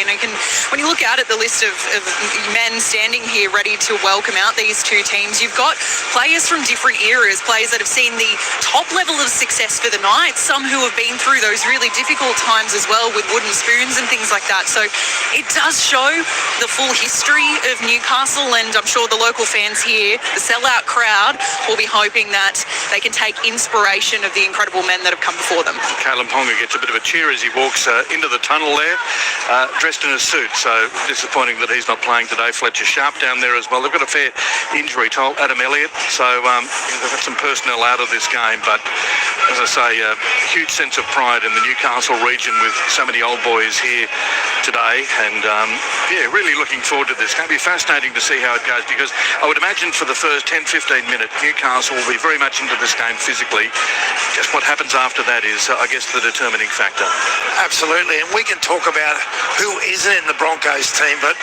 And when you look out at the list of men standing here ready to welcome out these two teams, you've got players from different eras, players that have seen the top level of success for the Knights, some who have been through those really difficult times as well with wooden spoons and things like that. So it does show the full history of Newcastle, and I'm sure the local fans here, the sellout crowd, will be hoping that they can take inspiration of the incredible men that have come before them. Kalen Ponga gets a bit of a cheer as he walks into the tunnel there, dressed in a suit, so disappointing that he's not playing today. Fletcher Sharp down there as well. They've got a fair injury toll, Adam Elliott, so they've got some personnel out of this game, but as I say, a huge sense of pride in the Newcastle region with so many old boys here today, and yeah, really looking forward to this. It's going to be fascinating to see how it goes, because I would imagine for the first 10-15 minutes Newcastle will be very much into this game physically. Just what happens after that is, I guess, the determining factor. Absolutely, and we can talk about who isn't in the Broncos team, but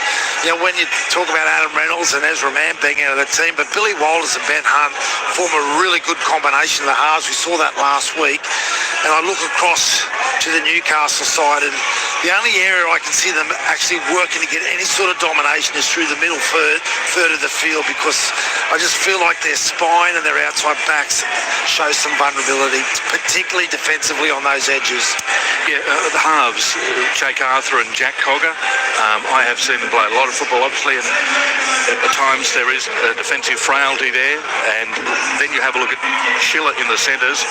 you know, when you talk about Adam Reynolds and Ezra Mann being out of the team, but Billy Walters and Ben Hunt form a really good combination of the halves. We saw that last week, and I look across to the Newcastle side, and the only area I can see them actually working to get any sort of domination is through the middle third of the field, because I just feel like their spine and their outside backs show some vulnerability, particularly defensively on those edges. Yeah, the halves, Jake Arthur and Jack Cogger, I have seen them play a lot of football, obviously, and at times there is a defensive frailty there, and then you have a look at Schiller in the centres.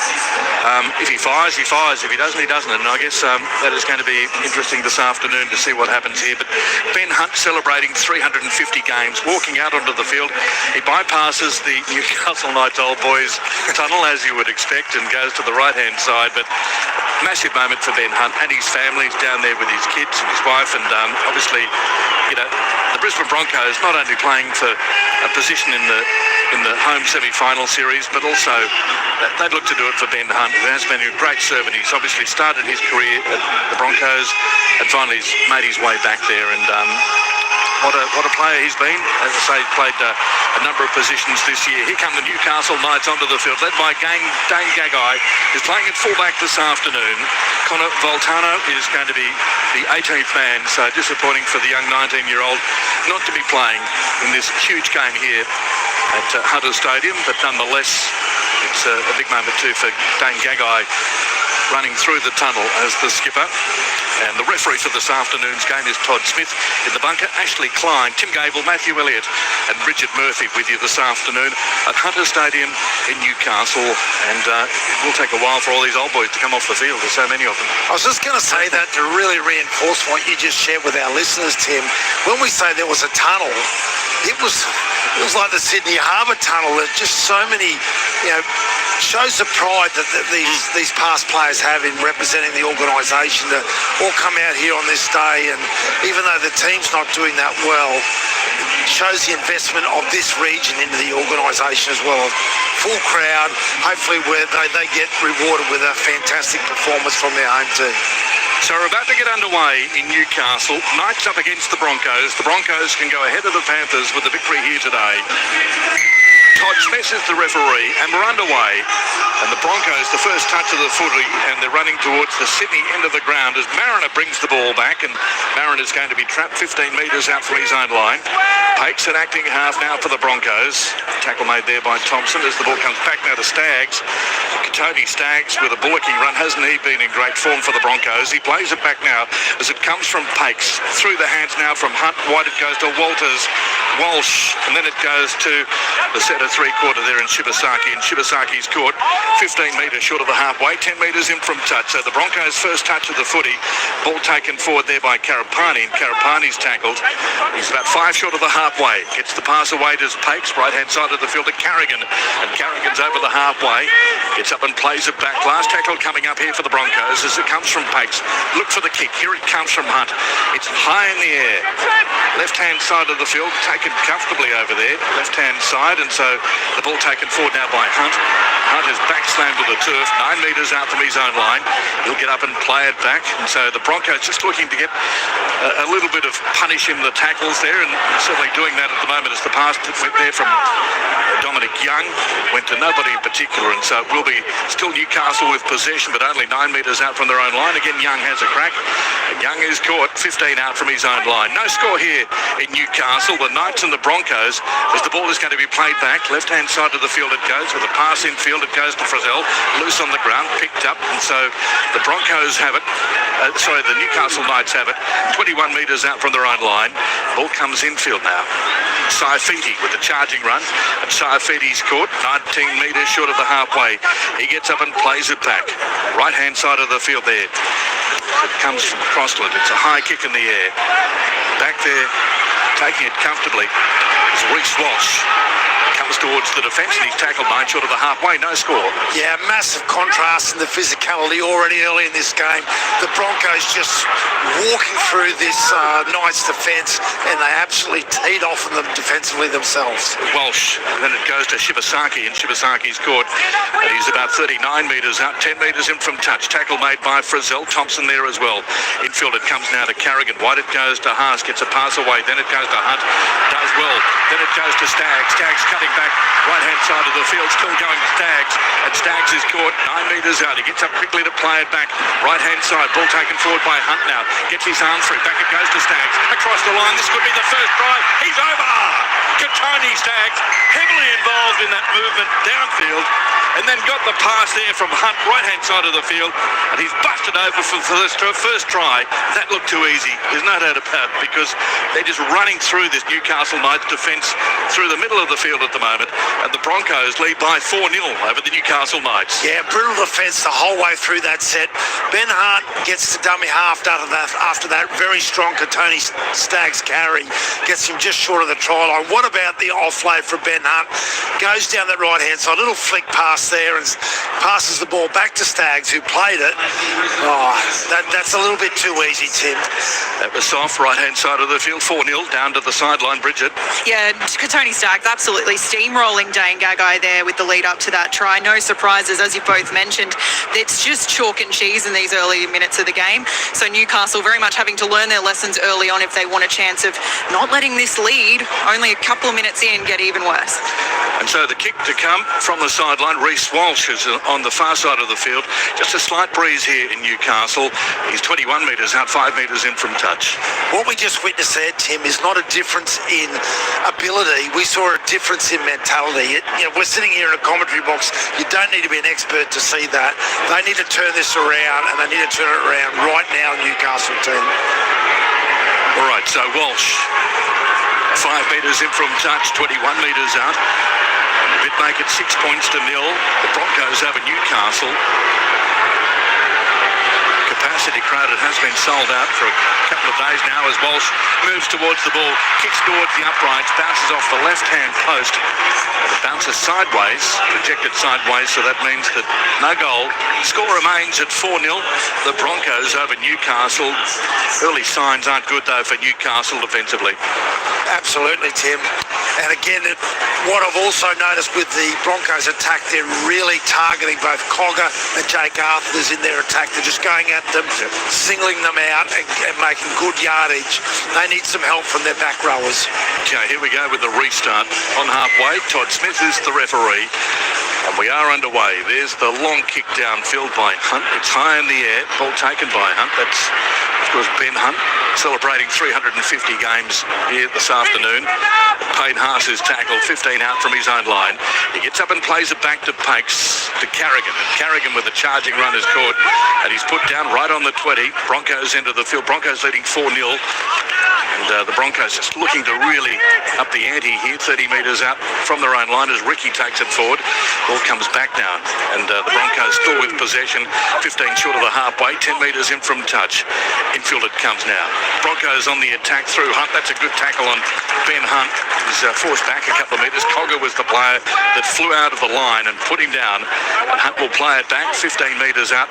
If he fires, he fires. If he doesn't, he doesn't. And I guess that is going to be interesting this afternoon to see what happens here. But Ben Hunt celebrating 350 games, walking out onto the field. He bypasses the Newcastle Knights old boys tunnel, as you would expect, and goes to the right-hand side. But massive moment for Ben Hunt and his family's down there with his kids and his wife, and obviously, you know, the Brisbane Broncos not only playing for a position in the home semi-final series, but also they'd look to do it for Ben Hunt, who has been a great servant. He's obviously started his career at the Broncos and finally he's made his way back there, and what a player he's been. As I say, he's played a number of positions this year. Here come the Newcastle Knights onto the field, led by Dane Gagai, who's playing at fullback this afternoon. Connor Voltano is going to be the 18th man, so disappointing for the young 19-year-old not to be playing in this huge game here at Hunter Stadium, but nonetheless, it's a big moment too for Dane Gagai, running through the tunnel as the skipper. And the referee for this afternoon's game is Todd Smith. In the bunker, Ashley Klein, Tim Gable, Matthew Elliott and Richard Murphy with you this afternoon at Hunter Stadium in Newcastle. And it will take a while for all these old boys to come off the field. There's so many of them. I was just going to say that to really reinforce what you just shared with our listeners, Tim. When we say there was a tunnel, it was like the Sydney Harbour Tunnel. There's just so many, you know, shows the pride that these past players have in representing the organisation to all come out here on this day. And even though the team's not doing that well, it shows the investment of this region into the organisation as well. Full crowd, hopefully where they get rewarded with a fantastic performance from their home team. So we're about to get underway in Newcastle. Knights up against the Broncos. The Broncos can go ahead of the Panthers with the victory here today. Todd Smith is the referee, and we're underway. And the Broncos, the first touch of the footy, and they're running towards the Sydney end of the ground as Mariner brings the ball back, and Mariner's going to be trapped 15 metres out from his own line. Pakes an acting half now for the Broncos. Tackle made there by Thompson as the ball comes back now to Staggs. Tony Staggs with a bullocking run. Hasn't he been in great form for the Broncos? He plays it back now as it comes from Pakes. Through the hands now from Hunt. Wide it goes to Walters. Walsh. And then it goes to the centre three-quarter there in Shibasaki. And Shibasaki's caught 15 metres short of the halfway. 10 metres in from touch. So the Broncos' first touch of the footy. Ball taken forward there by Karapani. And Karapani's tackled. He's about 5 short of the halfway. Gets the pass away to Pakes. Right-hand side of the field to Carrigan. And Carrigan's over the halfway. Gets up and plays it back. Last tackle coming up here for the Broncos as it comes from Pakes. Look for the kick. Here it comes from Hunt. It's high in the air. Left-hand side of the field. Takes taken comfortably over there, left-hand side, and so the ball taken forward now by Hunt. Hunt is back slammed to the turf, 9 metres out from his own line. He'll get up and play it back, and so the Broncos just looking to get a little bit of punish in the tackles there, and certainly doing that at the moment as the pass went there from Dominic Young, went to nobody in particular, and so it will be still Newcastle with possession, but only 9 metres out from their own line. Again, Young has a crack, and Young is caught 15 out from his own line. No score here in Newcastle. The Knights and the Broncos, as the ball is going to be played back, left-hand side of the field it goes, with a pass in field, it goes to Frizzell, loose on the ground, picked up, and so the Broncos have it, the Newcastle Knights have it, 21 metres out from their own line. Ball comes infield now. Saifiti with the charging run, and Saifiti's caught 19 metres short of the halfway. He gets up and plays it back. Right-hand side of the field there. It comes from Crossland. It's a high kick in the air. Back there, taking it comfortably, is Reece Walsh. Comes towards the defence, and he's tackled 9 short of the halfway. No score. Yeah, massive contrast in the physicality already early in this game. The Broncos just walking through this Knights defence, and they absolutely teed off on them defensively themselves. Walsh, and then it goes to Shibasaki, and Shibasaki's caught. And he's about 39 metres out, 10 metres in from touch. Tackle made by Frizzell. Thompson there as well. Infield it comes now to Carrigan. Wide it goes to Haas, gets a pass away. Then it goes to Hunt, does well. Then it goes to Staggs. Staggs cutting back, right-hand side of the field, still going to Staggs, and Staggs is caught 9 metres out. He gets up quickly to play it back, right-hand side, ball taken forward by Hunt now, gets his arm through, back it goes to Staggs, across the line, this could be the first try, he's over! Tony Staggs, heavily involved in that movement downfield, and then got the pass there from Hunt, right-hand side of the field, and he's busted over for this first try. That looked too easy, there's no doubt about it, because they're just running through this Newcastle Knights defence through the middle of the field at the moment, and the Broncos lead by 4-0 over the Newcastle Knights. Yeah, brutal defence the whole way through that set. Ben Hunt gets to dummy half after that very strong Tony Staggs carry, gets him just short of the try line. What about the offload for Ben Hunt? Goes down that right-hand side, little flick pass there, and passes the ball back to Staggs, who played it. Oh, that's a little bit too easy, Tim. That was soft, right-hand side of the field, 4-0, down to the sideline, Bridget. Yeah, Tony Staggs absolutely steamrolling Dane Gagai there with the lead up to that try. No surprises, as you both mentioned. It's just chalk and cheese in these early minutes of the game. So Newcastle very much having to learn their lessons early on if they want a chance of not letting this lead, only a couple of minutes in, get even worse. And so the kick to come from the sideline. Reece Walsh is on the far side of the field. Just a slight breeze here in Newcastle. He's 21 metres out, 5 metres in from touch. What we just witnessed there, Tim, is not a difference in ability. We saw a difference in mentality. We're sitting here in a commentary box. You don't need to be an expert to see that. They need to turn this around, and they need to turn it around right now, Newcastle team. All right, so Walsh, 5 metres in from touch, 21 metres out. Bit make it 6 points to 0. The Broncos over Newcastle. Capacity crowd, it has been sold out for a couple of days now as Walsh moves towards the ball, kicks towards the uprights, bounces off the left-hand post. It bounces sideways, projected sideways, so that means that no goal. Score remains at 4-0. The Broncos over Newcastle. Early signs aren't good, though, for Newcastle defensively. Absolutely, Tim. And again, what I've also noticed with the Broncos attack, they're really targeting both Cogger and Jake Arthurs in their attack. They're just going at them, singling them out and making good yardage. They need some help from their back rowers. Okay, here we go with the restart on halfway. Todd Smith is the referee, and we are underway. There's the long kick downfield by Hunt. It's high in the air, ball taken by Hunt. That's, of course, Ben Hunt, celebrating 350 games here this afternoon. Payne Haas's tackle, 15 out from his own line. He gets up and plays it back to Pakes, to Carrigan. And Carrigan with the charging run is caught, and he's put down right on the 20. Broncos into the field. Broncos leading 4-0. And the Broncos just looking to really up the ante here, 30 metres out from their own line as Ricky takes it forward. Ball comes back now, and the Broncos still with possession, 15 short of the halfway, 10 metres in from touch. Infield it comes now. Broncos on the attack through Hunt. That's a good tackle on Ben Hunt. He's forced back a couple of metres. Cogger was the player that flew out of the line and put him down. And Hunt will play it back 15 metres out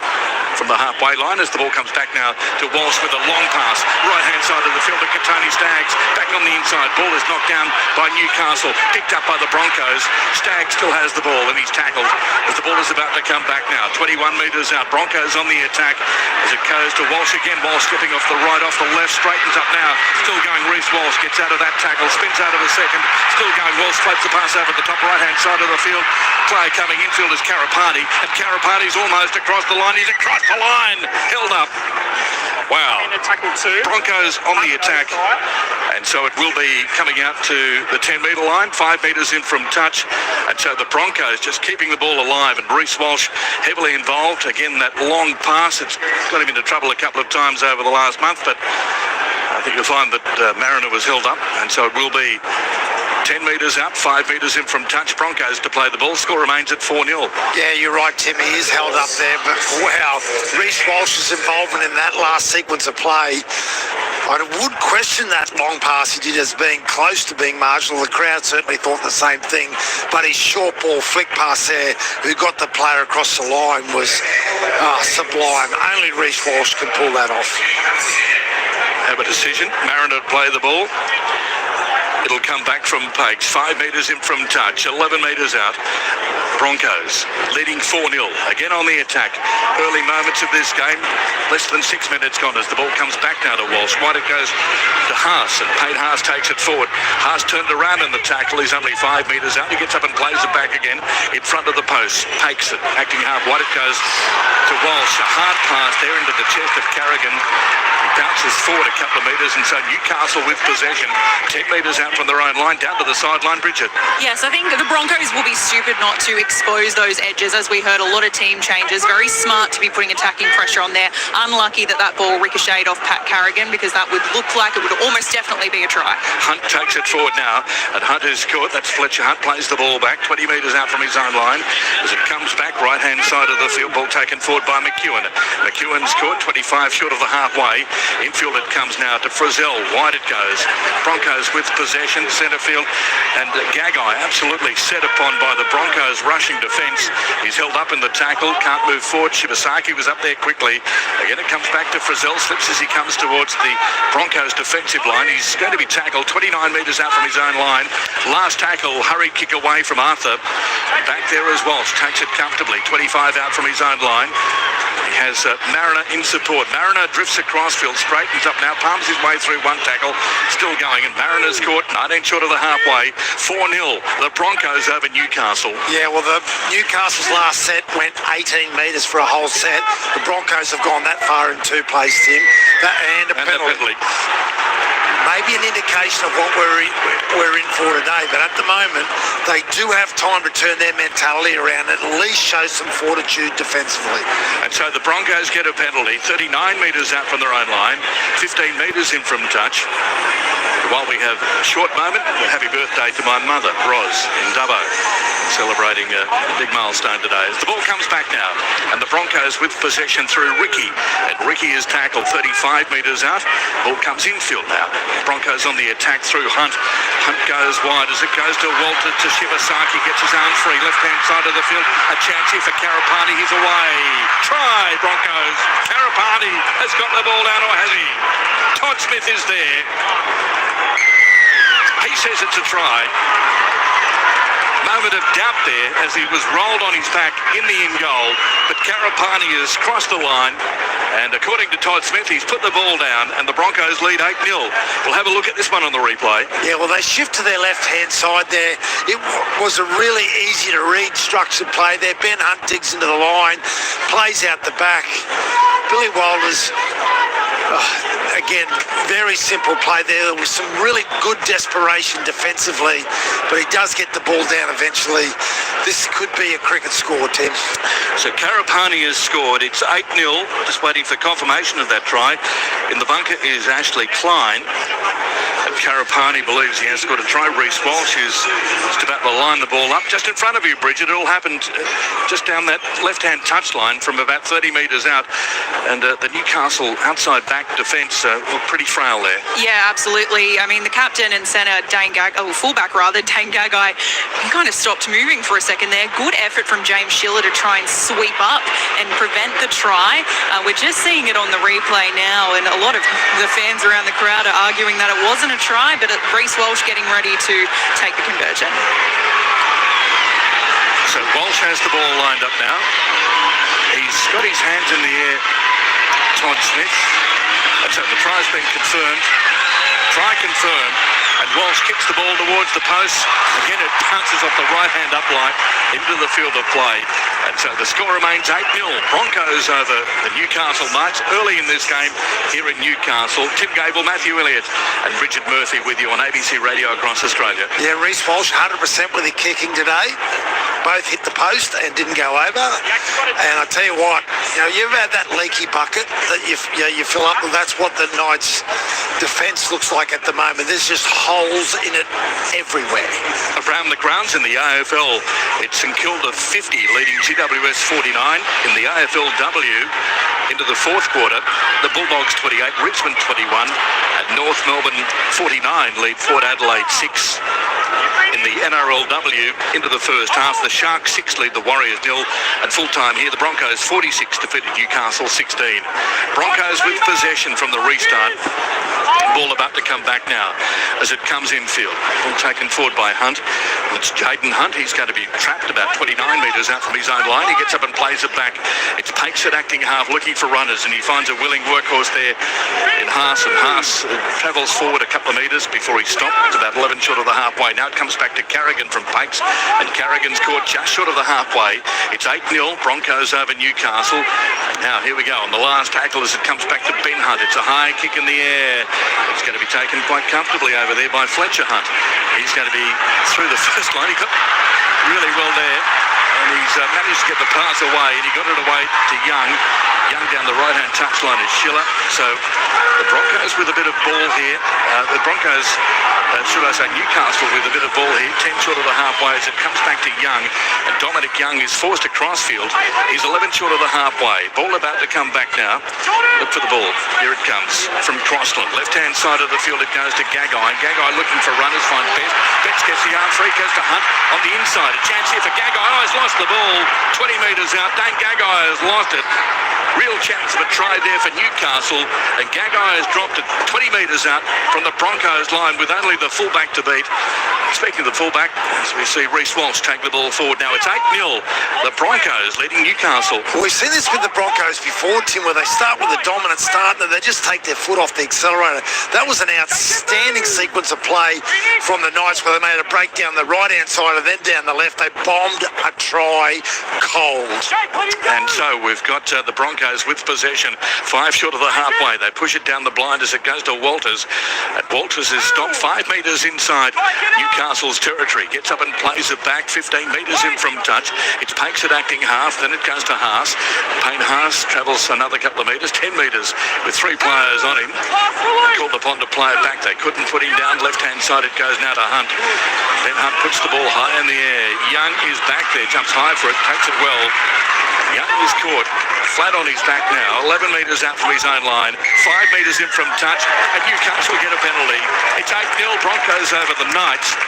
from the halfway line as the ball comes back now to Walsh with a long pass. Right-hand side of the field to Tony Staggs. Back back on the inside. Ball is knocked down by Newcastle, picked up by the Broncos. Stagg still has the ball and he's tackled as the ball is about to come back now. 21 metres out. Broncos on the attack as it goes to Walsh again. Walsh skipping off the right, off the left, straightens up now. Still going Reece Walsh, gets out of that tackle, spins out of a second. Still going Walsh, floats the pass over the top right-hand side of the field. Play coming infield is Karapati, and Karapati's almost across the line. He's across the line, held up. Wow. Broncos on the attack, and so it will be coming out to the 10-metre line, 5 metres in from touch, and so the Broncos just keeping the ball alive, and Reece Walsh heavily involved. Again, that long pass, it's got him into trouble a couple of times over the last month, but I think you'll find that Mariner was held up, and so it will be 10 metres up, 5 metres in from touch. Broncos to play the ball. Score remains at 4-0. Yeah, you're right, Tim. He is held up there, but wow, Reece Walsh's involvement in that last sequence of play, I would question that long pass he did as being close to being marginal. The crowd certainly thought the same thing, but his short ball flick pass there, who got the player across the line, was sublime. Only Reece Walsh can pull that off. Have a decision. Mariner to play the ball. It'll come back from Pakes. 5 metres in from touch, 11 metres out. Broncos leading 4-0. Again on the attack. Early moments of this game. Less than 6 minutes gone as the ball comes back now to Walsh. Wide it goes to Haas, and Payne Haas takes it forward. Haas turned around in the tackle. He's only 5 metres out. He gets up and plays it back again in front of the post. Pakes it, acting hard. Wide it goes to Walsh. A hard pass there into the chest of Carrigan. He bounces forward a couple of metres, and so Newcastle with possession. 10 metres out from their own line, down to the sideline. Bridget. Yes, I think the Broncos will be stupid not to expose those edges. As we heard, a lot of team changes. Very smart to be putting attacking pressure on there. Unlucky that ball ricocheted off Pat Carrigan, because that would look like it would almost definitely be a try. Hunt takes it forward now, and Hunt is caught. That's Fletcher Hunt, plays the ball back 20 metres out from his own line as it comes back right-hand side of the field. Ball taken forward by McEwen. McEwen's caught 25 short of the halfway. Infield it comes now to Frizzell. Wide it goes. Broncos with possession, centre field, and Gagai absolutely set upon by the Broncos rushing defence. He's held up in the tackle, can't move forward. Shibasaki was up there quickly. Again it comes back to Frizzell, slips as he comes towards the Broncos defensive line. He's going to be tackled 29 metres out from his own line. Last tackle, hurried kick away from Arthur. Back there as Walsh takes it comfortably, 25 out from his own line. He has Mariner in support. Mariner drifts across field, straightens up now, palms his way through one tackle, still going, and Mariner's caught 19 short of the halfway. 4-0, the Broncos over Newcastle. Yeah, well, the Newcastle's last set went 18 metres for a whole set. The Broncos have gone that far in 2 plays, Tim. And a penalty. Maybe an indication of what we're in for today, but at the moment they do have time to turn their mentality around and at least show some fortitude defensively. And so the Broncos get a penalty, 39 metres out from their own line, 15 metres in from touch. While we have a short moment, happy birthday to my mother, Roz, in Dubbo, celebrating a big milestone today. As the ball comes back now, and the Broncos with possession through Ricky, and Ricky is tackled 35 metres out. Ball comes infield now. Broncos on the attack through Hunt. Hunt goes wide as it goes to Walter, to Shibasaki, gets his arm free, left-hand side of the field. A chance here for Karapati, he's away. Try, Broncos. Karapati has got the ball down, or has he? Todd Smith is there. He says it's a try. Moment of doubt there as he was rolled on his back in the in goal, but Karapani has crossed the line, and according to Todd Smith, he's put the ball down, and the Broncos lead 8-0. We'll have a look at this one on the replay. Yeah, well, they shift to their left-hand side there. It was a really easy to read structured play there. Ben Hunt digs into the line, plays out the back. Billy Walters, again, very simple play there. There was some really good desperation defensively, but he does get the ball down eventually. This could be a cricket score, Tim. So Karapani has scored. It's 8-0. Just waiting for confirmation of that try. In the bunker is Ashley Klein. And Karapani believes he has scored a try. Reece Walsh is just about to line the ball up. Just in front of you, Bridget. It all happened just down that left-hand touchline from about 30 metres out. And the Newcastle outside back defence looked pretty frail there. Yeah, absolutely. I mean, the captain and centre, fullback rather, Dane Gagai, he kind of stopped moving for a second there. Good effort from James Schiller to try and sweep up and prevent the try. We're just seeing it on the replay now, and a lot of the fans around the crowd are arguing that it wasn't wasn't a try, but Reece Walsh getting ready to take the conversion. So Walsh has the ball lined up now. He's got his hands in the air, Todd Smith. And so the try's been confirmed. Try confirmed. And Walsh kicks the ball towards the post. Again, it bounces off the right-hand upright into the field of play. And so the score remains 8-0. Broncos over the Newcastle Knights early in this game here in Newcastle. Tim Gable, Matthew Elliott and Richard Murphy with you on ABC Radio across Australia. Yeah, Reece Walsh 100% with the kicking today. Both hit the post and didn't go over. And I tell you what, you've had that leaky bucket that you fill up with. That's what the Knights' defence looks like at the moment. There's just holes in it everywhere. Around the grounds in the AFL, it's St Kilda 50 leading GWS 49 in the AFLW into the fourth quarter. The Bulldogs 28, Richmond 21, and North Melbourne 49 lead Port Adelaide 6. In the NRLW into the first half, the Sharks 6 lead the Warriors 0, and full time here the Broncos 46 defeated Newcastle 16. Broncos with possession from the restart. Ball about to come back now as it comes infield. Ball taken forward by Hunt. It's Jaden Hunt. He's going to be trapped about 29 metres out from his own line. He gets up and plays it back. It's Pates at acting half looking for runners, and he finds a willing workhorse there in Haas, and Haas travels forward a couple of metres before he stopped. It's about 11 short of the halfway. Now it comes back to Carrigan from Pates, and Carrigan's caught just short of the halfway. It's 8-0, Broncos over Newcastle. Now here we go on the last tackle as it comes back to Ben Hunt. It's a high kick in the air. It's going to be taken quite comfortably over there by Fletcher Hunt. He's going to be through the first line. He got really well there, and he's managed to get the pass away, and he got it away to Young. Young down the right-hand touchline is Schiller. So the Broncos with a bit of ball here. The Broncos, should I say Newcastle with a bit of ball here. 10 short of the halfway as it comes back to Young. And Dominic Young is forced across field. He's 11 short of the halfway. Ball about to come back now. Look for the ball. Here it comes from Crossland. Left-hand side of the field it goes to Gagai. Gagai looking for runners, finds Betts. Betts gets the arm free, goes to Hunt on the inside. A chance here for Gagai. Oh, he's lost the ball. 20 metres out. Dane Gagai has lost it. Real chance of a try there for Newcastle, and Gagai has dropped it 20 metres out from the Broncos line with only the fullback to beat. Speaking of the fullback, as we see Reece Walsh take the ball forward now, it's 8-0. The Broncos leading Newcastle. Well, we've seen this with the Broncos before, Tim, where they start with a dominant start and they just take their foot off the accelerator. That was an outstanding sequence of play from the Knights where they made a break down the right-hand side and then down the left. They bombed a try cold. And so we've got the Broncos with possession, 5 short of the halfway. They push it down the blind as it goes to Walters, and Walters is stopped 5 metres inside Newcastle's territory. Gets up and plays it back 15 metres in from touch. It's Pakes at acting half, then it goes to Haas. Payne Haas travels another couple of metres, 10 metres with 3 players on him. Called upon to play it back. They couldn't put him down. Left-hand side it goes now to Hunt. Then Hunt puts the ball high in the air. Young is back there, jumps high for it, takes it well. Young is caught flat on his back now, 11 metres out from his own line, 5 metres in from touch, and Newcastle get a penalty. It's 8-0 Broncos over the Knights.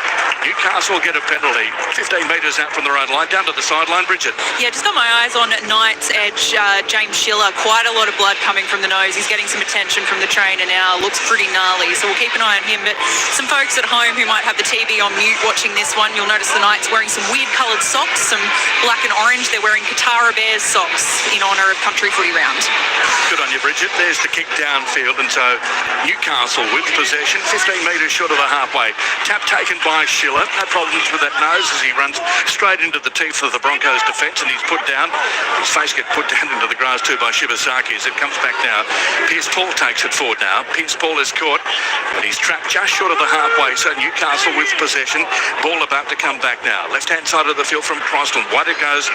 Newcastle get a penalty, 15 metres out from their own line, down to the sideline. Bridget. Yeah, just got my eyes on Knights edge, James Schiller. Quite a lot of blood coming from the nose. He's getting some attention from the trainer now. Looks pretty gnarly, so we'll keep an eye on him. But some folks at home who might have the TV on mute watching this one, you'll notice the Knights wearing some weird coloured socks, some black and orange. They're wearing Katara Bears socks in honour of Country Footy Round. Good on you, Bridget. There's the kick downfield, and so Newcastle with possession, 15 metres short of the halfway. Tap taken by Schiller. No problems with that nose as he runs straight into the teeth of the Broncos defence, and he's put down. His face gets put down into the grass too by Shibasaki as it comes back now. Pierce Paul takes it forward now. Pierce Paul is caught, but he's trapped just short of the halfway, so Newcastle with possession. Ball about to come back now. Left-hand side of the field from Crossland. Wide it goes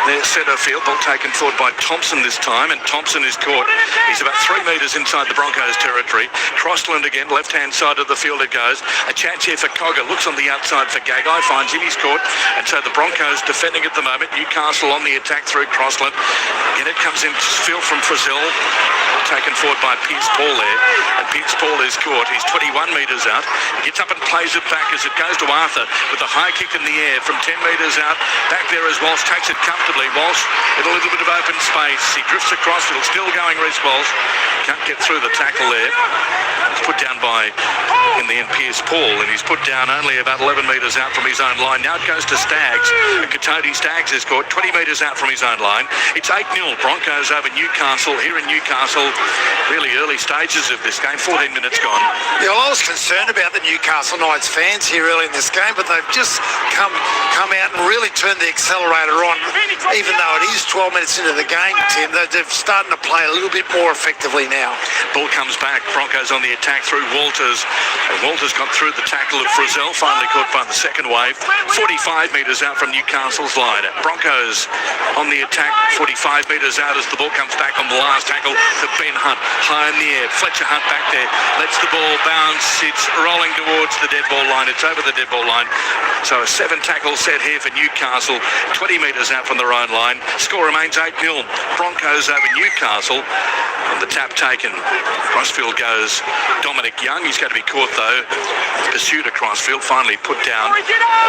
their centre field. Ball taken forward by Thompson this time, and Thompson is caught. He's about 3 metres inside the Broncos territory. Crossland again, left-hand side of the field it goes. A chance here for Cogger. Looks on the outside for Gagai, finds him, he's caught, and so the Broncos defending at the moment. Newcastle on the attack through Crossland. Again it comes in field from Frizzell, taken forward by Pierce Paul there, and Pierce Paul is caught. He's 21 metres out. He gets up and plays it back as it goes to Arthur with a high kick in the air from 10 metres out. Back there as Walsh takes it comfortably. Walsh in a little bit of open space. He drifts across, still going Reece Walsh. Can't get through the tackle there. It's put down by, in the end, Pierce Paul, and he's put down only about 11 metres out from his own line. Now it goes to Staggs. Katodi Staggs has scored 20 metres out from his own line. It's 8-0. Broncos over Newcastle here in Newcastle. Really early stages of this game. 14 minutes gone. Yeah, well, I was concerned about the Newcastle Knights fans here early in this game, but they've just come out and really turned the accelerator on. Even though it is 12 minutes into the game, Tim, they're starting to play a little bit more effectively now. Ball comes back. Broncos on the attack through Walters. And Walters got through the tackle of Frizzell, finally caught by the second wave. 45 metres out from Newcastle's line. Broncos on the attack, 45 metres out as the ball comes back on the last tackle to Ben Hunt. High in the air. Fletcher Hunt back there. Lets the ball bounce. It's rolling towards the dead ball line. It's over the dead ball line. So a 7-tackle set here for Newcastle. 20 metres out from their own line. Score remains 8-0. Broncos over Newcastle. And the tap taken. Crossfield goes Dominic Young. He's going to be caught though. Pursued a Crossfield. Finally put down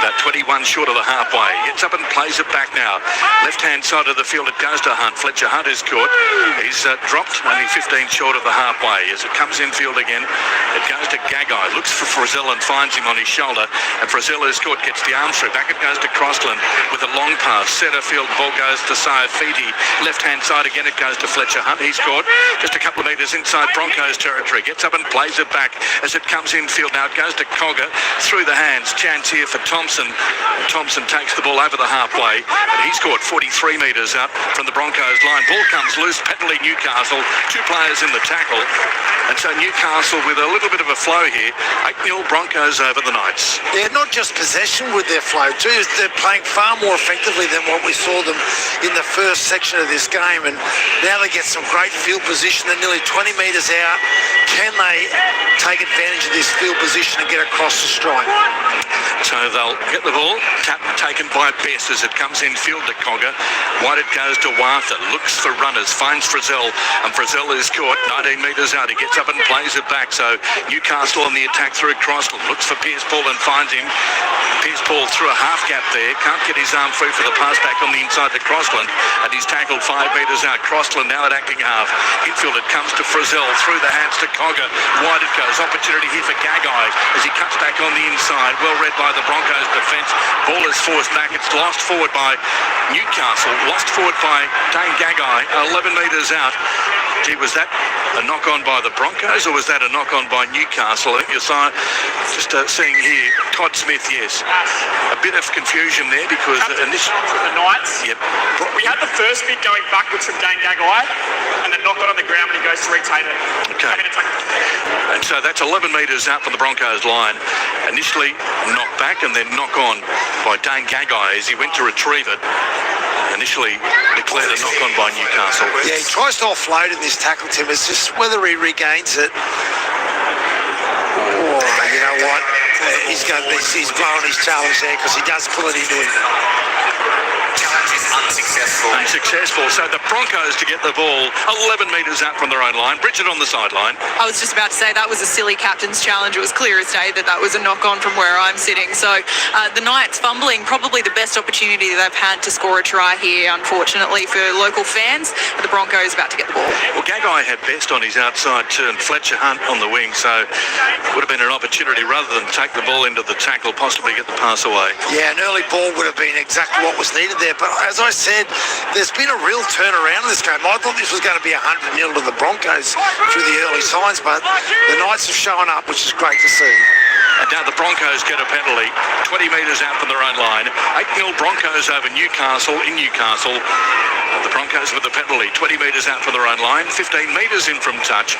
about 21 short of the halfway. Gets up and plays it back now. Left-hand side of the field it goes to Hunt. Fletcher Hunt is caught. He's dropped only 15 short of the halfway. As it comes infield again, it goes to Gagai. Looks for Frizzell and finds him on his shoulder. And Frizzell is caught. Gets the arm through. Back it goes to Crossland with a long pass. Centre field ball goes to Saifiti. Left-hand side again it goes to Fletcher Hunt. He's caught. Just a couple of metres inside Broncos territory. Gets up and plays it back as it comes infield. Now it goes to Cogger through the hands. Chance here for Thompson. Thompson takes the ball over the halfway, and he's scored 43 metres out from the Broncos line. Ball comes loose. Penalty Newcastle. 2 players in the tackle. And so Newcastle with a little bit of a flow here. 8-0 Broncos over the Knights. Yeah, not just possession with their flow too. They're playing far more effectively than what we saw them in the first section of this game. And now they get some great field position. They're nearly 20 metres out. Can they take advantage of this field position and get across the strike? So they'll get the ball. Tap taken by Bess as it comes infield to Cogger. Wide it goes to Wather. Looks for runners. Finds Frizzell. And Frizzell is caught 19 metres out. He gets up and plays it back. So Newcastle on the attack through Crossland. Looks for Pierce Paul and finds him. Pierce Paul through a half gap there. Can't get his arm free for the pass back on the inside to Crossland. And he's tackled 5 metres out. Crossland now at acting half. Infield it comes to Frizzell. Through the hands to Cogger. Wide it goes. Opportunity here for Gagai as he cuts back on the inside. Well read by the Broncos defence. Ball is forced back. It's lost forward by Newcastle. Lost forward by Dane Gagai. 11 metres out. Gee, was that a knock-on by the Broncos or was that a knock-on by Newcastle? I think you're just seeing here, Todd Smith, yes. A bit of confusion there because initially... The Knights. Yep. We had the first bit going backwards from Dane Gagai and then knocked it on the ground when he goes to retain it. Okay. And so that's 11 metres out from the Broncos line. Initially knocked back and then knock on by Dane Gagai as he went to retrieve it. Initially declared a knock-on by Newcastle. Yeah, he tries to offload in this tackle, Tim. It's just whether he regains it. Oh, you know what? He's blowing his challenge there because he does pull it into him. Challenge is Unsuccessful. So the Broncos to get the ball 11 metres out from their own line. Bridget on the sideline. I was just about to say that was a silly captain's challenge. It was clear as day that was a knock-on from where I'm sitting. So the Knights fumbling, probably the best opportunity they've had to score a try here, unfortunately, for local fans. But the Broncos about to get the ball. Well, Gagai had Best on his outside turn, Fletcher Hunt on the wing, so would have been an opportunity rather than take the ball into the tackle, possibly get the pass away. Yeah, an early ball would have been exactly what was needed there. But as I said, there's been a real turnaround in this game. I thought this was going to be 100-0 to the Broncos through the early signs, but the Knights have shown up, which is great to see. And now the Broncos get a penalty, 20 metres out from their own line. 8-0 Broncos over Newcastle in Newcastle. The Broncos with the penalty, 20 metres out from their own line, 15 metres in from touch.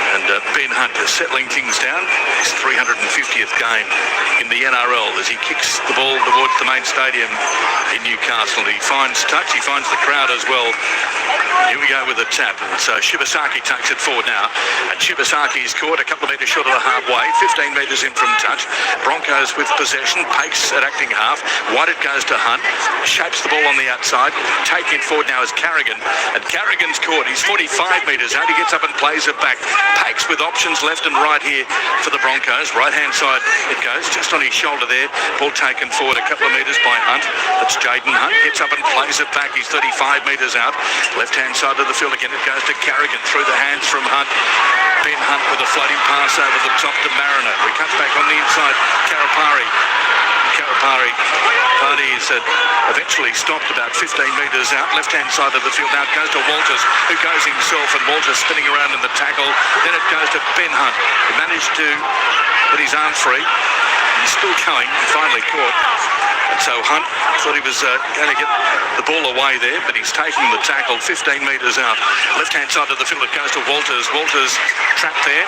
And Ben Hunt is settling things down. His 350th game in the NRL as he kicks the ball towards the main stadium in Newcastle. He finds touch, he finds the crowd as well. Here we go with a tap. So Shibasaki takes it forward now. And Shibasaki's caught a couple of metres short of the halfway, 15 metres in from touch. Broncos with possession, pace at acting half. Wide it goes to Hunt, shapes the ball on the outside. Taking it forward now is Carrigan. And Carrigan's caught. He's 45 metres out. He gets up and plays it back. takes with options left and right here for the Broncos. Right-hand side it goes, just on his shoulder there. Ball taken forward a couple of metres by Hunt. That's Jaden Hunt. Gets up and plays it back. He's 35 metres out. Left-hand side of the field again. It goes to Carrigan through the hands from Hunt. Ben Hunt with a floating pass over the top to Mariner. We cut back on the inside. Karapari is eventually stopped about 15 metres out. Left-hand side of the field now. It goes to Walters, who goes himself, and Walters spinning around in the tackle. Then it goes to Ben Hunt, who managed to put his arm free. He's still going, finally caught. And so Hunt thought he was going to get the ball away there, but he's taking the tackle 15 metres out. Left-hand side of the field, it goes to Walters. Walters trapped there,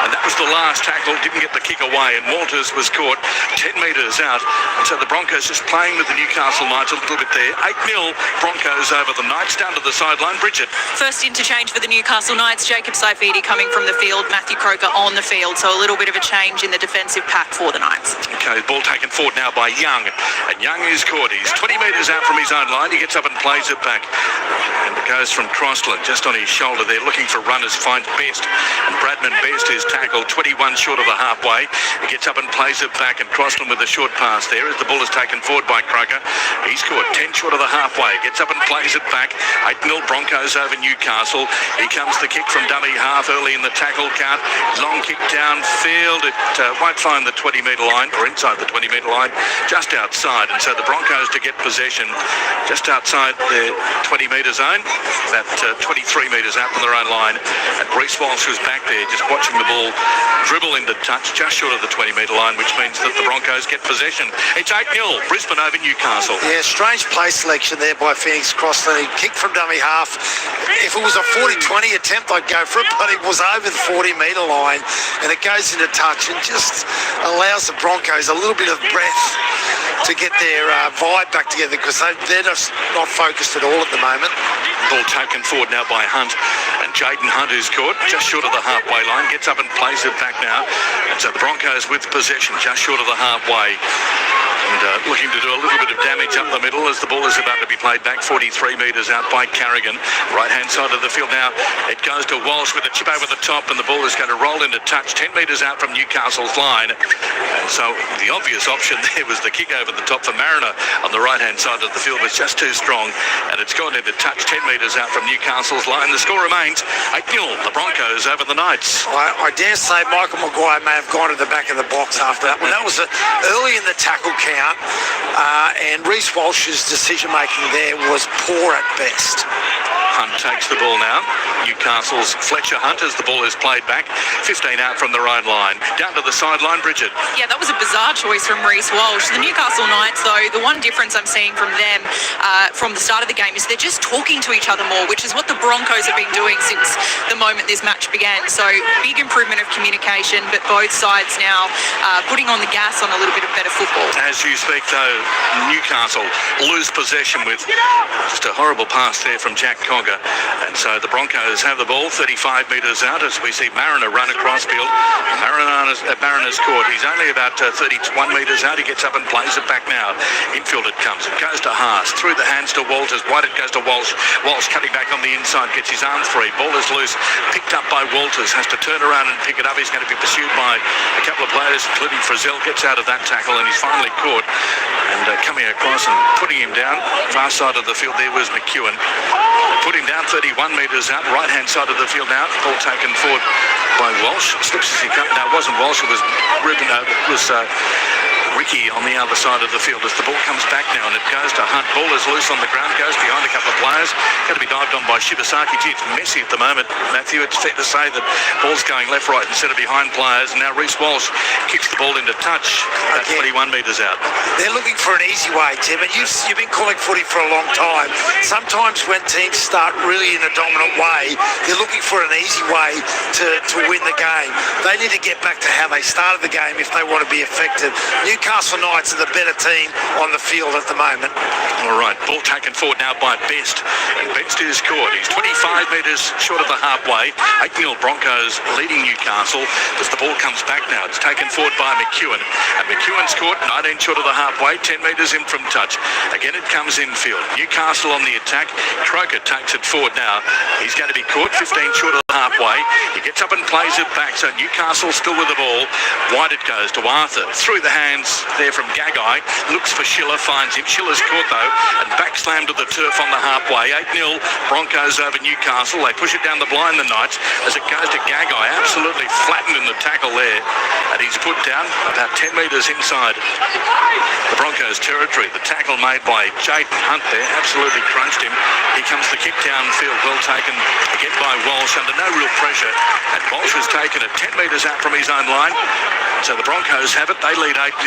and that was the last tackle. Didn't get the kick away, and Walters was caught 10 metres out. And so the Broncos just playing with the Newcastle Knights a little bit there. 8-0 Broncos over the Knights. Down to the sideline, Bridget. First interchange for the Newcastle Knights. Jacob Saifidi coming from the field. Matthew Croker on the field. So a little bit of a change in the defensive pack for the Knights. Okay, ball taken forward now by Young. And Young is caught. He's 20 metres out from his own line. He gets up and plays it back. And it goes from Crossland just on his shoulder there, looking for runners, finds Best. And Bradman Best is tackled 21 short of the halfway. He gets up and plays it back, and Crossland with a short pass there as the ball is taken forward by Croker. He's caught 10 short of the halfway. Gets up and plays it back. 8-0 Broncos over Newcastle. Here comes the kick from dummy half early in the tackle count. Long kick downfield. It won't find the 20-metre line, or inside the 20-metre line, just outside. And so the Broncos to get possession just outside the 20-metre zone, about 23 metres out from their own line. And Reece Walsh was back there just watching the ball dribble into touch just short of the 20-metre line, which means that the Broncos get possession. It's 8-0 Brisbane over Newcastle. Yeah, strange play selection there by Phoenix Crossland. He kicked from dummy half. If it was a 40-20 attempt, I'd go for it, but it was over the 40-metre line, and it goes into touch and just allows the Broncos a little bit of breath to get their vibe back together, because they're just not focused at all at the moment. Ball taken forward now by Hunt, and Jaden Hunt, who's caught just short of the halfway line, gets up and plays it back now. And so the Broncos with possession just short of the halfway, and looking to do a little bit of damage up the middle as the ball is about to be played back 43 metres out by Carrigan. Right-hand side of the field now, it goes to Walsh with a chip over the top, and the ball is going to roll into touch 10 metres out from Newcastle's line. And so the obvious option there was the kick over the top for Mariner on the right-hand side of the field, was just too strong, and it's gone into touch 10 metres out from Newcastle's line. The score remains 8-0 the Broncos over the Knights. I dare say Michael Maguire may have gone to the back of the box after that one. That was early in the tackle count, and Reece Walsh's decision-making there was poor at best. Hunt takes the ball now. Newcastle's Fletcher Hunt as the ball is played back. 15 out from their own line. Down to the sideline, Bridget. Yeah, that was a bizarre choice from Reece Walsh. The Newcastle Knights, though, the one difference I'm seeing from them from the start of the game is they're just talking to each other more, which is what the Broncos have been doing since the moment this match began. So big improvement of communication, but both sides now putting on the gas on a little bit of better football. As you speak, though, Newcastle lose possession with just a horrible pass there from Jack Cogger. And so the Broncos have the ball 35 metres out as we see Mariner run across field. Mariner's caught. He's only about 31 metres out. He gets up and plays it back now. Infield it comes. It goes to Haas. Through the hands to Walters. Wide it goes to Walsh. Walsh cutting back on the inside. Gets his arm free. Ball is loose. Picked up by Walters. Has to turn around and pick it up. He's going to be pursued by a couple of players, including Frizzell. Gets out of that tackle, and he's finally caught. And coming across and putting him down. Far side of the field there was McEwen. Put him down 31 metres out. Right-hand side of the field now. Ball taken forward by Walsh. Slips as he comes. No, it wasn't Walsh. It was Ruben. It was Ricky on the other side of the field as the ball comes back now, and it goes to Hunt. Ball is loose on the ground. Goes behind a couple of players. Going to be dived on by Shibasaki. Gee, it's messy at the moment, Matthew. It's fair to say that ball's going left, right instead of behind players. And now Reece Walsh kicks the ball into touch. That's 21 metres out. They're looking for an easy way, Tim, and you've been calling footy for a long time. Sometimes when teams start really in a dominant way, they're looking for an easy way to win the game. They need to get back to how they started the game if they want to be effective. Newcastle Knights are the better team on the field at the moment. All right, ball taken forward now by Best, and Best is caught. He's 25 metres short of the halfway. 8-0 Broncos leading Newcastle as the ball comes back now. It's taken forward by McEwen, and McEwen's caught 19 short of the halfway, 10 metres in from touch. Again, it comes infield. Newcastle on the attack. Croker takes it forward now. He's going to be caught 15 short of the halfway. He gets up and plays it back, so Newcastle still with the ball. Wide it goes to Arthur. Through the hands there from Gagai. Looks for Schiller, finds him. Schiller's caught though, and back slammed to the turf on the halfway. 8-0 Broncos over Newcastle. They push it down the blind, the Knights, as it goes to Gagai. Absolutely flattened in the tackle there. And he's put down about 10 metres inside the Broncos territory. The tackle made by Jaden Hunt there absolutely crunched him. Here comes the kick downfield, well taken again by Walsh under no real pressure. And Walsh has taken it 10 metres out from his own line. So the Broncos have it. They lead 8-0,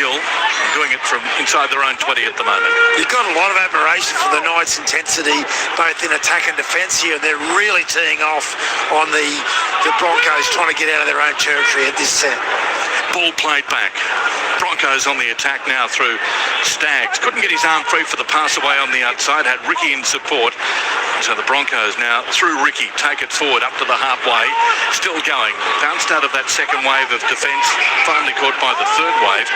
doing it from inside their own 20 at the moment. You've got a lot of admiration for the Knights' intensity, both in attack and defence here. They're really teeing off on the Broncos trying to get out of their own territory at this set. Ball played back. Broncos on the attack now through Staggs. Couldn't get his arm free for the pass away on the outside. Had Ricky in support. So the Broncos now through Ricky take it forward up to the halfway. Still going. Bounced out of that second wave of defence. Finally caught by the third wave.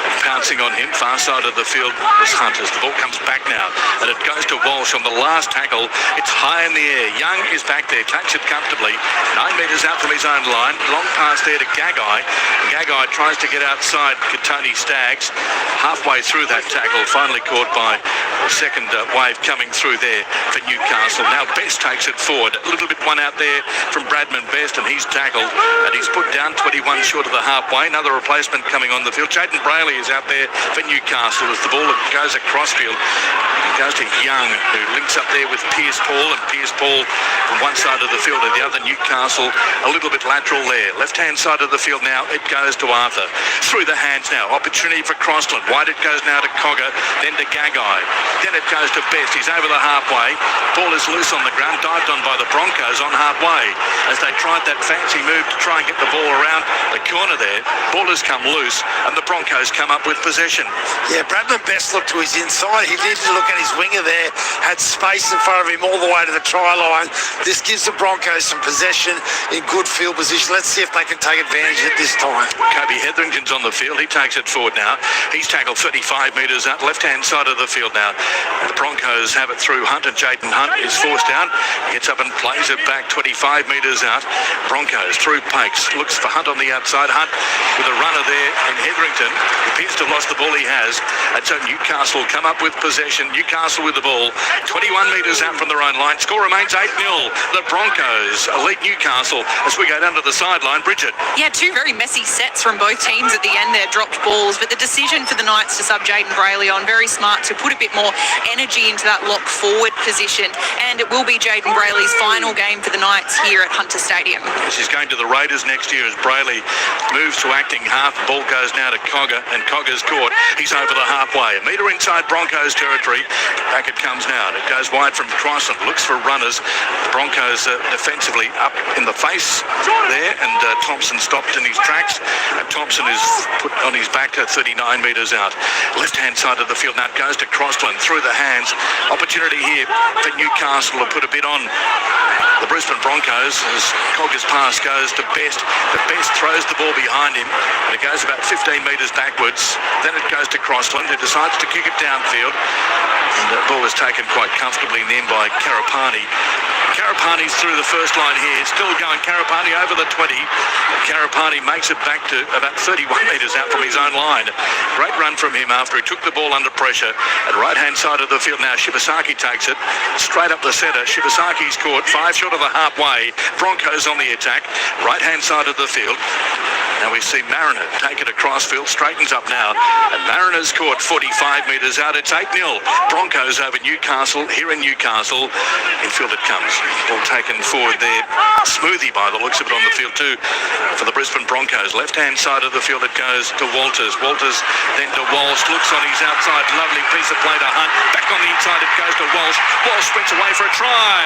And pouncing on him far side of the field was Hunt as the ball comes back now. And it goes to Walsh on the last tackle. It's high in the air. Young is back there. Takes it comfortably. 9 metres out from his own line. Long pass there to Gagai. And Gagai tries to get outside Tony Staggs. Halfway through that tackle. Finally caught by the second wave coming through there for Newcastle. Now Best takes it forward. A little bit one out there from Bradman Best, and he's tackled. And he's put down 21 short of the halfway. Another replacement coming on the field. Jaden Brayley is out there for Newcastle as the ball goes across field. It goes to Young, who links up there with Pierce Paul, and Pierce Paul from one side of the field and the other. Newcastle a little bit lateral there. Left-hand side of the field now. It goes to Arthur. Through the hands now. Opportunity for Crossland. Wide it goes now to Cogger, then to Gagai. Then it goes to Best. He's over the halfway. Ball is loose on the ground. Dived on by the Broncos on halfway. As they tried that fancy move to try and get the ball around the corner there. Ball has come loose and the Broncos come up with possession. Yeah, Bradman Best looked to his inside. He needed to look at his winger there. Had space in front of him all the way to the try line. This gives the Broncos some possession in good field position. Let's see if they can take advantage at this time. Kobe Hetherington's on the field. He takes it forward now. He's tackled 35 metres out, left-hand side of the field now. And the Broncos have it through Hunt, and Jaden Hunt is forced down. Gets up and plays it back 25 metres out. Broncos through Pakes. Looks for Hunt on the outside. Hunt with a runner there in Hetherington. Appears to have lost the ball. He has. And so Newcastle come up with possession. Newcastle with the ball. 21 metres out from their own line. Score remains 8-0. The Broncos lead Newcastle as we go down to the sideline. Bridget. Yeah, two very messy sets from both teams at the end there, dropped balls, but the decision for the Knights to sub Jaden Brayley on, very smart to put a bit more energy into that lock forward position, and it will be Jaden Brayley's final game for the Knights here at Hunter Stadium. She's going to the Raiders next year as Brayley moves to acting half. The ball goes now to Cogger, and Cogger's caught. He's over the halfway. A metre inside Broncos territory. Back it comes now, and it goes wide from Crossland. Looks for runners. The Broncos defensively up in the face there, and Thompson stopped in his tracks, and Thompson is put on his back at 39 metres out. Left-hand side of the field now. It goes to Crossland through the hands. Opportunity here for Newcastle to put a bit on the Brisbane Broncos as Cogger's pass goes to Best. But Best throws the ball behind him, and it goes about 15 metres backwards. Then it goes to Crossland, who decides to kick it downfield. And the ball is taken quite comfortably in the end by Karapani. Karapani's through the first line here, still going. Karapani over the 20. Karapani makes it back to about 31 metres out from his own line. Great run from him after he took the ball under pressure. At right-hand side of the field now, Shibasaki takes it straight up the centre. Shibasaki's caught 5 short of the halfway. Broncos on the attack. Right-hand side of the field. Now we see Mariner take it across field, straightens up now, and Mariner's caught 45 metres out. It's 8-0. Broncos over Newcastle, here in Newcastle. Infield it comes. Ball taken forward there. Smoothie by the looks of it on the field too for the Brisbane Broncos. Left-hand side of the field it goes to Walters. Walters then to Walsh. Looks on his outside. Lovely piece of play to Hunt. Back on the inside it goes to Walsh. Walsh sprints away for a try.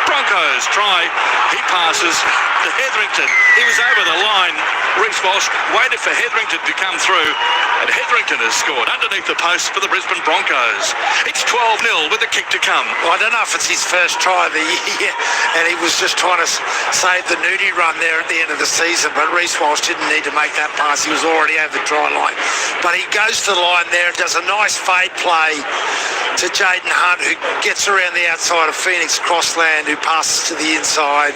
Broncos try. He passes to Hetherington. He was over the line. Reece Walsh waited for Hetherington to come through, and Hetherington has scored underneath the post for the Brisbane Broncos. It's 12-0 with a kick to come. Well, I don't know if it's his first try of the year, and he was just trying to save the nudie run there at the end of the season, but Reece Walsh didn't need to make that pass. He was already over the try line. But he goes to the line there and does a nice fade play to Jaden Hunt, who gets around the outside of Phoenix Crossland, who passes to the inside.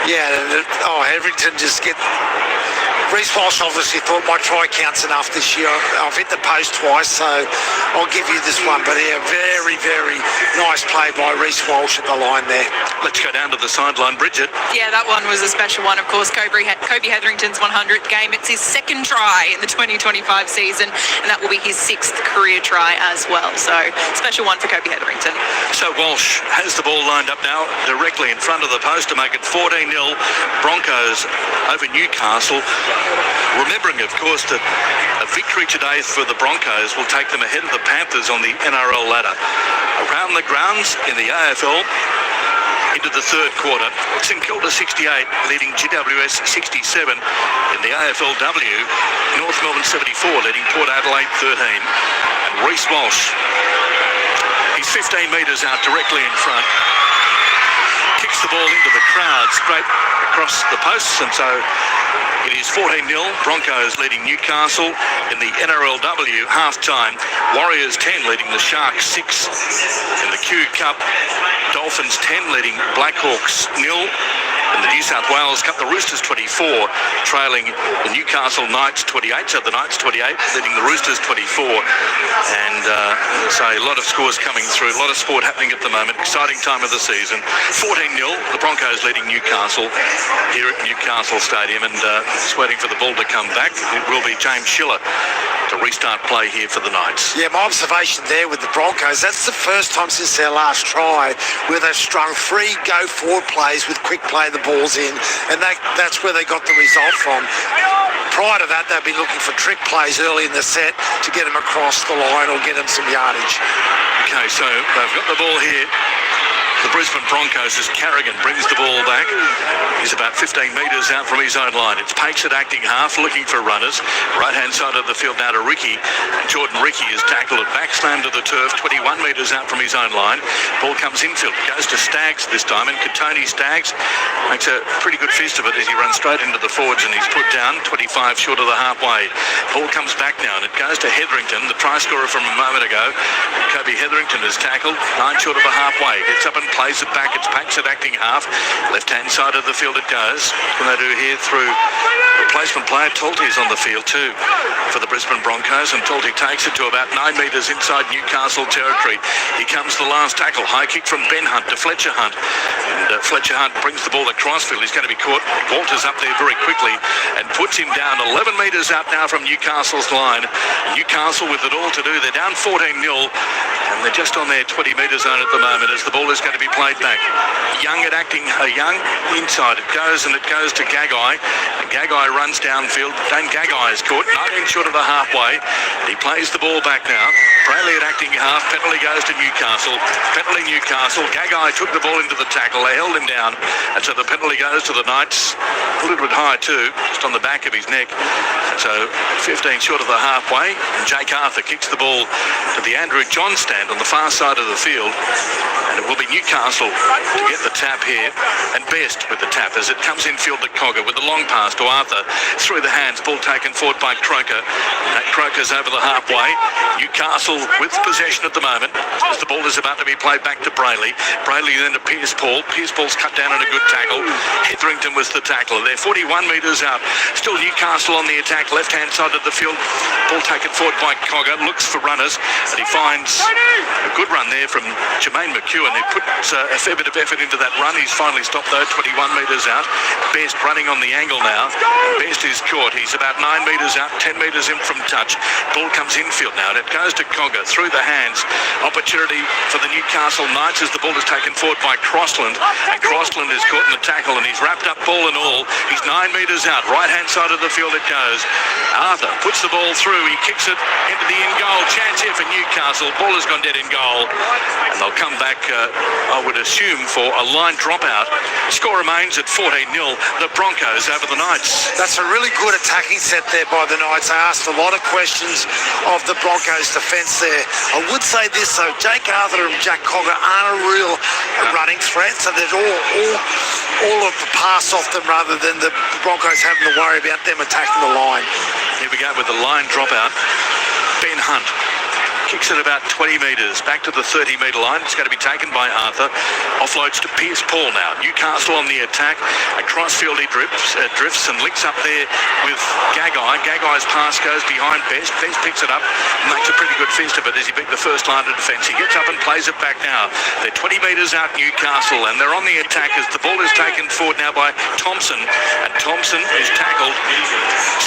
Everington just get... Reece Walsh obviously thought my try count's enough this year. I've hit the post twice, so I'll give you this one. But yeah, very, very nice play by Reece Walsh at the line there. Let's go down to the sideline, Bridget. Yeah, that one was a special one. Of course, Kobe Hetherington's 100th game. It's his second try in the 2025 season, and that will be his 6th career try as well. So, special one for Kobe Hetherington. So Walsh has the ball lined up now directly in front of the post to make it 14-0 Broncos over Newcastle. Remembering, of course, that a victory today for the Broncos will take them ahead of the Panthers on the NRL ladder. Around the grounds in the AFL, into the third quarter, St Kilda 68 leading GWS 67 in the AFLW, North Melbourne 74 leading Port Adelaide 13, and Reece Walsh, he's 15 metres out directly in front, kicks the ball into the crowd straight across the posts, and so it is 14-0, Broncos leading Newcastle in the NRLW half-time. Warriors 10 leading the Sharks 6 in the Q Cup. Dolphins 10 leading Blackhawks 0 in the New South Wales Cup. The Roosters 24 trailing the Newcastle Knights 28. So the Knights 28 leading the Roosters 24. And so a lot of scores coming through, a lot of sport happening at the moment. Exciting time of the season. 14-0, the Broncos leading Newcastle here at Newcastle Stadium, and just waiting for the ball to come back. It will be James Schiller to restart play here for the Knights. Yeah, my observation there with the Broncos, that's the first time since their last try where they've strung 3 go-forward plays with quick play the balls in, and that's where they got the result from. Prior to that, they'd be looking for trick plays early in the set to get them across the line or get them some yardage. Okay, so they've got the ball here. The Brisbane Broncos as Carrigan brings the ball back. He's about 15 metres out from his own line. It's Pakes at acting half, looking for runners. Right-hand side of the field now to Ricky. Jordan Ricky is tackled at back slam to the turf, 21 metres out from his own line. Ball comes infield, goes to Staggs this time, and Katoni Staggs makes a pretty good fist of it as he runs straight into the forwards, and he's put down 25 short of the halfway. Ball comes back now, and it goes to Hetherington, the try scorer from a moment ago. Kobe Hetherington is tackled, 9 short of the halfway. Gets up and plays it back. It's Pakes at acting half. Left-hand side of the field it goes. What can they do here through replacement player? Talty's on the field too for the Brisbane Broncos, and Talty takes it to about 9 metres inside Newcastle territory. Here comes the last tackle. High kick from Ben Hunt to Fletcher Hunt. And Fletcher Hunt brings the ball to Crossfield. He's going to be caught. Walters up there very quickly and puts him down 11 metres out now from Newcastle's line. Newcastle with it all to do. They're down 14-0 and they're just on their 20 metre zone at the moment as the ball is going to be played back. Young at acting, Young inside. It goes and it goes to Gagai. And Gagai runs downfield. Dane Gagai is caught, 19 short of the halfway. He plays the ball back now. Brayley at acting half. Penalty goes to Newcastle. Penalty Newcastle. Gagai took the ball into the tackle. They held him down. And so the penalty goes to the Knights. A little bit high too, just on the back of his neck. And so 15 short of the halfway. And Jake Arthur kicks the ball to the Andrew John stand on the far side of the field. And it will be Newcastle to get the tap here, and Best with the tap as it comes infield to Cogger with the long pass to Arthur through the hands, ball taken forward by Croker. That Croker's over the halfway. Newcastle with possession at the moment as the ball is about to be played back to Brayley. Brayley then to Pierce Paul. Pierce Paul's cut down on a good tackle. Hetherington was the tackler. They're 41 metres out. Still Newcastle on the attack, left hand side of the field. Ball taken forward by Cogger, looks for runners, and he finds a good run there from Jermaine McEwen. He puts a fair bit of effort into that run. He's finally stopped though, 21 metres out. Best running on the angle now. Best is caught. He's about 9 metres out, 10 metres in from touch. Ball comes infield now, and it goes to Cogger through the hands. Opportunity for the Newcastle Knights as the ball is taken forward by Crossland. And Crossland is caught in the tackle, and he's wrapped up ball and all. He's 9 metres out. Right hand side of the field it goes. Arthur puts the ball through. He kicks it into the in goal. Chance here for Newcastle. Ball has gone dead in goal. And they'll come back, I would assume, for a line dropout. Score remains at 14-0. The Broncos over the Knights. That's a really good attacking set there by the Knights. I asked a lot of questions of the Broncos defence there. I would say this though, Jake Arthur and Jack Cogger aren't a real running threat, so there's all of the pass off them rather than the Broncos having to worry about them attacking the line. Here we go with the line dropout. Ben Hunt Kicks it about 20 metres, back to the 30-metre line. It's going to be taken by Arthur. Offloads to Pierce Paul now. Newcastle on the attack. Across field he drifts and links up there with Gagai. Gagai's pass goes behind Best. Best picks it up and makes a pretty good fist of it as he beat the first line of defence. He gets up and plays it back now. They're 20 metres out Newcastle, and they're on the attack as the ball is taken forward now by Thompson. And Thompson is tackled.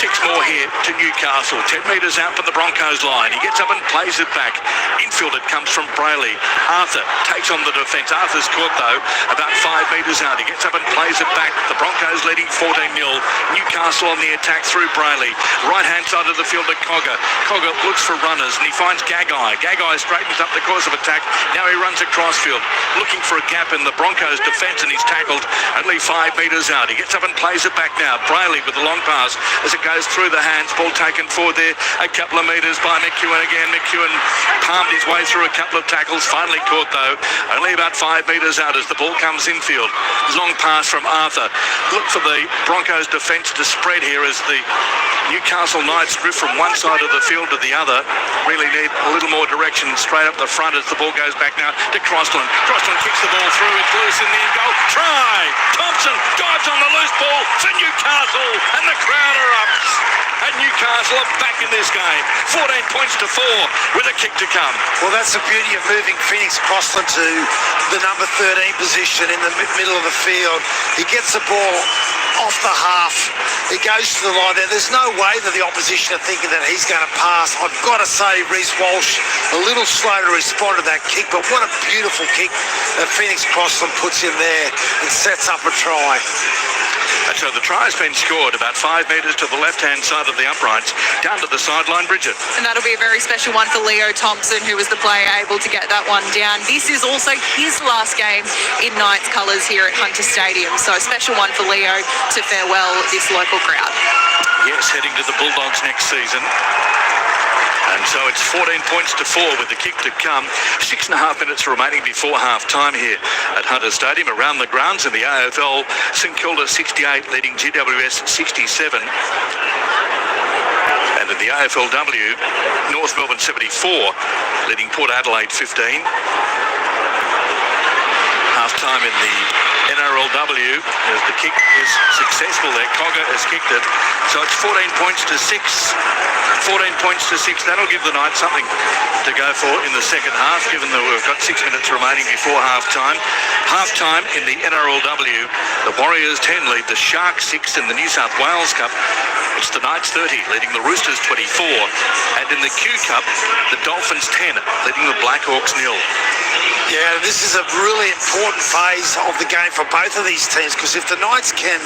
6 more here to Newcastle. 10 metres out from the Broncos line. He gets up and plays it back. Infield it comes from Brayley. Arthur takes on the defence. Arthur's caught though about 5 metres out. He gets up and plays it back. The Broncos leading 14-0. Newcastle on the attack through Brayley. Right hand side of the field to Cogger. Cogger looks for runners and he finds Gagai. Gagai straightens up the course of attack. Now he runs across field looking for a gap in the Broncos defence, and he's tackled only 5 metres out. He gets up and plays it back now. Brayley with the long pass as it goes through the hands. Ball taken forward there a couple of metres by McEwen again. McEwen palmed his way through a couple of tackles. Finally caught though only about 5 metres out as the ball comes infield. Long pass from Arthur. Look for the Broncos defence to spread here as the Newcastle Knights drift from one side of the field to the other. Really need a little more direction straight up the front as the ball goes back now to Crossland. Crossland kicks the ball through. It's loose in the end goal. Try! Thompson dives on the loose ball for Newcastle, and the crowd are up. And Newcastle are back in this game. 14 points to 4 with a kick to come. Well, that's the beauty of moving Phoenix Crossland to the number 13 position in the middle of the field. He gets the ball off the half. He goes to the line there. There's no way that the opposition are thinking that he's going to pass. I've got to say, Reece Walsh, a little slow to respond to that kick, but what a beautiful kick that Phoenix Crossland puts in there and sets up a try. And so the try has been scored about 5 metres to the left-hand side of the uprights, down to the sideline, Bridget. And that'll be a very special one for Leo Thompson, who was the player able to get that one down. This is also his last game in Knights colours here at Hunter Stadium. So a special one for Leo to farewell this local crowd. Yes, heading to the Bulldogs next season. And so it's 14 points to 4 with the kick to come. 6.5 minutes remaining before half-time here at Hunter Stadium. Around the grounds in the AFL, St Kilda 68 leading GWS 67. And in the AFLW, North Melbourne 74 leading Port Adelaide 15. Half-time in the NRLW as the kick is successful there. Cogger has kicked it. So it's 14 points to 6. 14 points to 6. That'll give the Knights something to go for in the second half, given that we've got 6 minutes remaining before half-time. Half-time in the NRLW, the Warriors 10 lead the Sharks 6 in the New South Wales Cup. It's the Knights 30 leading the Roosters 24. And in the Q Cup, the Dolphins 10 leading the Blackhawks 0. Yeah, this is a really important phase of the game for both of these teams, because if the Knights can,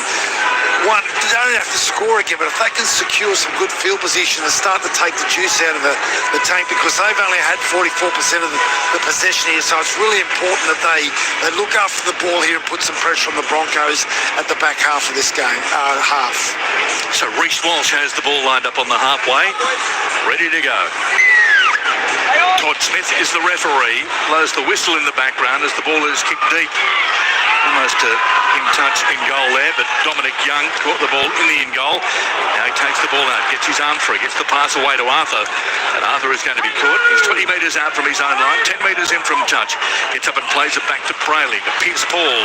one, they don't have to score again, but if they can secure some good field position and start to take the juice out of the tank, because they've only had 44% of the possession here, so it's really important that they look after the ball here and put some pressure on the Broncos at the back half of this game, half. So Reece Walsh has the ball lined up on the halfway, ready to go. Todd Smith is the referee, blows the whistle in the background as the ball is kicked deep. Almost in touch in goal there, but Dominic Young caught the ball in the in goal. Now he takes the ball out, gets his arm free, gets the pass away to Arthur, and Arthur is going to be caught. He's 20 metres out from his own line, 10 metres in from touch. Gets up and plays it back to Brayley, to Pierce Paul,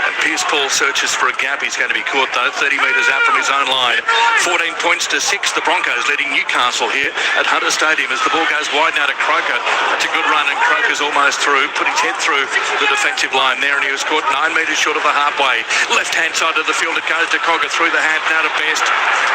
and Pierce Paul searches for a gap. He's going to be caught though, 30 metres out from his own line. 14 points to 6, the Broncos leading Newcastle here at Hunter Stadium as the ball goes wide now to Croker. That's a good run, and Croker's almost through, put his head through the defensive line there, and he was caught 9 metres short of the halfway. Left-hand side of the field, it goes to Cogger through the hand, now to Best.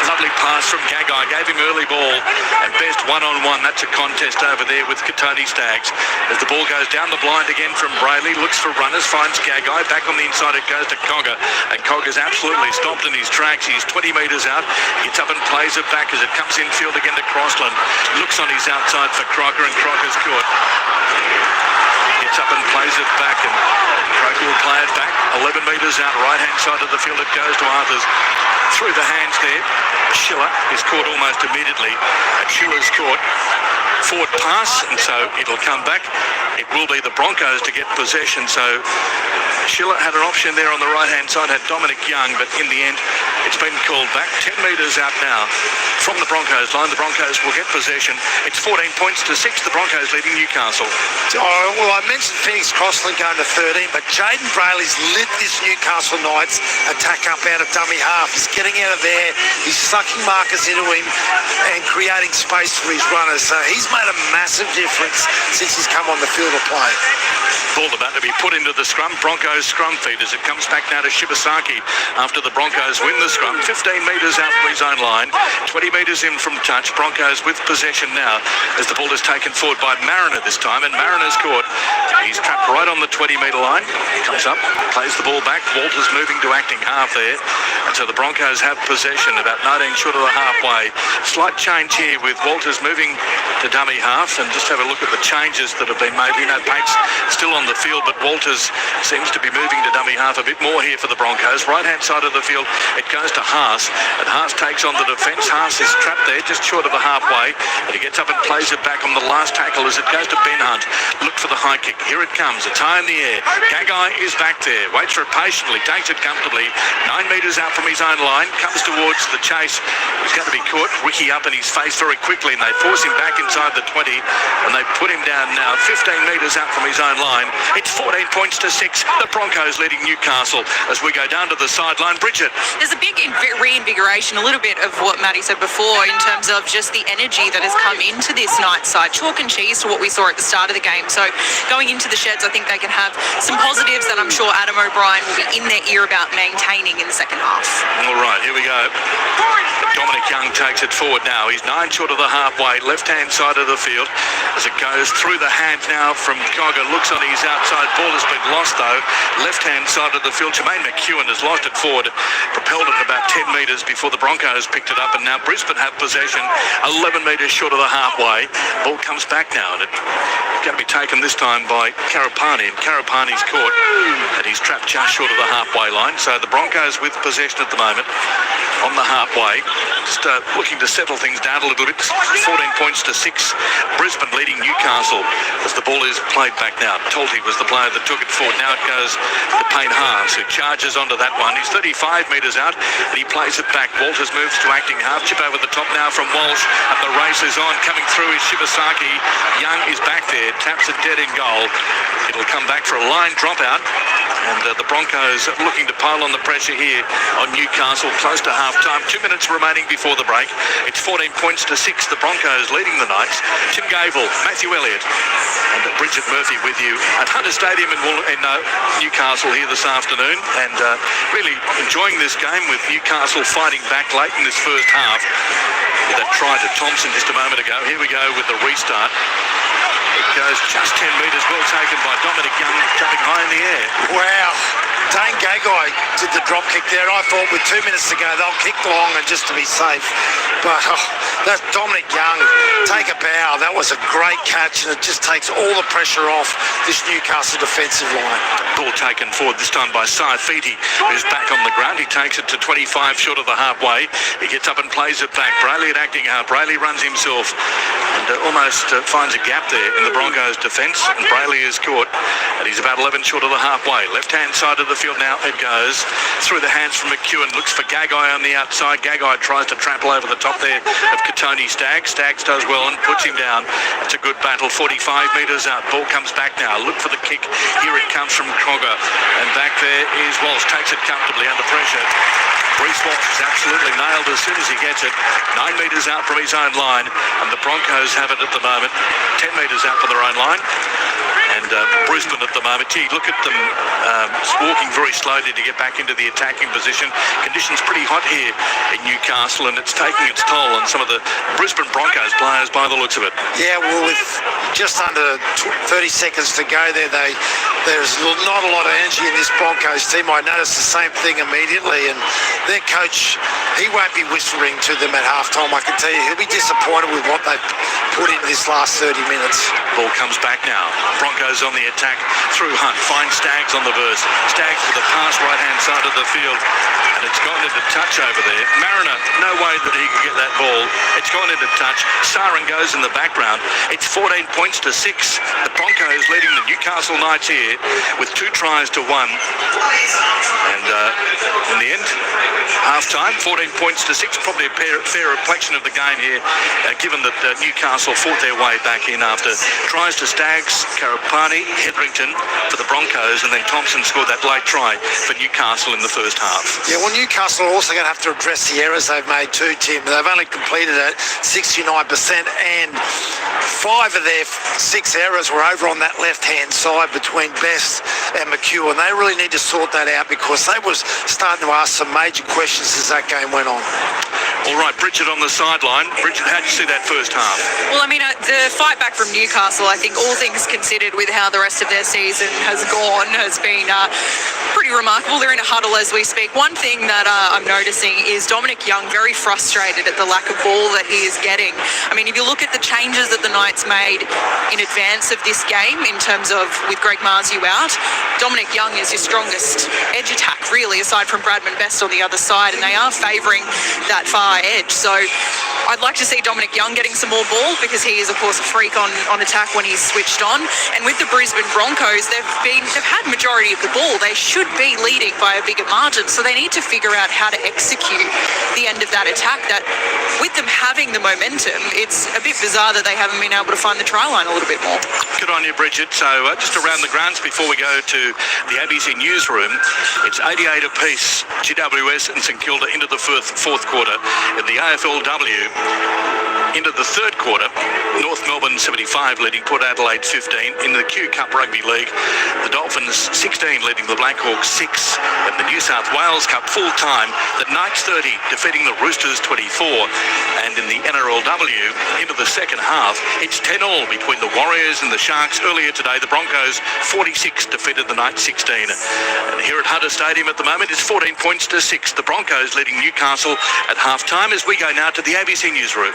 Lovely pass from Gagai, gave him early ball, and Best one-on-one. That's a contest over there with Katoni Staggs. As the ball goes down the blind again from Brayley, looks for runners, finds Gagai, back on the inside it goes to Cogger, and Cogger's absolutely stopped in his tracks. He's 20 metres out, gets up and plays it back as it comes infield again to Crossland. Looks on his outside for Crocker, and Crocker's caught. Gets up and plays it back, and Croker will play it back. 11 metres out, right-hand side of the field, it goes to Arthur's. Through the hands there. Schiller is caught almost immediately, and Schiller's caught forward pass, and so it'll come back. It will be the Broncos to get possession, so Schiller had an option there on the right-hand side, had Dominic Young, but in the end, it's been called back. 10 metres out now from the Broncos line. The Broncos will get possession. It's 14 points to 6. The Broncos leading Newcastle. Oh, well, I mentioned Phoenix Crossland going to 13, but Jaden Brayley's lit this Newcastle Knights attack up out of dummy half. He's getting out of there. He's sucking markers into him and creating space for his runners. So he's made a massive difference since he's come on the field of play. Ball about to be put into the scrum. Broncos scrum feed as it comes back now to Shibasaki after the Broncos win the scrum. 15 metres out from his own line. 20 metres in from touch. Broncos with possession now as the ball is taken forward by Mariner this time, and Mariner's caught. He's trapped right on the 20-metre line. Comes up, plays the ball back. Walters moving to acting half there. And so the Broncos have possession about 19 short of the halfway. Slight change here with Walters moving to dummy half, and just have a look at the changes that have been made. You know, Pate's still on the field, but Walters seems to be moving to dummy half a bit more here for the Broncos. Right-hand side of the field, it goes to Haas, and Haas takes on the defence. Haas is trapped there, just short of the halfway, and he gets up and plays it back on the last tackle as it goes to Ben Hunt. Look for the high kick. Here it comes. It's high in the air. Gagai is back there. Waits for it patiently. Takes it comfortably. 9 metres out from his own line. Comes towards the chase. He's going to be caught. Ricky up in his face very quickly, and they force him back inside the 20, and they put him down now. 15 metres out from his own line. It's 14 points to 6. The Broncos leading Newcastle as we go down to the sideline. Bridget. There's a big reinvigoration, a little bit of what Matty said before in terms of just the energy that has come into this night side. Chalk and cheese to what we saw at the start of the game. So going into the sheds, I think they can have some positives that I'm sure Adam O'Brien will be in their ear about maintaining in the second half. All right, here we go. Dominic Young takes it forward now. He's 9 short of the halfway, left-hand side of the field. As it goes through the hands now from Cogger. Looks on his outside. Ball has been lost, though. Left-hand side of the field. Jermaine McEwen has lost it forward. Propelled it about 10 metres before the Broncos picked it up. And now Brisbane have possession. 11 metres short of the halfway. Ball comes back now. And it's going to be taken this time by Karapani. And Karapani's caught. And he's trapped just short of the halfway line. So the Broncos with possession at the moment on the halfway. Just looking to settle things down a little bit. 14 points to 6. Brisbane leading Newcastle as the ball is played back now. Tolty was the player that took it forward. Now it goes to Payne Haas, who charges onto that one. He's 35 metres out, and he plays it back. Walters moves to acting half. Chip over the top now from Walsh, and the race is on. Coming through is Shibasaki. Young is back there. Taps it dead in goal. It'll come back for a line dropout. And the Broncos looking to pile on the pressure here on Newcastle, close to half-time. 2 minutes remaining before the break. It's 14 points to 6. The Broncos leading the Knights. Tim Gable, Matthew Elliott, and Bridget Murphy with you at Hunter Stadium in Newcastle here this afternoon. And really enjoying this game with Newcastle fighting back late in this first half. That try to Thompson just a moment ago. Here we go with the restart. It goes just 10 metres, well taken by Dominic Young, jumping high in the air. Wow. Dane Gagai did the drop kick there. I thought with 2 minutes to go, they'll kick long and just to be safe. But that's Dominic Young. Take a bow. That was a great catch, and it just takes all the pressure off this Newcastle defensive line. Ball taken forward this time by Saifiti, who's back on the ground. He takes it to 25 short of the halfway. He gets up and plays it back. Brayley at acting half. Brayley runs himself and almost finds a gap there in the Broncos' defence. And Brayley is caught, and he's about 11 short of the halfway. Left-hand side of the field now. It goes through the hands from McEwen. Looks for Gagai on the outside. Gagai tries to trample over the top there of Katoni Staggs. Staggs does well and puts him down. It's a good battle. 45 metres out. Ball comes back now. Look for the kick. Here it comes from Cogger. And back there is Walsh. Takes it comfortably under pressure. Reece Walsh is absolutely nailed as soon as he gets it. 9 metres out from his own line. And the Broncos have it at the moment. 10 metres out from their own line. And Brisbane at the moment, gee, look at them walking very slowly to get back into the attacking position. Conditions pretty hot here in Newcastle, and it's taking its toll on some of the Brisbane Broncos players by the looks of it. Yeah, well, with just under 30 seconds to go there, there's not a lot of energy in this Broncos team. I noticed the same thing immediately, and their coach, he won't be whispering to them at halftime. I can tell you, he'll be disappointed with what they've put into this last 30 minutes. Ball comes back now. Broncos Broncos on the attack through Hunt. Finds Staggs on the burst. Staggs with a pass right-hand side of the field. And it's gone into touch over there. Mariner, no way that he can get that ball. It's gone into touch. Siren goes in the background. It's 14 points to 6. The Broncos leading the Newcastle Knights here with 2 tries to 1. And in the end, half-time, 14 points to 6. Probably a fair reflection of the game here, given that Newcastle fought their way back in after tries to Staggs, Karapani, Hetherington for the Broncos, and then Thompson scored that late try for Newcastle in the first half. Yeah, well, Newcastle are also going to have to address the errors they've made too, Tim. They've only completed at 69%, and 5 of their 6 errors were over on that left-hand side between Best and McHugh, and they really need to sort that out because they was starting to ask some major questions as that game went on. All right, Bridget on the sideline. Bridget, how'd you see that first half? Well, I mean, the fight back from Newcastle, I think all things considered with how the rest of their season has gone, has been pretty remarkable. They're in a huddle as we speak. One thing that I'm noticing is Dominic Young very frustrated at the lack of ball that he is getting. I mean, if you look at the changes that the Knights made in advance of this game, in terms of with Greg Marzu out, Dominic Young is your strongest edge attack, really, aside from Bradman Best on the other side, and they are favouring that far edge. So I'd like to see Dominic Young getting some more ball because he is, of course, a freak on attack when he's switched on. And with the Brisbane Broncos, they've had majority of the ball. They should be leading by a bigger margin, so they need to figure out how to execute the end of that attack. That with them having the momentum, it's a bit bizarre that they haven't been able to find the try line a little bit more. Good on you, Bridget. So just around the grounds before we go to the ABC newsroom, it's 88 apiece, GWS and St Kilda into the fourth quarter. In the AFLW, into the third quarter, North Melbourne 75 leading Port Adelaide 15. In the Q Cup Rugby League, the Dolphins 16 leading the Blackhawks 6. In the New South Wales Cup full time, the Knights 30 defeating the Roosters 24. And in the NRLW, into the second half, it's 10-all between the Warriors and the Sharks. Earlier today, the Broncos 46 defeated the Knights 16. And here at Hunter Stadium at the moment, it's 14 points to 6. The Broncos leading Newcastle at half-time as we go now to the ABC newsroom.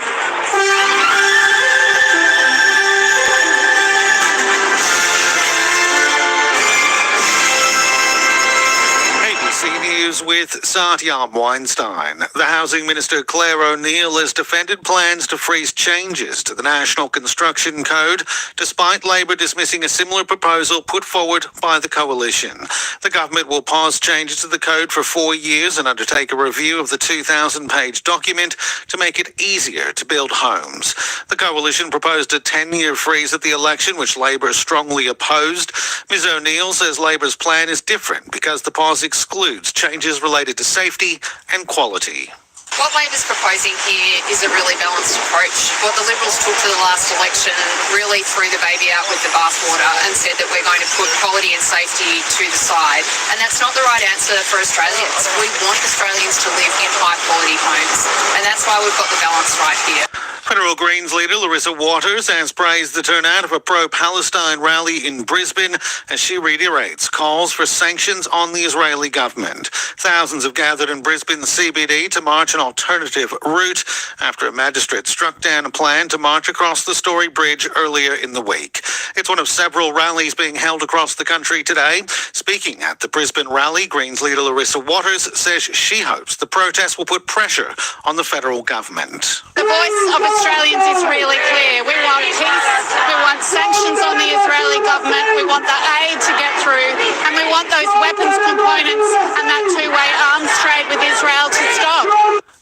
ABC News with Satyam Weinstein. The Housing Minister Claire O'Neill has defended plans to freeze changes to the National Construction Code, despite Labor dismissing a similar proposal put forward by the Coalition. The government will pause changes to the code for 4 years and undertake a review of the 2,000-page document to make it easier to build homes. The Coalition proposed a 10-year freeze at the election, which Labor strongly opposed. Ms O'Neill says Labor's plan is different because the pause excludes changes related to safety and quality. What Labor's proposing here is a really balanced approach. What the Liberals took to the last election really threw the baby out with the bathwater and said that we're going to put quality and safety to the side. And that's not the right answer for Australians. We want Australians to live in high-quality homes. And that's why we've got the balance right here. Federal Greens leader Larissa Waters has praised the turnout of a pro-Palestine rally in Brisbane as she reiterates calls for sanctions on the Israeli government. Thousands have gathered in Brisbane CBD to march an alternative route after a magistrate struck down a plan to march across the Story Bridge earlier in the week. It's one of several rallies being held across the country today. Speaking at the Brisbane rally, Greens leader Larissa Waters says she hopes the protest will put pressure on the federal government. The voice of Australians is really clear. We want peace, we want sanctions on the Israeli government, we want the aid to get through, and we want those weapons components and that two-way arms trade with Israel to stop.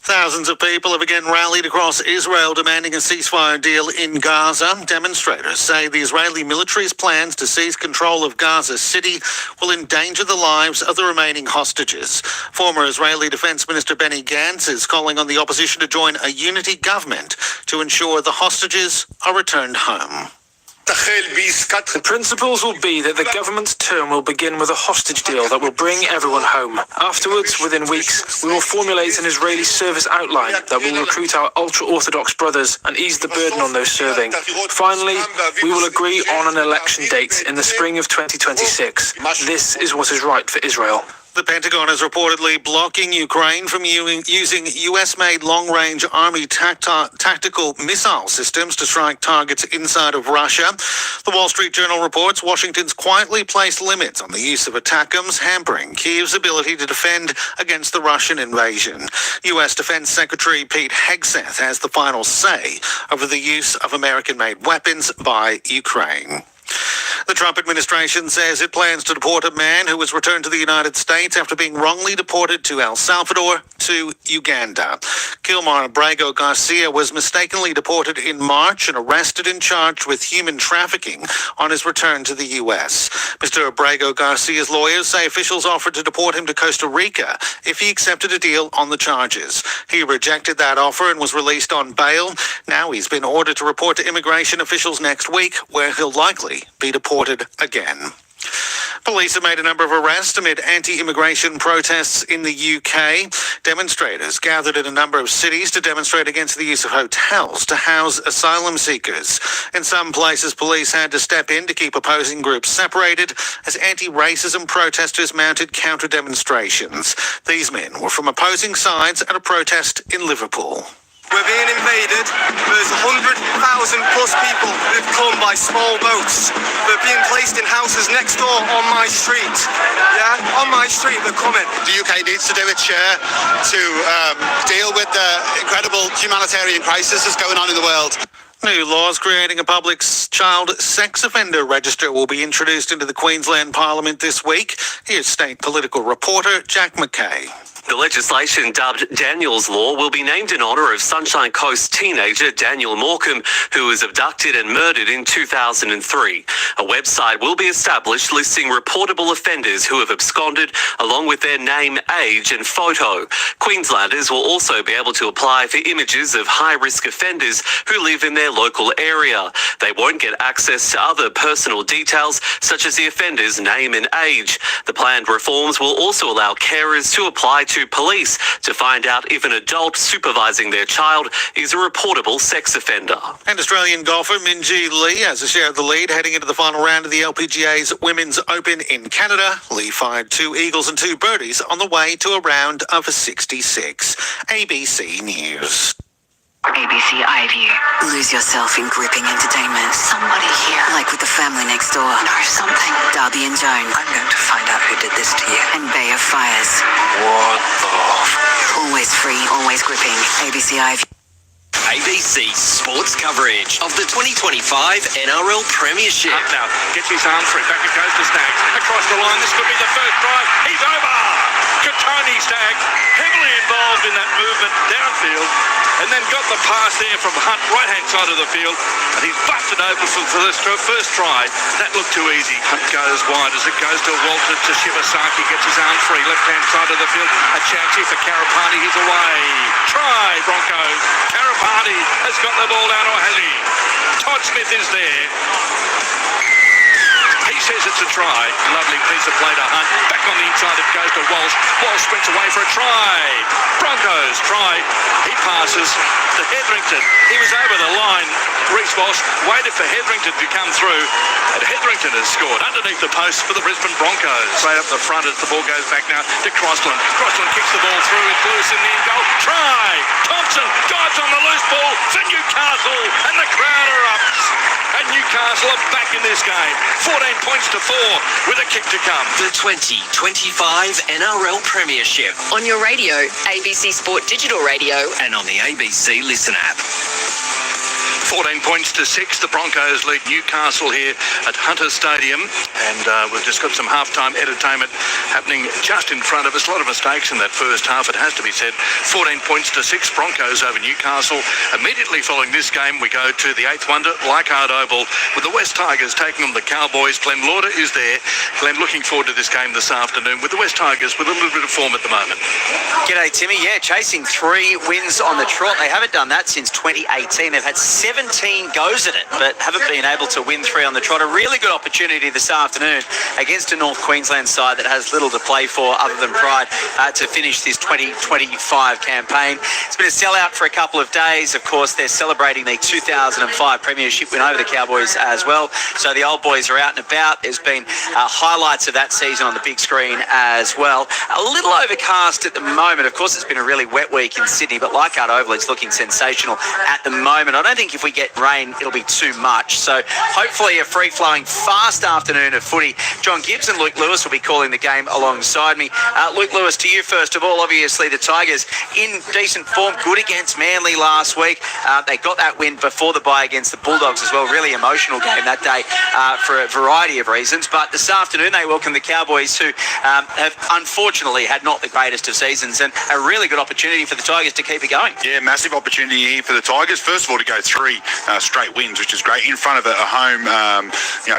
Thousands of people have again rallied across Israel demanding a ceasefire deal in Gaza. Demonstrators say the Israeli military's plans to seize control of Gaza City will endanger the lives of the remaining hostages. Former Israeli Defense Minister Benny Gantz is calling on the opposition to join a unity government to ensure the hostages are returned home. The principles will be that the government's term will begin with a hostage deal that will bring everyone home. Afterwards, within weeks, we will formulate an Israeli service outline that will recruit our ultra-Orthodox brothers and ease the burden on those serving. Finally, we will agree on an election date in the spring of 2026. This is what is right for Israel. The Pentagon is reportedly blocking Ukraine from using US-made long-range Army tactical missile systems to strike targets inside of Russia. The Wall Street Journal reports Washington's quietly placed limits on the use of ATACMS, hampering Kyiv's ability to defend against the Russian invasion. U.S. Defense Secretary Pete Hegseth has the final say over the use of American-made weapons by Ukraine. The Trump administration says it plans to deport a man who was returned to the United States after being wrongly deported to El Salvador to Uganda. Gilmar Abrego Garcia was mistakenly deported in March and arrested and charged with human trafficking on his return to the U.S. Mr. Abrego Garcia's lawyers say officials offered to deport him to Costa Rica if he accepted a deal on the charges. He rejected that offer and was released on bail. Now he's been ordered to report to immigration officials next week, where he'll likely be deported again. Police have made a number of arrests amid anti-immigration protests in the UK. Demonstrators gathered in a number of cities to demonstrate against the use of hotels to house asylum seekers. In some places, police had to step in to keep opposing groups separated as anti-racism protesters mounted counter-demonstrations. These men were from opposing sides at a protest in Liverpool. We're being invaded. There's 100,000 plus people who've come by small boats. They're being placed in houses next door on my street. Yeah, on my street they're coming. The UK needs to do its share to deal with the incredible humanitarian crisis that's going on in the world. New laws creating a public child sex offender register will be introduced into the Queensland Parliament this week. Here's state political reporter Jack McKay. The legislation dubbed Daniel's Law will be named in honour of Sunshine Coast teenager Daniel Morecambe, who was abducted and murdered in 2003. A website will be established listing reportable offenders who have absconded, along with their name, age and photo. Queenslanders will also be able to apply for images of high-risk offenders who live in their local area. They won't get access to other personal details, such as the offender's name and age. The planned reforms will also allow carers to apply to police to find out if an adult supervising their child is a reportable sex offender. And Australian golfer Minjee Lee has a share of the lead heading into the final round of the LPGA's Women's Open in Canada. Lee fired 2 eagles and 2 birdies on the way to a round of 66. ABC News. ABC iView. Lose yourself in gripping entertainment. Somebody here. Like with the family next door. Know something. Darby and Joan. I'm going to find out who did this to you. And Bay of Fires. What the... Always free, always gripping. ABC iView. ABC sports coverage of the 2025 NRL Premiership. Up now, gets his arm through, back it goes to Staggs. Across the line, this could be the first drive. He's over! Katoni Staggs, heavily involved in that movement downfield, and then got the pass there from Hunt, right-hand side of the field, and he's busted over for this first try. That looked too easy. Hunt goes wide as it goes to Walter to Shibasaki, gets his arm free, left-hand side of the field. A chance here for Karapati, he's away. Try, Broncos. Karapati has got the ball down, or has he? Todd Smith is there. He says it's a try. Lovely piece of play to Hunt. Back on the inside it goes to Walsh. Walsh sprints away for a try. Broncos try. He passes to Hetherington. He was over the line. Reece Walsh waited for Hetherington to come through, and Hetherington has scored underneath the post for the Brisbane Broncos. Straight up the front as the ball goes back now to Crossland. Crossland kicks the ball through. It's loose in the end goal. Try. Thompson dives on the loose ball for Newcastle, and the crowd erupts. And Newcastle are back in this game. 14 points to 4 with a kick to come. The 2025 NRL Premiership. On your radio, ABC Sport Digital Radio, And on the ABC Listen app. 14 points to 6. The Broncos lead Newcastle here at Hunter Stadium, and we've just got some halftime entertainment happening just in front of us. A lot of mistakes in that first half, it has to be said. 14 points to 6. Broncos over Newcastle. Immediately following this game, we go to the 8th wonder, Leichhardt Oval, with the West Tigers taking on the Cowboys. Glenn Lauder is there. Glenn, looking forward to this game this afternoon with the West Tigers with a little bit of form at the moment. G'day, Timmy. Yeah, chasing 3 wins on the trot. They haven't done that since 2018. They've had 7 17 goes at it, but haven't been able to win 3 on the trot. A really good opportunity this afternoon against a North Queensland side that has little to play for other than pride to finish this 2025 campaign. It's been a sellout for a couple of days. Of course, they're celebrating the 2005 Premiership win over the Cowboys as well. So the old boys are out and about. There's been highlights of that season on the big screen as well. A little overcast at the moment. Of course, it's been a really wet week in Sydney, but Leichhardt Oval, it's looking sensational at the moment. I don't think if we get rain, it'll be too much. So hopefully a free-flowing, fast afternoon of footy. John Gibbs and Luke Lewis will be calling the game alongside me. Luke Lewis, to you first of all. Obviously, the Tigers in decent form, good against Manly last week. They got that win before the bye against the Bulldogs as well. Really emotional game that day for a variety of reasons. But this afternoon, they welcome the Cowboys, who have unfortunately had not the greatest of seasons, and a really good opportunity for the Tigers to keep it going. Yeah, massive opportunity here for the Tigers. First of all, to go 3 straight wins, which is great, in front of a home,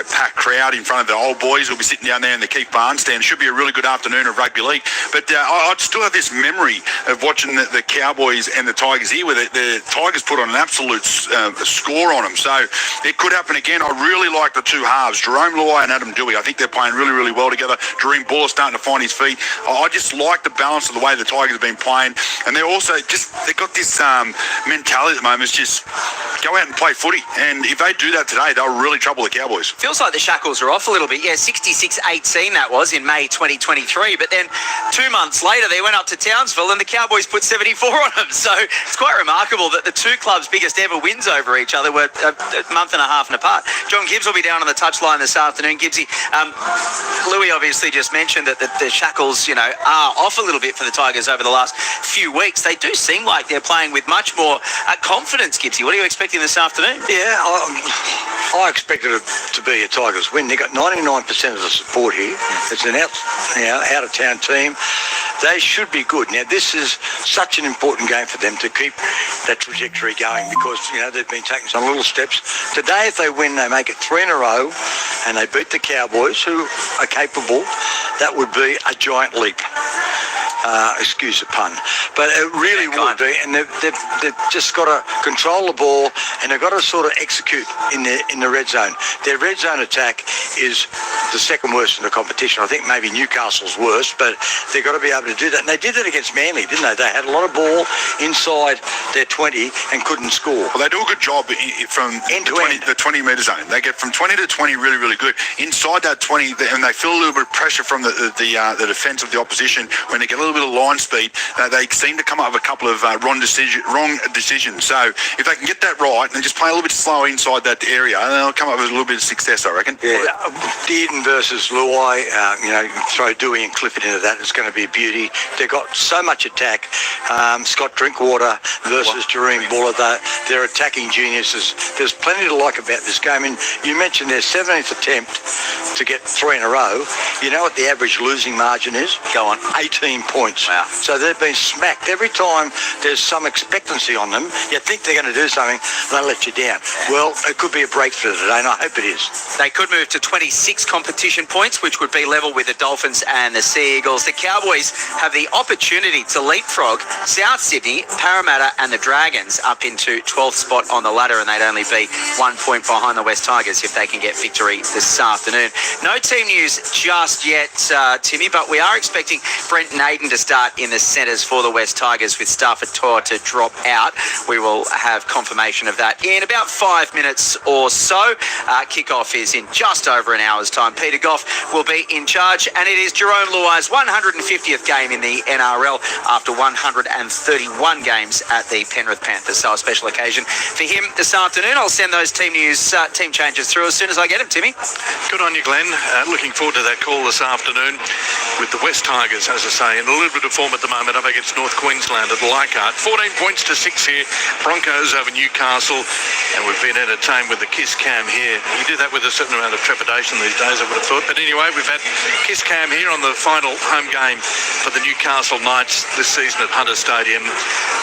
packed crowd, in front of the old boys who'll be sitting down there in the Keith Barnes stand. Should be a really good afternoon of rugby league. But I still have this memory of watching the Cowboys and the Tigers here, where the Tigers put on an absolute score on them. So it could happen again. I really like the 2 halves, Jerome Luai and Adam Dewey. I think they're playing really, really well together. Dream Buller starting to find his feet. I just like the balance of the way the Tigers have been playing, and they're also they've got this mentality at the moment. It's just go out and play footy, and if they do that today, they'll really trouble the Cowboys. Feels like the shackles are off a little bit. Yeah, 66-18 that was in May 2023, but then 2 months later they went up to Townsville and the Cowboys put 74 on them. So it's quite remarkable that the 2 clubs' biggest ever wins over each other were a month and a half apart. John Gibbs will be down on the touchline this afternoon. Gibbsy, Louis obviously just mentioned that the shackles, are off a little bit for the Tigers over the last few weeks. They do seem like they're playing with much more confidence, Gibbsy. What are you expecting this afternoon? Yeah, I expected it to be a Tigers win. They got 99% of the support here. It's an out-of-town team. They should be good. Now, this is such an important game for them to keep that trajectory going, because, they've been taking some little steps. Today, if they win, they make it 3 in a row, and they beat the Cowboys, who are capable. That would be a giant leap. Excuse the pun, but it really would be, and they've just got to control the ball, and they've got to sort of execute in the red zone. Their red zone attack is the second worst in the competition. I think maybe Newcastle's worst, but they've got to be able to do that. And they did that against Manly, didn't they? They had a lot of ball inside their 20 and couldn't score. Well, they do a good job from the 20-metre zone. They get from 20 to 20 really, really good. Inside that 20, and they feel a little bit of pressure from the defence of the opposition. When they get a little bit of line speed, they seem to come up with a couple of wrong decisions. So if they can get that right and just play a little bit slower inside that area, they'll come up with a little bit of success, I reckon. Yeah, Dearden versus Luai, throw Dewey and Clifford into that. It's going to be a beauty. They've got so much attack. Scott Drinkwater versus Jerome Buller, they're attacking geniuses. There's plenty to like about this game. And you mentioned their 17th attempt to get 3 in a row. You know what the average losing margin is? Go on. 18 points. Wow. So they've been smacked. Every time there's some expectancy on them, you think they're going to do something, they'll let you down. Well, it could be a breakthrough today, and I hope it is. They could move to 26 competition points, which would be level with the Dolphins and the Sea Eagles. The Cowboys have the opportunity to leapfrog South Sydney, Parramatta and the Dragons up into 12th spot on the ladder, and they'd only be 1 point behind the West Tigers if they can get victory this afternoon. No team news just yet, Timmy, but we are expecting Brent Naden to start in the centres for the West Tigers, with Stafford Toa to drop out. We will have confirmation of that in about 5 minutes or so. Kickoff is in just over an hour's time. Peter Goff will be in charge, and it is Jerome Luai's 150th game in the NRL after 131 games at the Penrith Panthers. So a special occasion for him this afternoon. I'll send those team news, team changes through as soon as I get them, Timmy. Good on you, Glenn. Looking forward to that call this afternoon with the West Tigers, as I say, in a little bit of form at the moment up against North Queensland at Leichhardt. 14 points to 6 here. Broncos over Newcastle, and we've been entertained with the kiss cam here. You do that with a certain amount of trepidation these days, I would have thought. But anyway, we've had kiss cam here on the final home game for the Newcastle Knights this season at Hunter Stadium,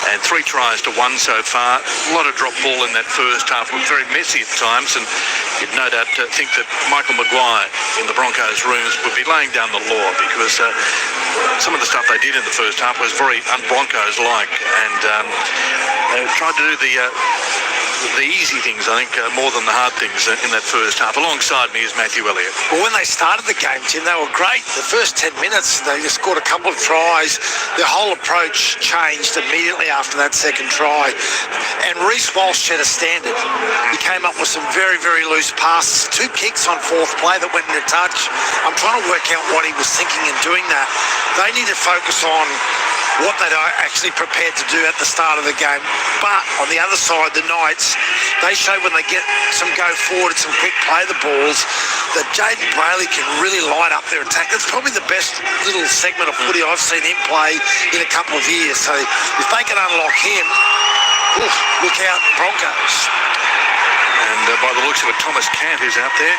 and 3 tries to 1 so far. A lot of drop ball in that first half. It was very messy at times, and you'd no doubt think that Michael Maguire in the Broncos rooms would be laying down the law, because some of the stuff they did in the first half was very un-Broncos-like, and they tried to do the the easy things, I think, more than the hard things in that first half. Alongside me is Matthew Elliott. Well, when they started the game, Tim, they were great. The first 10 minutes, they just scored a couple of tries. Their whole approach changed immediately after that second try. And Reece Walsh set a standard. He came up with some very, very loose passes. 2 kicks on fourth play that went into touch. I'm trying to work out what he was thinking in doing that. They need to focus on what they are actually prepared to do at the start of the game. But on the other side, the Knights, they show when they get some go forward and some quick play the balls, that Jaden Bailey can really light up their attack. It's probably the best little segment of footy I've seen him play in a couple of years. So if they can unlock him, look out, Broncos. And by the looks of it, Thomas Cant is out there.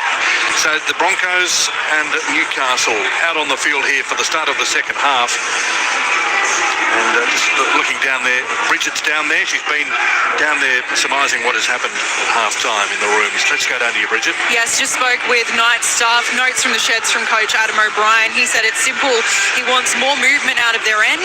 So the Broncos and Newcastle out on the field here for the start of the second half. And just looking down there, Bridget's down there. She's been down there surmising what has happened at half-time in the rooms. Let's go down to you, Bridget. Yes, just spoke with Knights staff. Notes from the sheds from coach Adam O'Brien. He said it's simple. He wants more movement out of their end,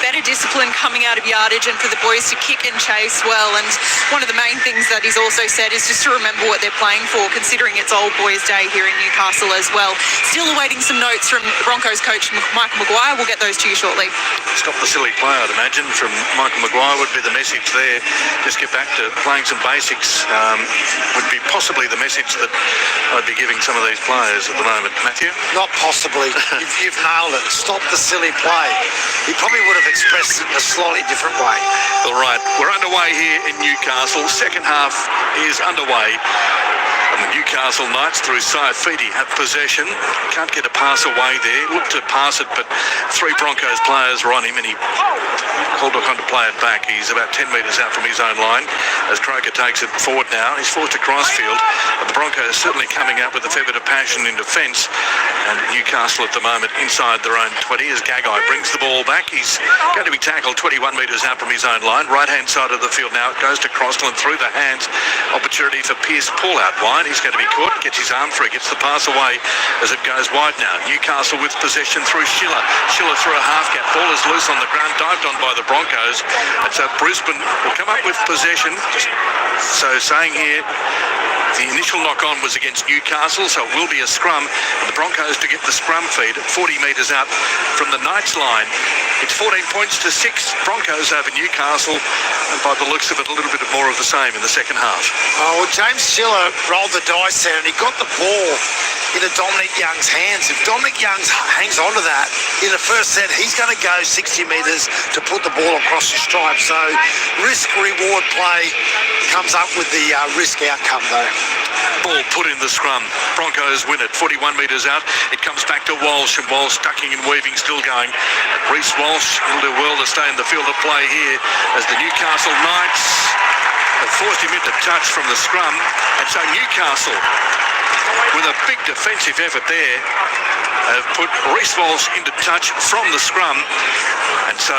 better discipline coming out of yardage, and for the boys to kick and chase well. And one of the main things that he's also said is just to remember what they're playing for, considering it's Old Boys Day here in Newcastle as well. Still awaiting some notes from Broncos coach Michael Maguire. We'll get those to you shortly. Stop the silly play, I'd imagine, from Michael Maguire would be the message there. Just get back to playing some basics would be possibly the message that I'd be giving some of these players at the moment. Matthew? Not possibly. You've nailed it. Stop the silly play. He probably would have expressed it in a slightly different way. All right, we're underway here in Newcastle. Second half is underway. And the Newcastle Knights, through Saifidi, have possession. Can't get a pass away there. Looked to pass it, but 3 Broncos players were on him, and he called on to play it back. He's about 10 metres out from his own line as Croker takes it forward now. He's forced across field. But the Broncos certainly coming up with a fair bit of passion in defence. And Newcastle at the moment inside their own 20 as Gagai brings the ball back. He's going to be tackled 21 metres out from his own line. Right-hand side of the field now. It goes to Crossland through the hands. Opportunity for Pierce Paul out wide. He's going to be caught. Gets his arm free. Gets the pass away as it goes wide now. Newcastle with possession through Schiller. Schiller through a half gap. Ball is loose on the ground. Dived on by the Broncos. And so Brisbane will come up with possession. So saying here, the initial knock-on was against Newcastle, so it will be a scrum. And the Broncos to get the scrum feed 40 metres out from the Knights line. It's 14 points to 6. Broncos over Newcastle. And by the looks of it, a little bit more of the same in the second half. Oh, well, James Schiller rolled the dice there and he got the ball into Dominic Young's hands. If Dominic Young hangs on to that in the first set, he's going to go 60 metres to put the ball across the stripe. So risk-reward play comes up with the risk outcome, though. Ball put in the scrum. Broncos win it. 41 metres out. It comes back to Walsh, and Walsh ducking and weaving, still going. Reece Walsh will do well to stay in the field of play here as the Newcastle Knights have forced him into touch from the scrum. And so Newcastle, with a big defensive effort there, have put Reece Walsh into touch from the scrum. And so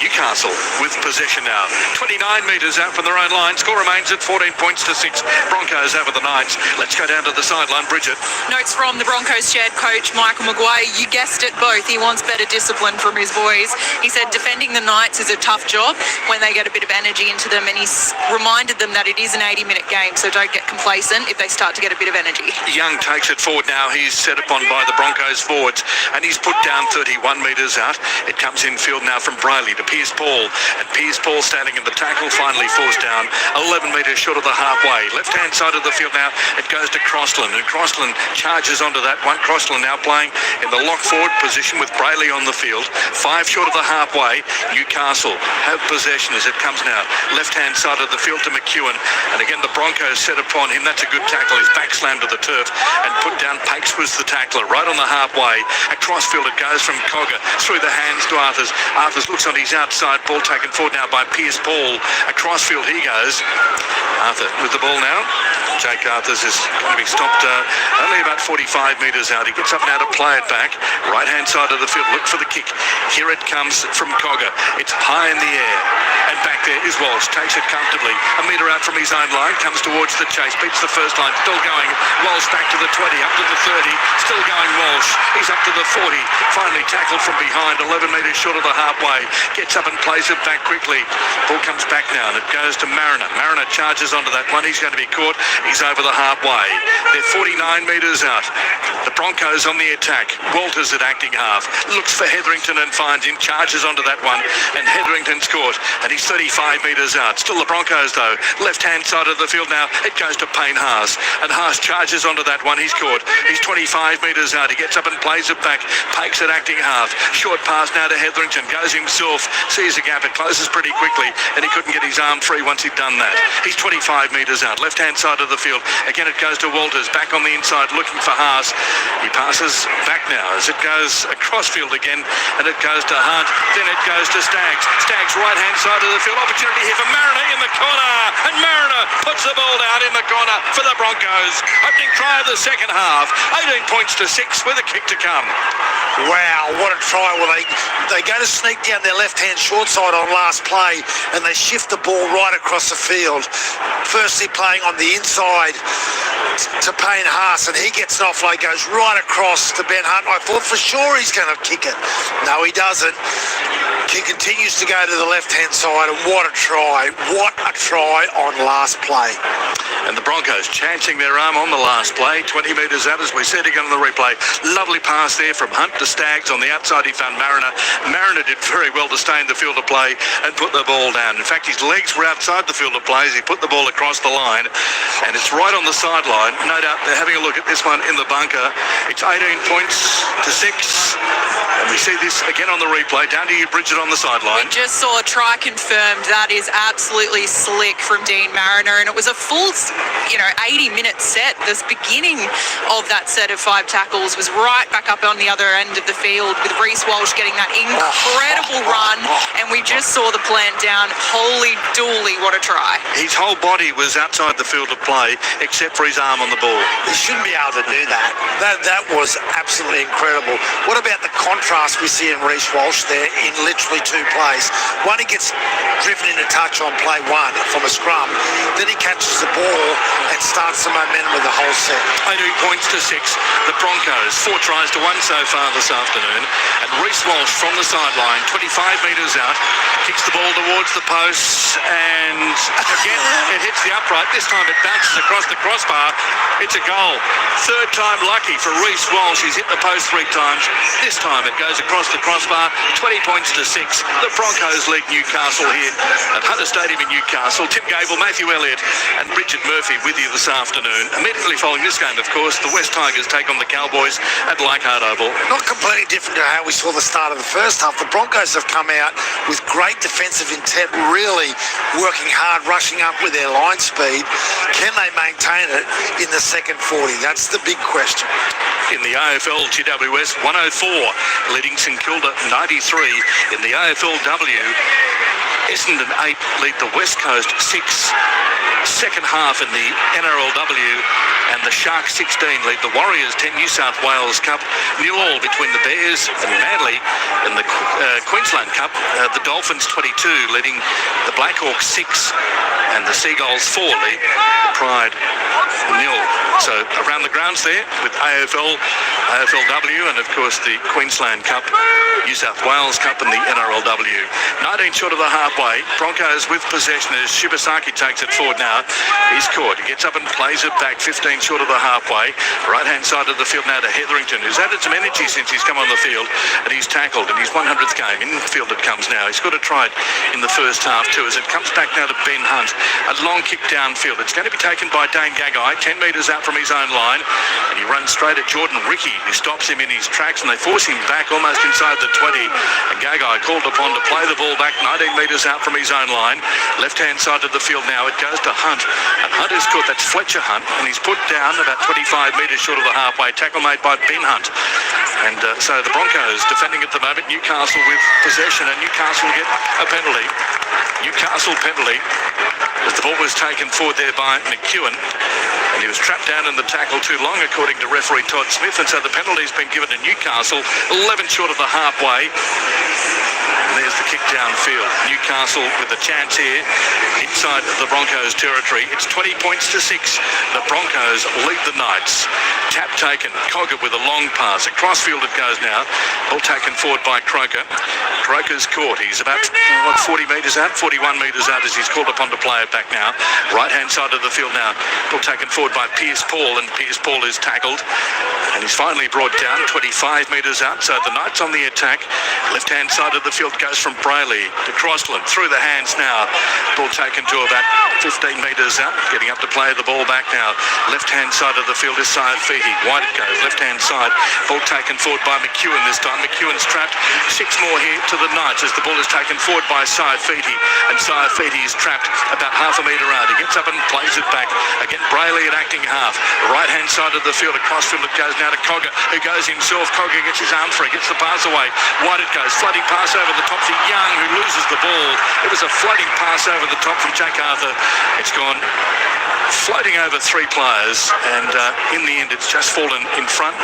Newcastle with possession now. 29 metres out from their own line. Score remains at 14 points to 6. Broncos over the Knights. Let's go down to the sideline. Bridget. Notes from the Broncos shed coach Michael Maguire. You guessed it both. He wants better discipline from his boys. He said defending the Knights is a tough job when they get a bit of energy into them, and he's reminded them that it is an 80-minute game, so don't get complacent if they start to get a bit of energy. Young takes it forward now. He's set upon by the Broncos forwards, and he's put down 31 metres out. It comes in field now from Brayley to Pierce Paul, and Pierce Paul standing in the tackle, finally forced down 11 metres short of the halfway. Left-hand side of the field now, it goes to Crossland, and Crossland charges onto that one. Crossland now playing in the lock-forward position with Brayley on the field. 5 short of the halfway. Newcastle have possession as it comes now. Left-hand side of the field to McEwen, and again the Broncos set upon him. That's a good tackle. He's back slammed to the turf and put down. Pakes was the tackler right on the halfway. Across field it goes from Cogger through the hands to Arthurs. Arthurs looks on his outside. Ball taken forward now by Pierce Paul. Across field he goes. Arthur with the ball now. Jake Arthurs is going to be stopped only about 45 metres out. He gets up now to play it back. Right-hand side of the field, look for the kick. Here it comes from Cogger. It's high in the air. And back there is Walsh. Takes it comfortably. A metre out from his own line. Comes towards the chase. Beats the first line. Still going. Walsh back to the 20. Up to the 30. Still going Walsh. He's up to the 40. Finally tackled from behind. 11 metres short of the halfway. Gets up and plays it back quickly. Ball comes back now and it goes to Mariner. Mariner charges onto that one. He's going to be caught. He's over the halfway. They're 49 metres out. The Broncos on the attack. Walters at acting half. Looks for Hetherington and finds him. Charges onto that one. And Hetherington's caught. And he's 35 metres out. Still the Broncos though. Left-hand side of the field now. It goes to Payne Haas. And Haas charges onto that one. He's caught. He's 25 metres out. He gets up and plays it back. Pakes at acting half. Short pass now to Hetherington. Goes himself. Sees a gap. It closes pretty quickly. And he couldn't get his arm free once he'd done that. He's 25 metres out. Left-hand side of the field. Again it goes to Walters. Back on the inside looking for Haas. He passes back now as it goes across field again. And it goes to Hunt. Then it goes to Staggs. Staggs right-hand side of the field. Opportunity here for Mariner in the corner. And Mariner puts the ball down in the corner for the Broncos. Opening try of the second half. 18 points to 6 with a kick to come. Wow, what a try. Well, they go to sneak down their left-hand short side on last play and they shift the ball right across the field. Firstly playing on the inside to Payne Haas and he gets an offload, goes right across to Ben Hunt. I thought for sure he's going to kick it. No, he doesn't. He continues to go to the left-hand side and what a try. What a try on last play. And the Broncos chancing their arm on the last play. 20 metres out as we said again on the replay. Lovely pass there from Hunt to Staggs. On the outside he found Mariner. Mariner did very well to stay in the field of play and put the ball down. In fact, his legs were outside the field of play as he put the ball across the line. And it's right on the sideline. No doubt they're having a look at this one in the bunker. It's 18 points to 6. And we see this again on the replay. Down to you, Bridget, on the sideline. We just saw a try confirmed. That is absolutely slick from Dean Mariner. And it was a full 80-minute set. The beginning of that set of 5 tackles was right back up on the other end of the field with Reece Walsh getting that incredible run. And we just saw the plant down. Holy dooly, what a try. His whole body was outside the field of play except for his arm on the ball. He shouldn't be able to do that. That was absolutely incredible. What about the contrast we see in Reece Walsh there in literally 2 plays? One, he gets driven into touch on play 1 from a scrum. Then he catches the ball and starts the momentum of the whole set. 18 points to 6. The Broncos, 4 tries to 1 so far this afternoon. And Reece Walsh from the sideline, 25 metres out, kicks the ball towards the posts and again it hits the upright. This time it bounces across the crossbar. It's a goal. 3rd time lucky for Reece Walsh. He's hit the post 3 times. This time it goes across the crossbar. 20 points to 6. The Broncos lead Newcastle here at Hunter Stadium in Newcastle. Tim Gable, Matthew Elliott and Richard Murphy with you this afternoon. Immediately following this game, of course, the West Tigers take on the Cowboys at Leichhardt Oval. Not completely different to how we saw the start of the first half. The Broncos have come out with great defensive intent, really working hard, rushing up with their line speed. Can they maintain it in the second 40? That's the big question. In the AFL GWS, 104, leading St Kilda 93. In the AFLW, Essendon 8 lead the West Coast 6. Second half in the NRLW, and the Sharks 16 lead the Warriors 10 New South Wales Cup. 0-0 between the Bears and Manly. In the Queensland Cup, the Dolphins 22 leading the Blackhawks 6, and the Seagulls 4 lead the Pride 0. So around the grounds there with AFL, AFLW, and of course the Queensland Cup, New South Wales Cup and the NRLW. 19 short of the halfway. Broncos with possession as Shibasaki takes it forward now. He's caught. He gets up and plays it back 15 short of the halfway. Right-hand side of the field now to Hetherington, who's added some energy since he's come on the field, and he's tackled in his 100th game. In the field it comes now. He's got a try in the first half too as it comes back now to Ben Hunt. A long kick downfield. It's going to be taken by Dane Gagai, 10 metres out from his own line, and he runs straight at Jordan Ricky, who stops him in his tracks, and they force him back almost inside the 20. And Gagai called upon to play the ball back 19 metres out from his own line. Left-hand side of the field now, it goes to Hunt, and Hunt is caught. That's Fletcher Hunt, and he's put down about 25 metres short of the halfway. Tackle made by Ben Hunt. And so the Broncos defending at the moment. Newcastle with possession, and Newcastle get a penalty. Newcastle penalty. as the ball was taken forward there by McEwen. And he was trapped down in the tackle too long, according to referee Todd Smith. And so the penalty's been given to Newcastle, 11 short of the halfway. And there's the kick downfield. Newcastle with a chance here inside the Broncos territory. It's 20 points to 6. The Broncos lead the Knights. Tap taken. Cogger with a long pass. Across field it goes now. Ball taken forward by Croker. Croker's caught. He's about 40 metres out, 41 metres out as he's called upon to play it back now. Right-hand side of the field now. Ball taken forward by Pierce Paul, and Pierce Paul is tackled. And he's finally brought down 25 metres out. So the Knights on the attack. Left-hand side of the field goes from Brayley to Crossland. Through the hands now. Ball taken to about 15 metres out. Getting up to play the ball back now. Left-hand side of the field is Syed Feety. Wide it goes. Left-hand side. Ball taken forward by McEwen this time. McEwen's trapped. 6 more here to the Knights as the ball is taken forward by Syed Feety. And Syed Feety is trapped about half a metre out. He gets up and plays it back. Again, Brayley at acting half. Right-hand side of the field. Across field it goes now to Cogger, who goes himself. Cogger gets his arm free. Gets the pass away. Wide it goes. Floating pass over the top to Young, who loses the ball. It was a floating pass over the top from Jake Arthur. It's gone floating over 3 players, and in the end it's just fallen in front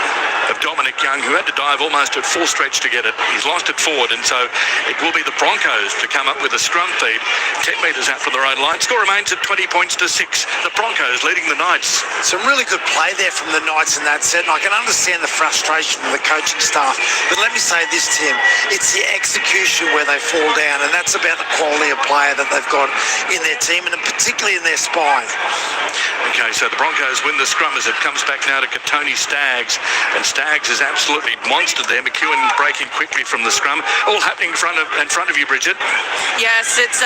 of Dominic Young, who had to dive almost at full stretch to get it. He's lost it forward, and so it will be the Broncos to come up with a scrum feed 10 metres out from their own line. Score remains at 20 points to 6. The Broncos leading the Knights. Some really good play there from the Knights in that set, and I can understand the frustration of the coaching staff, but let me say this, Tim, it's the execution where they fall down, and that's about the quality of player that they've got in their team, and particularly in their spine. Okay, so the Broncos win the scrum as it comes back now to Katoni Staggs, and Staggs is absolutely monstered there. McEwen breaking quickly from the scrum. All happening in front of you, Bridget. Yes, it's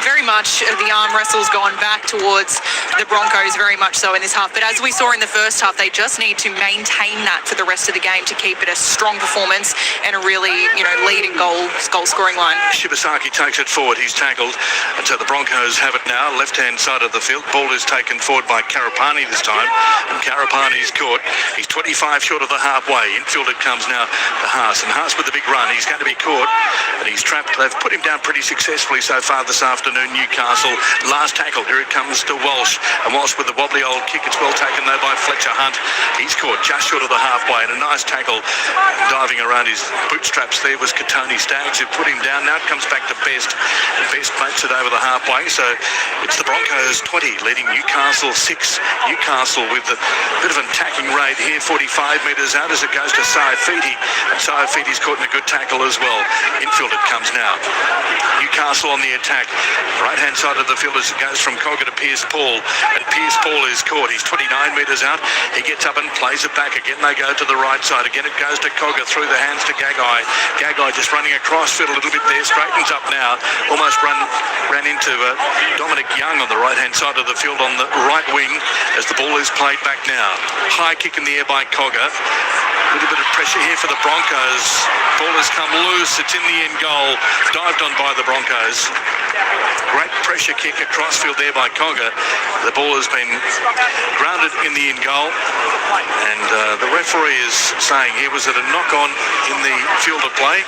very much the arm wrestle's gone back towards the Broncos, very much so in this half. But as we saw in the first half, they just need to maintain that for the rest of the game to keep it a strong performance and a really, leading goal scoring line. Shibasaki takes it forward. He's tackled, and so the Broncos have it now. Left-hand side of the field. Ball is taken forward by Karapani this time, and Karapani's caught. He's 25 short of the halfway. Infield it comes now to Haas, and Haas with the big run. He's going to be caught, and he's trapped. They've put him down pretty successfully so far this afternoon, Newcastle. Last tackle. Here it comes to Walsh, and Walsh with the wobbly old kick. It's well taken though by Fletcher Hunt. He's caught just short of the halfway, and a nice tackle diving around his bootstraps there was Katoni Staggs, who put him down. Now it comes back to Best, and Best makes it over the halfway. So it's the Broncos 20 leading Newcastle 6. Newcastle with a bit of an attacking raid here, 45 metres out as it goes to Syed Feety, and Syed Feety's caught in a good tackle as well. Infield it comes now. Newcastle on the attack. Right-hand side of the field as it goes from Cogger to Pierce Paul, and Pierce Paul is caught. He's 29 metres out. He gets up and plays it back. Again they go to the right side. Again it goes to Cogger through the hands to Gagai. Gagai just running across field a little bit there. Straightens up now. Almost ran into Dominic Young on the right-hand side of the field on the right wing as the ball is played back now. High kick in the air by Cogger. A little bit of pressure here for the Broncos. Ball has come loose. It's in the end goal. Dived on by the Broncos. Great pressure kick across field there by Cogger. The ball has been grounded in the end goal. And the referee is saying here, was it a knock-on in the field of play?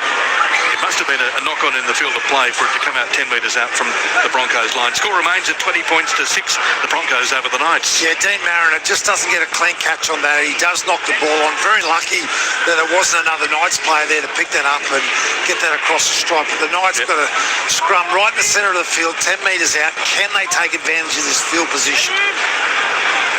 It must have been a knock-on in the field of play for it to come out 10 metres out from the Broncos line. Score remains at 20 points to 6. The Broncos over the Knights. Yeah, Dean Mariner just doesn't get a clean catch on that. He does knock the ball on. Very lucky that there wasn't another Knights player there to pick that up and get that across the stripe. But the Knights got a scrum right in the centre of the field, 10 metres out. Can they take advantage of this field position?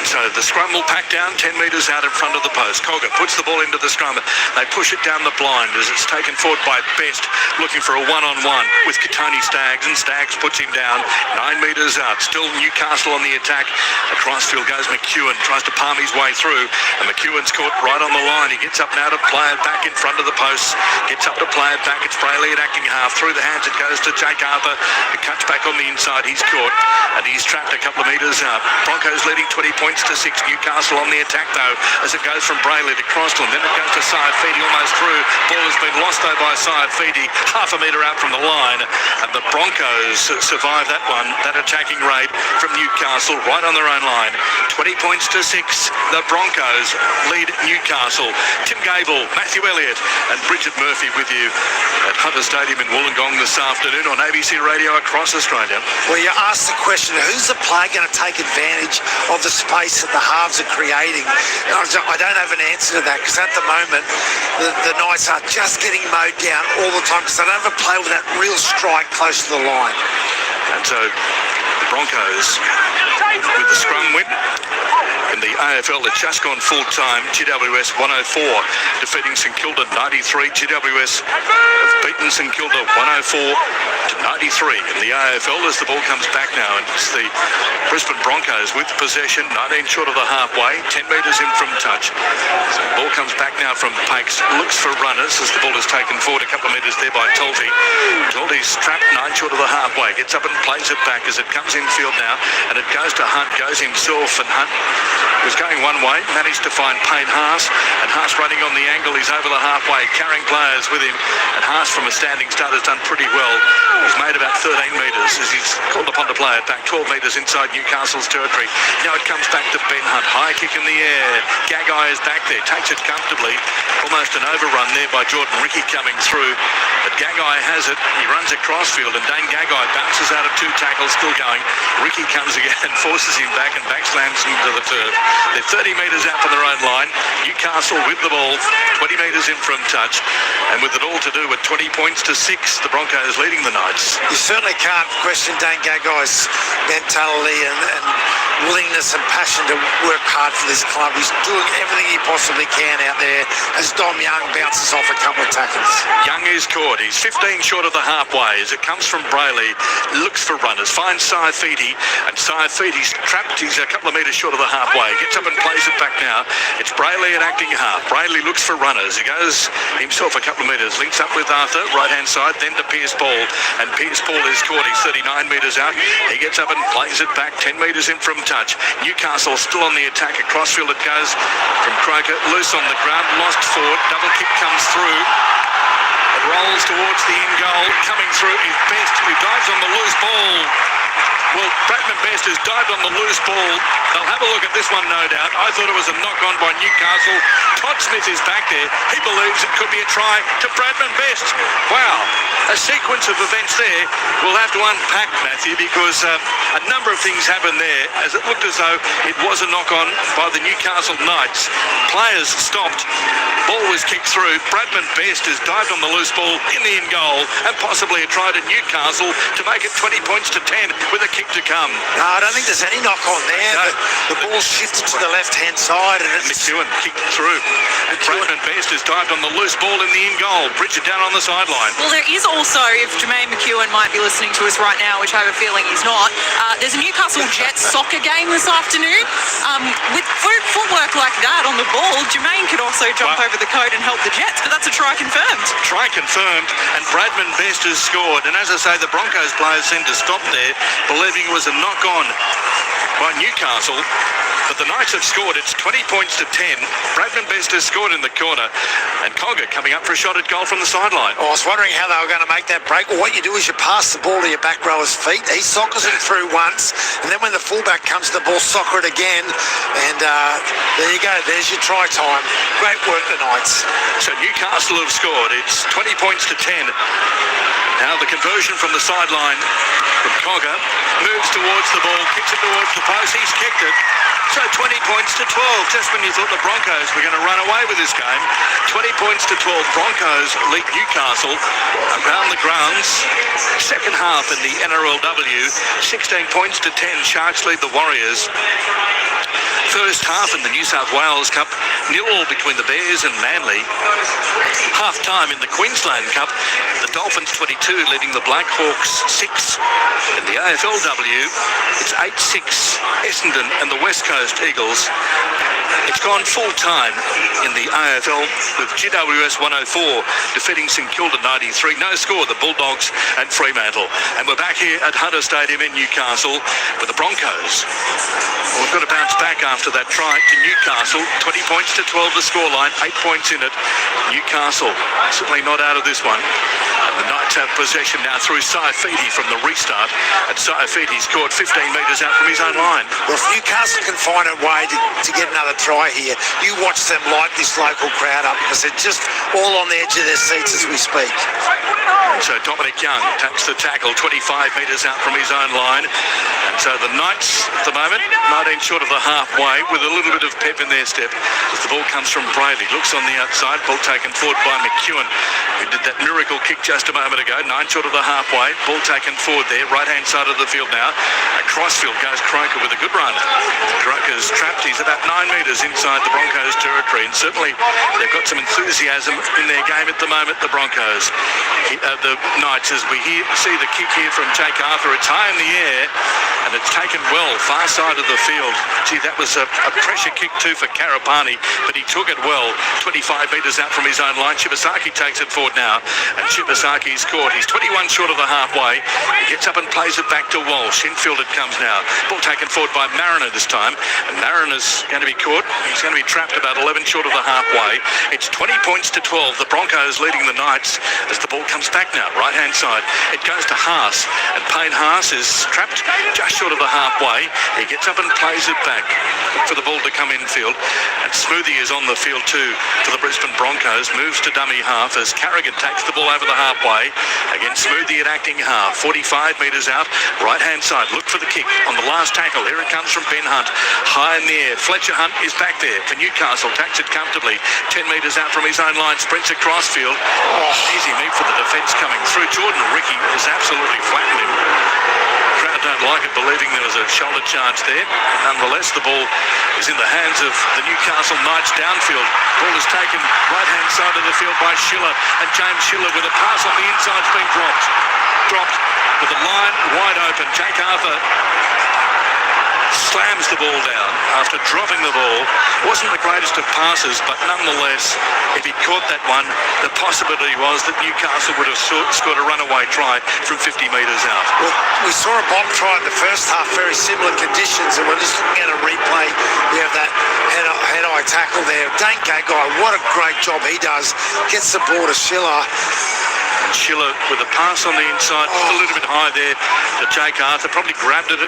So the scrum will pack down 10 metres out in front of the post. Cogger puts the ball into the scrum. They push it down the blind as it's taken forward by Best, looking for a one-on-one with Katoni Staggs, and Staggs puts him down 9 metres out. Still Newcastle on the attack. Across field goes McEwen, tries to palm his way through, and McEwen's caught right on the line. He gets up now to play it back in front of the posts. Gets up to play it back. It's Brayley at acting half. Through the hands it goes to Jake Arthur. It cuts back on the inside. He's caught, and he's trapped a couple of metres out. Broncos leading 20 points to 6. Newcastle on the attack though as it goes from Brayley to Crossland. Then it goes to Syed Feety almost through. Ball has been lost though by Syed Feety, half a metre out from the line, and the Broncos survive that one, that attacking raid from Newcastle right on their own line. 20 points to 6. The Broncos lead Newcastle. Tim Gable, Matthew Elliott and Bridget Murphy with you at Hunter Stadium in Wollongong this afternoon on ABC Radio across Australia. Well, you asked the question, who's the player going to take advantage of the space that the halves are creating? And I don't have an answer to that because at the moment, the Knights are just getting mowed down all the time because they don't have a player with that real strike close to the line. And so the Broncos with the scrum win. In the AFL, it's just gone full time. GWS 104 defeating St Kilda 93. GWS have beaten St Kilda 104 to 93 in the AFL as the ball comes back now. And it's the Brisbane Broncos with possession, 19 short of the halfway, 10 metres in from touch. So the ball comes back now from Pakes, looks for runners as the ball is taken forward a couple of metres there by Tolty. Tolty's trapped 9 short of the halfway, gets up and plays it back as it comes infield now, and it goes to Hunt, goes himself, and Hunt was going one way, managed to find Payne Haas, and Haas running on the angle. He's over the halfway, carrying players with him, and Haas from a standing start has done pretty well. He's made about 13 metres as he's called upon to play it back 12 metres inside Newcastle's territory. Now it comes back to Ben Hunt, high kick in the air. Gagai is back there, takes it comfortably. Almost an overrun there by Jordan Ricky coming through, but Gagai has it. He runs across field, and Dane Gagai bounces out of 2 tackles, still going. Ricky comes again and forces him back and back slams him to the turf. They're 30 metres out from their own line. Newcastle with the ball, 20 metres in from touch, and with it all to do with 20 points to 6, the Broncos leading the Knights. You certainly can't question Dane Gagai's mentality and willingness and passion to work hard for this club. He's doing everything he possibly can out there as Dom Young bounces off a couple of tackles. Young is caught. He's 15 short of the halfway as it comes from Brayley. Looks for runners. Finds Saifiti, and Saifiti's trapped. He's a couple of metres short of the halfway. Gets up and plays it back now. It's Brayley at acting half. Brayley looks for runners. He goes himself a couple of metres. Links up with Arthur, right-hand side, then to Pierce Paul. And Pierce Paul is caught. He's 39 metres out. He gets up and plays it back 10 metres in from touch. Newcastle still on the attack. Across field it goes from Croker. Loose on the ground. Lost forward. Double kick comes through. It rolls towards the in goal. Coming through is Best, who dives on the loose ball. Well, Bradman Best has dived on the loose ball. They'll have a look at this one, no doubt. I thought it was a knock-on by Newcastle. Todd Smith is back there. He believes it could be a try to Bradman Best. Wow, a sequence of events there. We'll have to unpack, Matthew, because a number of things happened there as it looked as though it was a knock-on by the Newcastle Knights. Players stopped. Ball was kicked through. Bradman Best has dived on the loose ball in the in goal and possibly a try to Newcastle to make it 20 points to 10 with a kick to come. No, I don't think there's any knock on there. No. The ball shifted to the left-hand side and McEwen kicked through. And Bradman Best has dived on the loose ball in the in goal. Bridget down on the sideline. Well, there is also, if Jermaine McEwen might be listening to us right now, which I have a feeling he's not, there's a Newcastle Jets soccer game this afternoon. With footwork like that on the ball, Jermaine could also jump over the code and help the Jets, but that's a try confirmed. Try confirmed, and Bradman Best has scored. And as I say, the Broncos players seem to stop there, believing it was a knock-on by Newcastle. But the Knights have scored. It's 20 points to 10. Bradman Best has scored in the corner. And Cogger coming up for a shot at goal from the sideline. I was wondering how they were going to make that break. Well, what you do is you pass the ball to your back rower's feet. He soccers it through once. And then when the fullback comes to the ball, soccer it again. And there you go. There's your try time. Great work, the Knights. So Newcastle have scored. It's 20 points to 10. Now the conversion from the sideline from Cogger. Moves towards the ball, kicks it towards the post. He's kicked it. So 20 points to 12. Just when you thought the Broncos were going to run away with this game. 20 points to 12. Broncos lead Newcastle around the grounds. Second half in the NRLW. 16 points to 10. Sharks lead the Warriors. First half in the New South Wales Cup, 0 between the Bears and Manly. Half time in the Queensland Cup, the Dolphins 22 leading the Black Hawks 6. In the AFLW, it's 8-6 Essendon and the West Coast Eagles. It's gone full time in the AFL with GWS 104 defeating St Kilda 93. No score, the Bulldogs and Fremantle. And we're back here at Hunter Stadium in Newcastle with the Broncos. Well, we've got to bounce back after that try to Newcastle. 20 points to 12 the scoreline. 8 points in it. Newcastle certainly not out of this one. And the Knights have possession now through Saifidi from the restart. And Saifidi's scored 15 metres out from his own line. Well, if Newcastle can find a way to get another try here, you watch them light this local crowd up because they're just all on the edge of their seats as we speak. So Dominic Young takes the tackle 25 metres out from his own line. And so the Knights at the moment 19 short of the halfway with a little bit of pep in their step as the ball comes from Brayley. Looks on the outside, ball taken forward by McEwen, who did that miracle kick just a moment ago. 9 short of the halfway, ball taken forward there, right hand side of the field now. Across field goes Croker with a good run. Croker's trapped, he's about 9 metres inside the Broncos territory, and certainly they've got some enthusiasm in their game at the moment, the Broncos. The Knights, as we see the kick here from Jake Arthur, it's high in the air and it's taken well, far side of the field. Gee, that was a pressure kick too for Karapani, but he took it well, 25 metres out from his own line. Shibasaki takes it forward now, and Shibasaki's scored. He's 21 short of the halfway. He gets up and plays it back to Walsh. Infield it comes now. Ball taken forward by Mariner this time, and Mariner's going to be caught. He's going to be trapped about 11 short of the halfway. It's 20 points to 12. The Broncos leading the Knights as the ball comes back now, right-hand side. It goes to Haas, and Payne Haas is trapped just short of the halfway. He gets up and plays it back for the ball to come infield, and Smoothie is on the field too for the Brisbane Broncos. Moves to dummy half as Carrigan takes the ball over the halfway. Again, Smoothie at acting half, 45 metres out, right-hand side. Look for the kick on the last tackle. Here it comes from Ben Hunt, high in the air. Fletcher Hunt is back there for Newcastle, takes it comfortably, 10 metres out from his own line, sprints across field. Easy meet for the defence coming through. Jordan Ricky has absolutely flattened him. Crowd don't like it, believing there was a shoulder charge there. Nonetheless, the ball is in the hands of the Newcastle Knights downfield. Ball is taken right-hand side of the field by Schiller, and James Schiller with a pass on the inside's been dropped. With the line wide open. Jake Arthur slams the ball down after dropping the ball. Wasn't the greatest of passes, but nonetheless, if he caught that one, the possibility was that Newcastle would have scored a runaway try from 50 metres out. Well, we saw a bomb try in the first half, very similar conditions, and we're just looking at a replay. We have that head-eye tackle there. Dane Gagai, what a great job he does. Gets the ball to Schiller. Schiller with a pass on the inside, a little bit high there to Jake Arthur, probably grabbed it.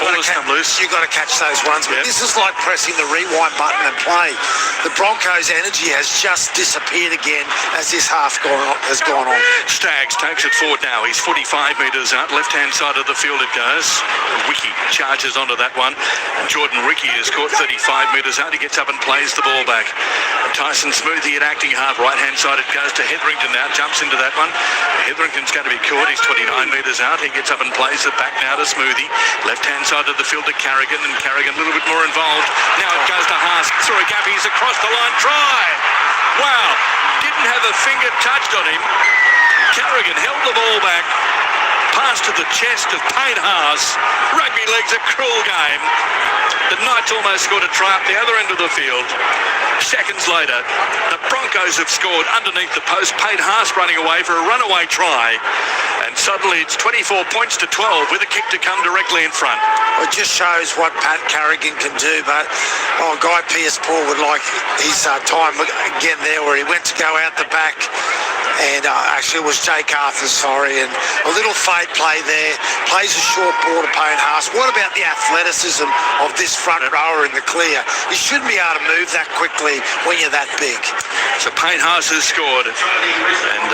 Ball has come loose. You've got to catch those ones. But this is like pressing the rewind button and play. The Broncos' energy has just disappeared again as this half has gone on. Staggs takes it forward now. He's 45 metres out, left-hand side of the field it goes. Wiki charges onto that one. And Jordan Ricky is caught 35 metres out. He gets up and plays the ball back. And Tyson Smoothie at acting half, right-hand side it goes to Hetherington now, jumps into that one. Hetherington's going to be caught. He's 29 metres out. He gets up and plays it back now to Smoothie. Left-hand side of the field to Carrigan, and Carrigan a little bit more involved. Now it goes to Haas. Through a gap, he's across the line. Try! Wow! Didn't have a finger touched on him. Carrigan held the ball back. Pass to the chest of Payne Haas. Rugby league's a cruel game. The Knights almost scored a try up the other end of the field. Seconds later, the Broncos have scored underneath the post. Payne Haas running away for a runaway try. And suddenly it's 24 points to 12 with a kick to come directly in front. It just shows what Pat Carrigan can do, but Guy Pearce-Paul would like his time again there where he went to go out the back. And actually it was Jake Arthur, and a little fade play there. Plays a short ball to Payne Haas. What about the athleticism of this front rower in the clear? You shouldn't be able to move that quickly when you're that big. So Payne Haas has scored, and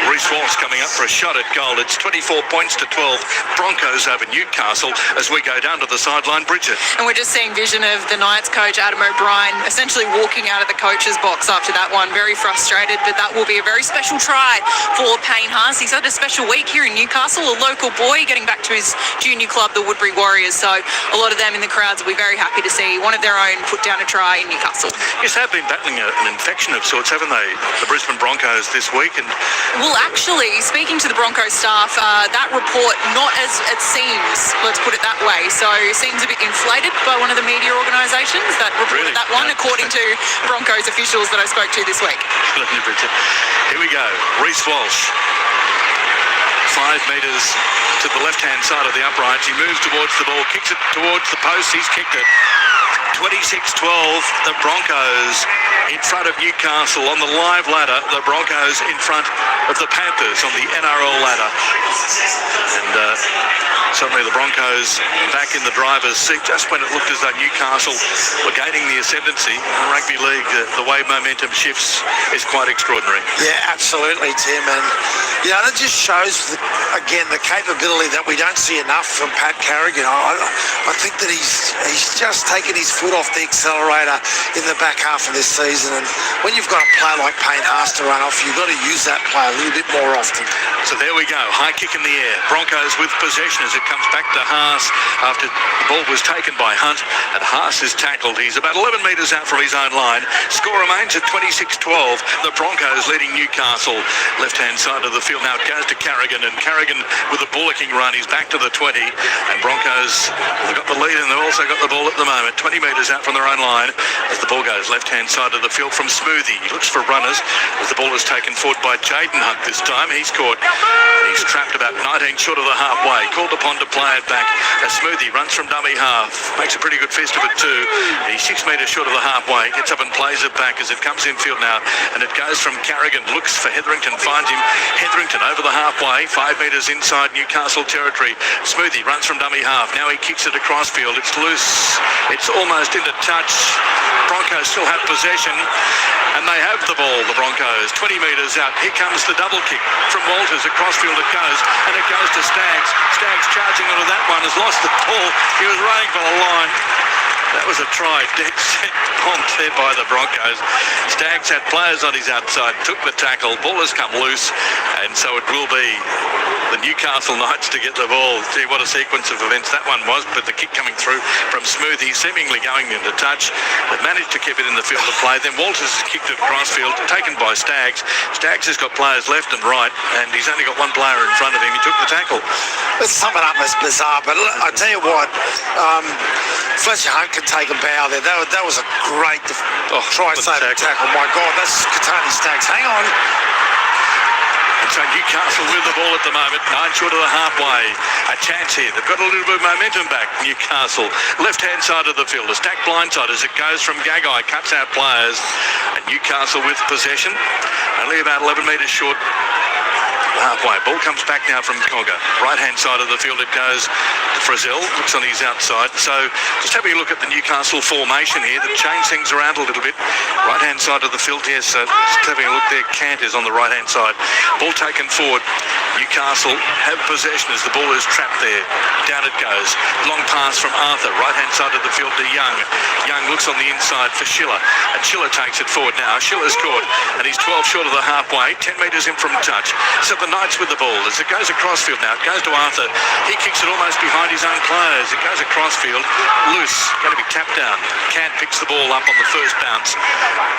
Reece Walsh coming up for a shot at goal. It's 24 points to 12. Broncos over Newcastle as we go down to the sideline. Bridget. And we're just seeing vision of the Knights coach Adam O'Brien essentially walking out of the coach's box after that one. Very frustrated, but that will be a very special try for Payne Haas. He's had a special week here in Newcastle, a local boy getting back to his junior club, the Woodbury Warriors. So a lot of them in the crowds will be very happy to see one of their own put down a try in Newcastle. Yes, they've been battling an infection of sorts, haven't they? The Brisbane Broncos this week. And well, actually, speaking to the Broncos staff, that report not as it seems, let's put it that way. So it seems a bit inflated by one of the media organisations that reported that one, according to Broncos officials that I spoke to this week. Here we go. Reece Walsh. 5 metres to the left-hand side of the uprights. He moves towards the ball, kicks it towards the post. He's kicked it. 26-12, the Broncos in front of Newcastle on the live ladder. The Broncos in front of the Panthers on the NRL ladder. And suddenly the Broncos back in the driver's seat just when it looked as though Newcastle were gaining the ascendancy. In rugby league, the way momentum shifts is quite extraordinary. Yeah, absolutely, Tim. And, you know, that just shows, again, the capability that we don't see enough from Pat Carrigan. I think that he's just taken his foot off the accelerator in the back half of this season. And when you've got a player like Payne Haas to run off, you've got to use that player a little bit more often. So there we go, high kick in the air. Broncos with possession as it comes back to Haas after the ball was taken by Hunt, and Haas is tackled. He's about 11 metres out from his own line. Score remains at 26-12. The Broncos leading Newcastle. Left-hand side of the field now. It goes to Carrigan, and Carrigan with a bullocking run. He's back to the 20, and Broncos have got the lead, and they've also got the ball at the moment. 20 metres out from their own line as the ball goes left-hand side of the field from Smoothie. He looks for runners as the ball is taken forward by Jaden Hunt this time. He's caught. He's trapped about 19 short of the halfway. Called upon to play it back. As Smoothie runs from dummy half. Makes a pretty good fist of it too. He's 6 metres short of the halfway. Gets up and plays it back as it comes infield now. And it goes from Carrigan. Looks for Hetherington. Finds him. Hetherington over the halfway. 5 metres inside Newcastle territory. Smoothie runs from dummy half. Now he kicks it across field. It's loose. It's almost into touch. Broncos still have possession. And they have the ball, the Broncos. 20 metres out. Here comes the double kick from Walters. Across field it goes. And it goes to Staggs. Staggs charging onto that one. Has lost the ball. He was running for the line. That was a try. Dead set bombed there by the Broncos. Staggs had players on his outside. Took the tackle. Ball has come loose. And so it will be the Newcastle Knights to get the ball. Gee, what a sequence of events that one was. But the kick coming through from Smoothie, seemingly going into touch. They've managed to keep it in the field of play. Then Walters has kicked it across field, taken by Staggs. Staggs has got players left and right, and he's only got one player in front of him. He took the tackle. Let's sum it up as bizarre, but I tell you what, Fletcher Hunt can take a bow there. That was a great try-saving tackle. My God, that's Katani Staggs. Hang on. And so Newcastle with the ball at the moment, 9 short of the halfway. A chance here. They've got a little bit of momentum back, Newcastle. Left-hand side of the field, a stacked blindside as it goes from Gagai, cuts out players. And Newcastle with possession, only about 11 metres short. Halfway. Ball comes back now from Cogger. Right-hand side of the field it goes to Frizzell. Looks on his outside. So just having a look at the Newcastle formation here that changed things around a little bit. Right-hand side of the field, yes. Just having a look there. Cant is on the right-hand side. Ball taken forward. Newcastle have possession as the ball is trapped there. Down it goes. Long pass from Arthur. Right-hand side of the field to Young. Young looks on the inside for Schiller. And Schiller takes it forward now. Schiller's caught. And he's 12 short of the halfway. 10 metres in from touch. So the Knights with the ball as it goes across field now. It goes to Arthur. He kicks it almost behind his own players. It goes across field. Loose. Going to be tapped down. Cant picks the ball up on the first bounce.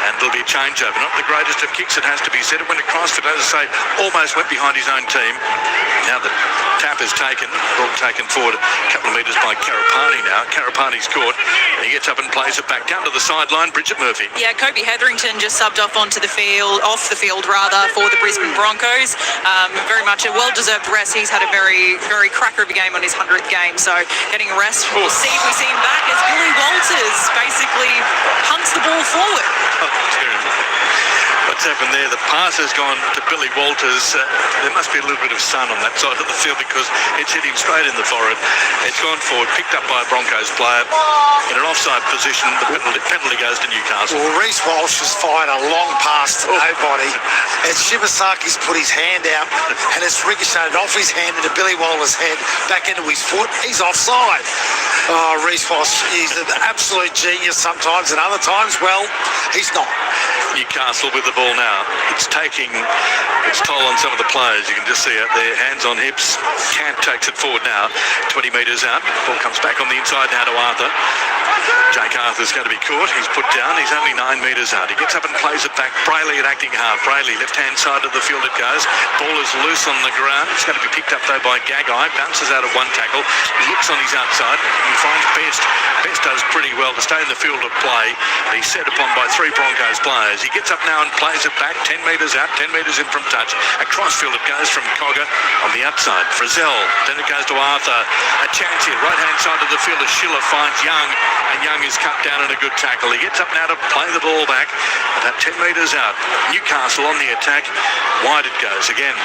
And there'll be a changeover. Not the greatest of kicks, it has to be said. It went across field, as I say, almost went behind his own team. Now the tap is taken. Ball taken forward a couple of metres by Karapani now. Karapani's caught. And he gets up and plays it back down to the sideline. Bridget Murphy. Yeah, Kobe Hetherington just subbed off the field for the Brisbane Broncos. Very much a well-deserved rest. He's had a very, very cracker of a game on his 100th game, so getting a rest. We'll see if we see him back as Billy Walters basically hunts the ball forward. What's happened there? The pass has gone to Billy Walters. There must be a little bit of sun on that side of the field because it's hit him straight in the forehead. It's gone forward, picked up by a Broncos player in an offside position. The penalty goes to Newcastle. Well, Reece Walsh has fired a long pass to nobody, and Shimasaki's put his hand out, and it's ricocheted off his hand into Billy Walters' head, back into his foot. He's offside. Oh, Reece Walsh, he's an absolute genius sometimes, and other times, well, he's not. Newcastle with the ball now. It's taking its toll on some of the players. You can just see out there, hands on hips. Cant takes it forward now, 20 metres out. Ball comes back on the inside now to Arthur. Jake Arthur's going to be caught. He's put down. He's only 9 metres out. He gets up and plays it back. Brayley at acting half. Brayley, left-hand side of the field it goes. Ball is loose on the ground. It's going to be picked up though by Gagai. Bounces out of one tackle. Looks on his outside. He finds Best. Best does pretty well to stay in the field of play. He's set upon by 3 Broncos players. Broncos. He gets up now and plays it back 10 metres out, 10 metres in from touch. Across field it goes from Cogger on the outside. Frizzell, then it goes to Arthur. A chance here, right-hand side of the field as Schiller finds Young, and Young is cut down in a good tackle. He gets up now to play the ball back about 10 metres out. Newcastle on the attack. Wide it goes again.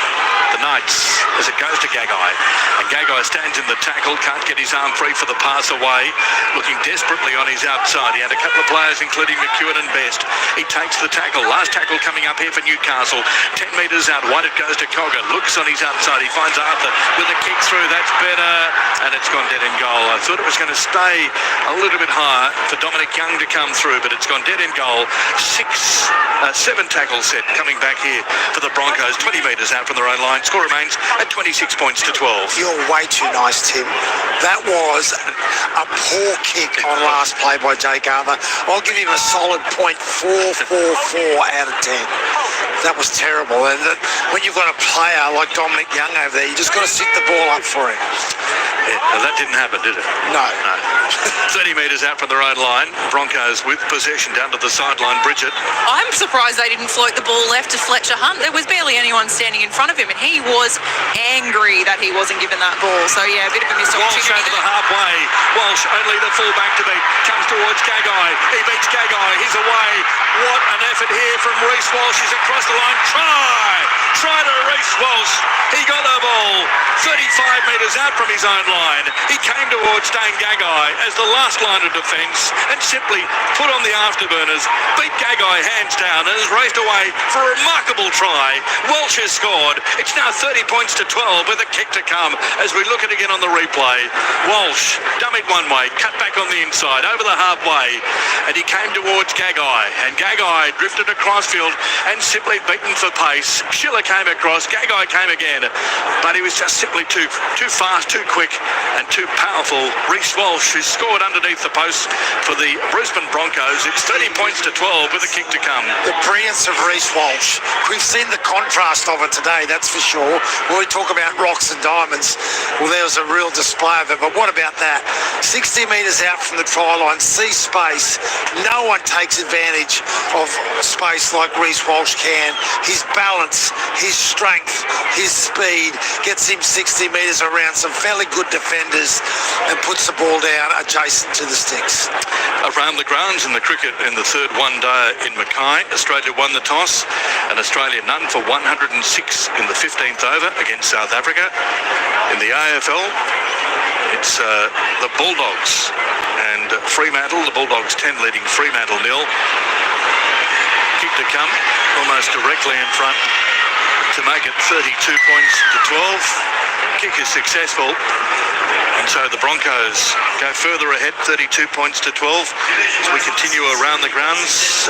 The Knights as it goes to Gagai. And Gagai stands in the tackle, can't get his arm free for the pass away. Looking desperately on his outside. He had a couple of players, including McEwen and Best. He takes the tackle. Last tackle coming up here for Newcastle. 10 metres out. Wide it goes to Cogger. Looks on his outside. He finds Arthur with a kick through. That's better. And it's gone dead in goal. I thought it was going to stay a little bit higher for Dominic Young to come through, but it's gone dead in goal. 7 tackles set coming back here for the Broncos. 20 metres out from their own line. Score remains at 26 points to 12. You're way too nice, Tim. That was a poor kick on last play by Jake Arthur. I'll give him a solid 0.444 out of 10. That was terrible. And when you've got a player like Dominic Young over there, you just got to stick the ball up for him. Yeah, that didn't happen, did it? No. 30 metres out from their own line. Broncos with possession down to the sideline. Bridget. I'm surprised they didn't float the ball left to Fletcher Hunt. There was barely anyone standing in front of him, and he was angry that he wasn't given that ball. So, yeah, a bit of a missed opportunity. Walsh over the halfway. Walsh, only the fullback to beat. Comes towards Gagai. He beats Gagai. He's away. What an effort here from Reece Walsh. He's across the line. Try to Reece Walsh. He got the ball 35 metres out from his own line. He came towards Dane Gagai as the last line of defence and simply put on the afterburners, beat Gagai hands down and has raced away for a remarkable try. Walsh has scored. It's now 30 points to 12 with a kick to come as we look at it again on the replay. Walsh dummied one way, cut back on the inside, over the halfway, and he came towards Gagai, and Gagai drifted across field and simply beaten for pace. Schiller came across, Gagai came again, but he was just simply too fast, too quick and too powerful. Reece Walsh, who scored underneath the post for the Brisbane Broncos. It's 30 points to 12 with a kick to come. The brilliance of Reece Walsh. We've seen the contrast of it today, that's for sure. When we talk about rocks and diamonds, well, there was a real display of it. But what about that? 60 metres out from the try line, see space. No one takes advantage of space like Reece Walsh can. His balance, his strength, his speed gets him 60 metres around some fairly good defenders and puts the ball down adjacent to the sticks. Around the grounds in the cricket in the third one-day in Mackay, Australia won the toss and Australia none for 106 in the 15th over against South Africa. In the AFL, it's the Bulldogs and Fremantle. The Bulldogs 10 leading Fremantle 0. Kick to come, almost directly in front to make it 32 points to 12. Kick is successful. And so the Broncos go further ahead, 32 points to 12. As we continue around the grounds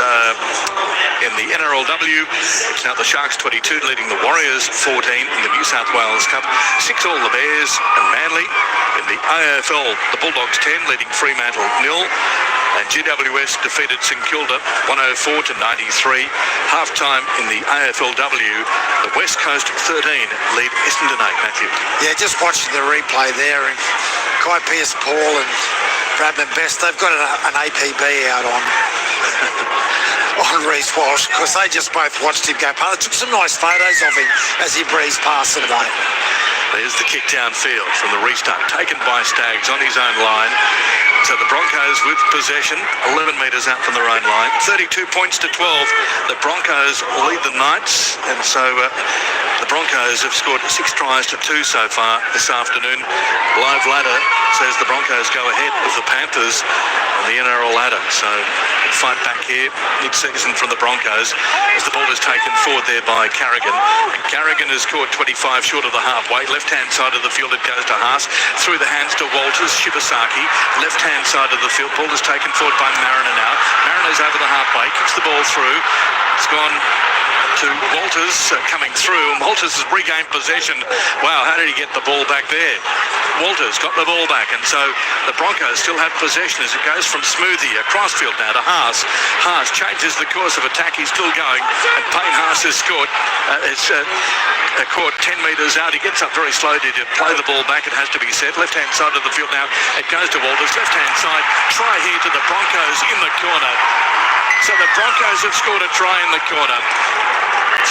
in the NRLW, it's now the Sharks 22 leading the Warriors 14 in the New South Wales Cup. 6 all the Bears and Manly. In the AFL, the Bulldogs 10 leading Fremantle 0. And GWS defeated St Kilda 104 to 93. Half-time in the AFLW, the West Coast 13 lead Essendon 8, Matthew. Yeah, just watching the replay there, and Kai Pearce-Paul and Bradman Best, they've got an APB out on Reece Walsh because they just both watched him go past. They took some nice photos of him as he breezed past them today. There's the kick downfield from the restart, taken by Staggs on his own line. So the Broncos with possession, 11 metres out from their own line. 32 points to 12. The Broncos lead the Knights, and so the Broncos have scored 6 tries to 2 so far this afternoon. Live ladder says the Broncos go ahead of the Panthers on the NRL ladder. So fight back here mid-season from the Broncos as the ball is taken forward there by Carrigan. And Carrigan has scored 25 short of the halfway. Left-hand side of the field it goes to Haas. Through the hands to Walters, Shibasaki. Left-hand side of the field, ball is taken forward by Mariner now. Mariner's over the halfway, kicks the ball through. It's gone to Walters coming through, and Walters has regained possession. Wow, how did he get the ball back there? Walters got the ball back, and so the Broncos still have possession as it goes from Smoothie across field now to Haas. Haas changes the course of attack, he's still going, and Payne Haas has scored. Caught 10 metres out. He gets up very slowly to play the ball back, it has to be said. Left-hand side of the field now, it goes to Walters. Left-hand side, try here to the Broncos in the corner. So the Broncos have scored a try in the corner.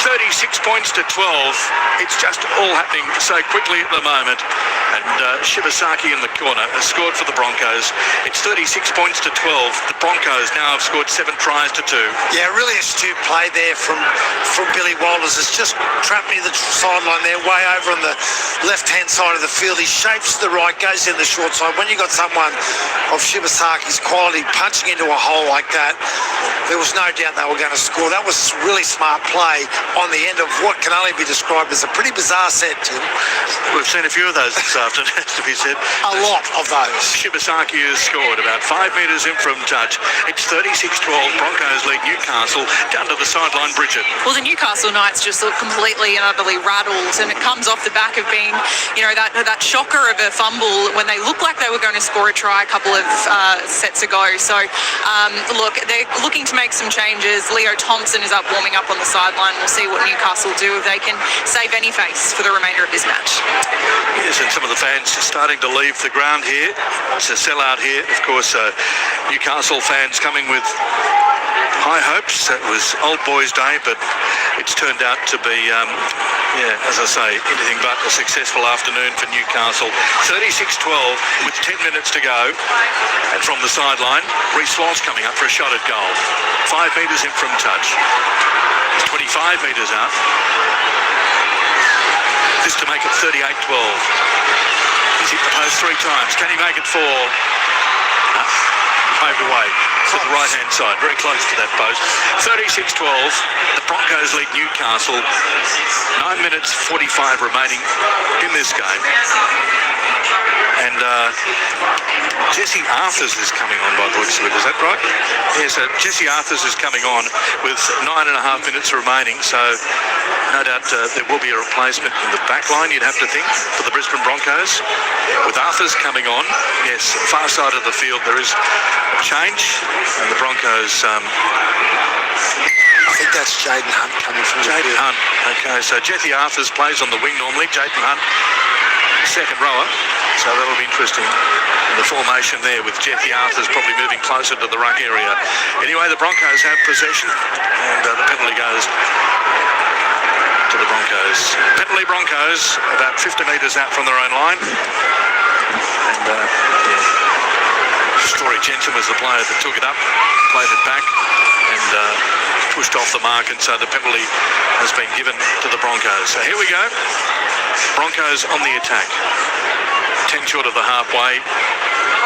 36 points to 12. It's just all happening so quickly at the moment. And Shibasaki in the corner has scored for the Broncos. It's 36 points to 12. The Broncos now have scored 7 tries to 2. Yeah, really astute play there from Billy Walters. It's just trapped me to the sideline there, way over on the left-hand side of the field. He shapes to the right, goes in the short side. When you got someone of Shibasaki's quality punching into a hole like that, there was no doubt they were going to score. That was really smart play on the end of what can only be described as a pretty bizarre set, Tim. We've seen a few of those this afternoon, has to be said. A lot of those. Shibasaki has scored about 5 metres in from touch. It's 36-12. Broncos lead Newcastle down to the sideline, Bridget. Well, the Newcastle Knights just look completely and utterly rattled, and it comes off the back of being, that shocker of a fumble when they looked like they were going to score a try a couple of sets ago. So, look, they're looking to make some changes. Leo Thompson is up warming up on the sideline. We'll see what Newcastle do if they can save any face for the remainder of this match. Yes, and some of the fans starting to leave the ground here. It's a sellout here. Of course, Newcastle fans coming with high hopes. It was Old Boys Day, but it's turned out to be, as I say, anything but a successful afternoon for Newcastle. 36-12 with 10 minutes to go. And from the sideline, Reece Walsh coming up for a shot at goal. 5 metres in from touch. 25 metres out. This to make it 38-12. He's hit the post 3 times. Can he make it 4? Paved away to the right-hand side, very close to that post. 36-12. The Broncos lead Newcastle. 9 minutes 45 remaining in this game. And Jesse Arthurs is coming on by the looks of it, is that right? Yes, Jesse Arthurs is coming on with 9.5 minutes remaining, so no doubt there will be a replacement in the back line, you'd have to think, for the Brisbane Broncos. With Arthurs coming on, yes, far side of the field there is a change, and the Broncos... I think that's Jaden Hunt coming from Jaden Hunt. Okay, so Jesse Arthurs plays on the wing normally. Jaden Hunt, second rower. So that'll be interesting. The formation there with Jesse Arthurs probably moving closer to the ruck area. Anyway, the Broncos have possession, and the penalty goes to the Broncos. Penalty Broncos, about 50 metres out from their own line. And Story Jensen was the player that took it up, played it back, and pushed off the mark, and so the penalty has been given to the Broncos. So here we go. Broncos on the attack. 10 short of the halfway.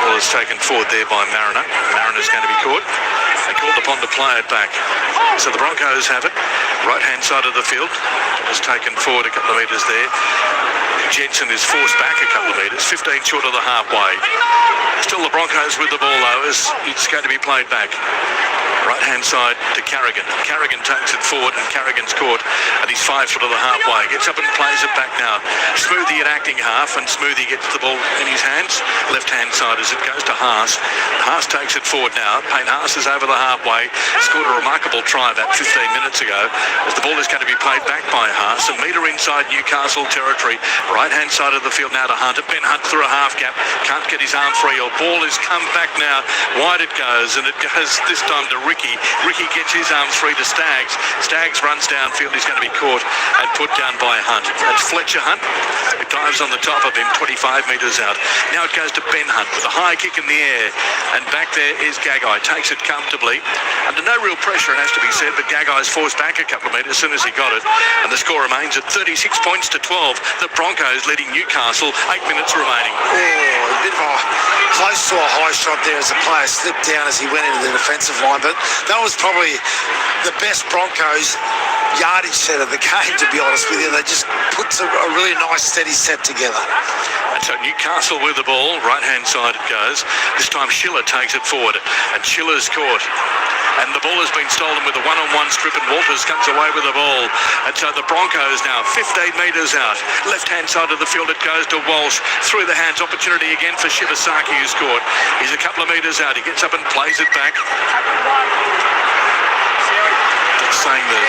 Ball is taken forward there by Mariner. Mariner's going to be caught. They called upon to play it back. So the Broncos have it. Right-hand side of the field. It's taken forward a couple of metres there. Jensen is forced back a couple of metres. 15 short of the halfway. Still the Broncos with the ball though, as it's going to be played back. Right-hand side to Carrigan. Carrigan takes it forward, and Carrigan's caught at his 5 foot of the halfway. Gets up and plays it back now. Smoothie at acting half, and Smoothie gets the ball in his hands. Left-hand side as it goes to Haas. Haas takes it forward now. Payne Haas is over the halfway. Scored a remarkable try about 15 minutes ago, as the ball is going to be played back by Haas. A metre inside Newcastle territory. Right-hand side of the field now to Hunter. Ben Hunt through a half gap. Can't get his arm free. Or ball is come back now. Wide it goes, and it goes this time to Ricky. Ricky gets his arms free to Staggs. Staggs runs downfield. He's going to be caught and put down by Hunt. That's Fletcher Hunt, who dives on the top of him 25 metres out. Now it goes to Ben Hunt with a high kick in the air, and back there is Gagai. Takes it comfortably under no real pressure, it has to be said, but Gagai's forced back a couple of metres as soon as he got it, and the score remains at 36 points to 12. The Broncos leading Newcastle. 8 minutes remaining. A bit of a close to a high shot there as the player slipped down as he went into the defensive line, but that was probably the best Broncos yardage set of the game, to be honest with you. They just put a really nice steady set together. And so Newcastle with the ball, right-hand side it goes. This time Schiller takes it forward, and Schiller's caught. And the ball has been stolen with a one-on-one strip, and Walters comes away with the ball. And so the Broncos now 15 metres out. Left-hand side of the field it goes to Walsh. Through the hands, opportunity again for Shibasaki, who's scored. He's a couple of metres out. He gets up and plays it back. Saying the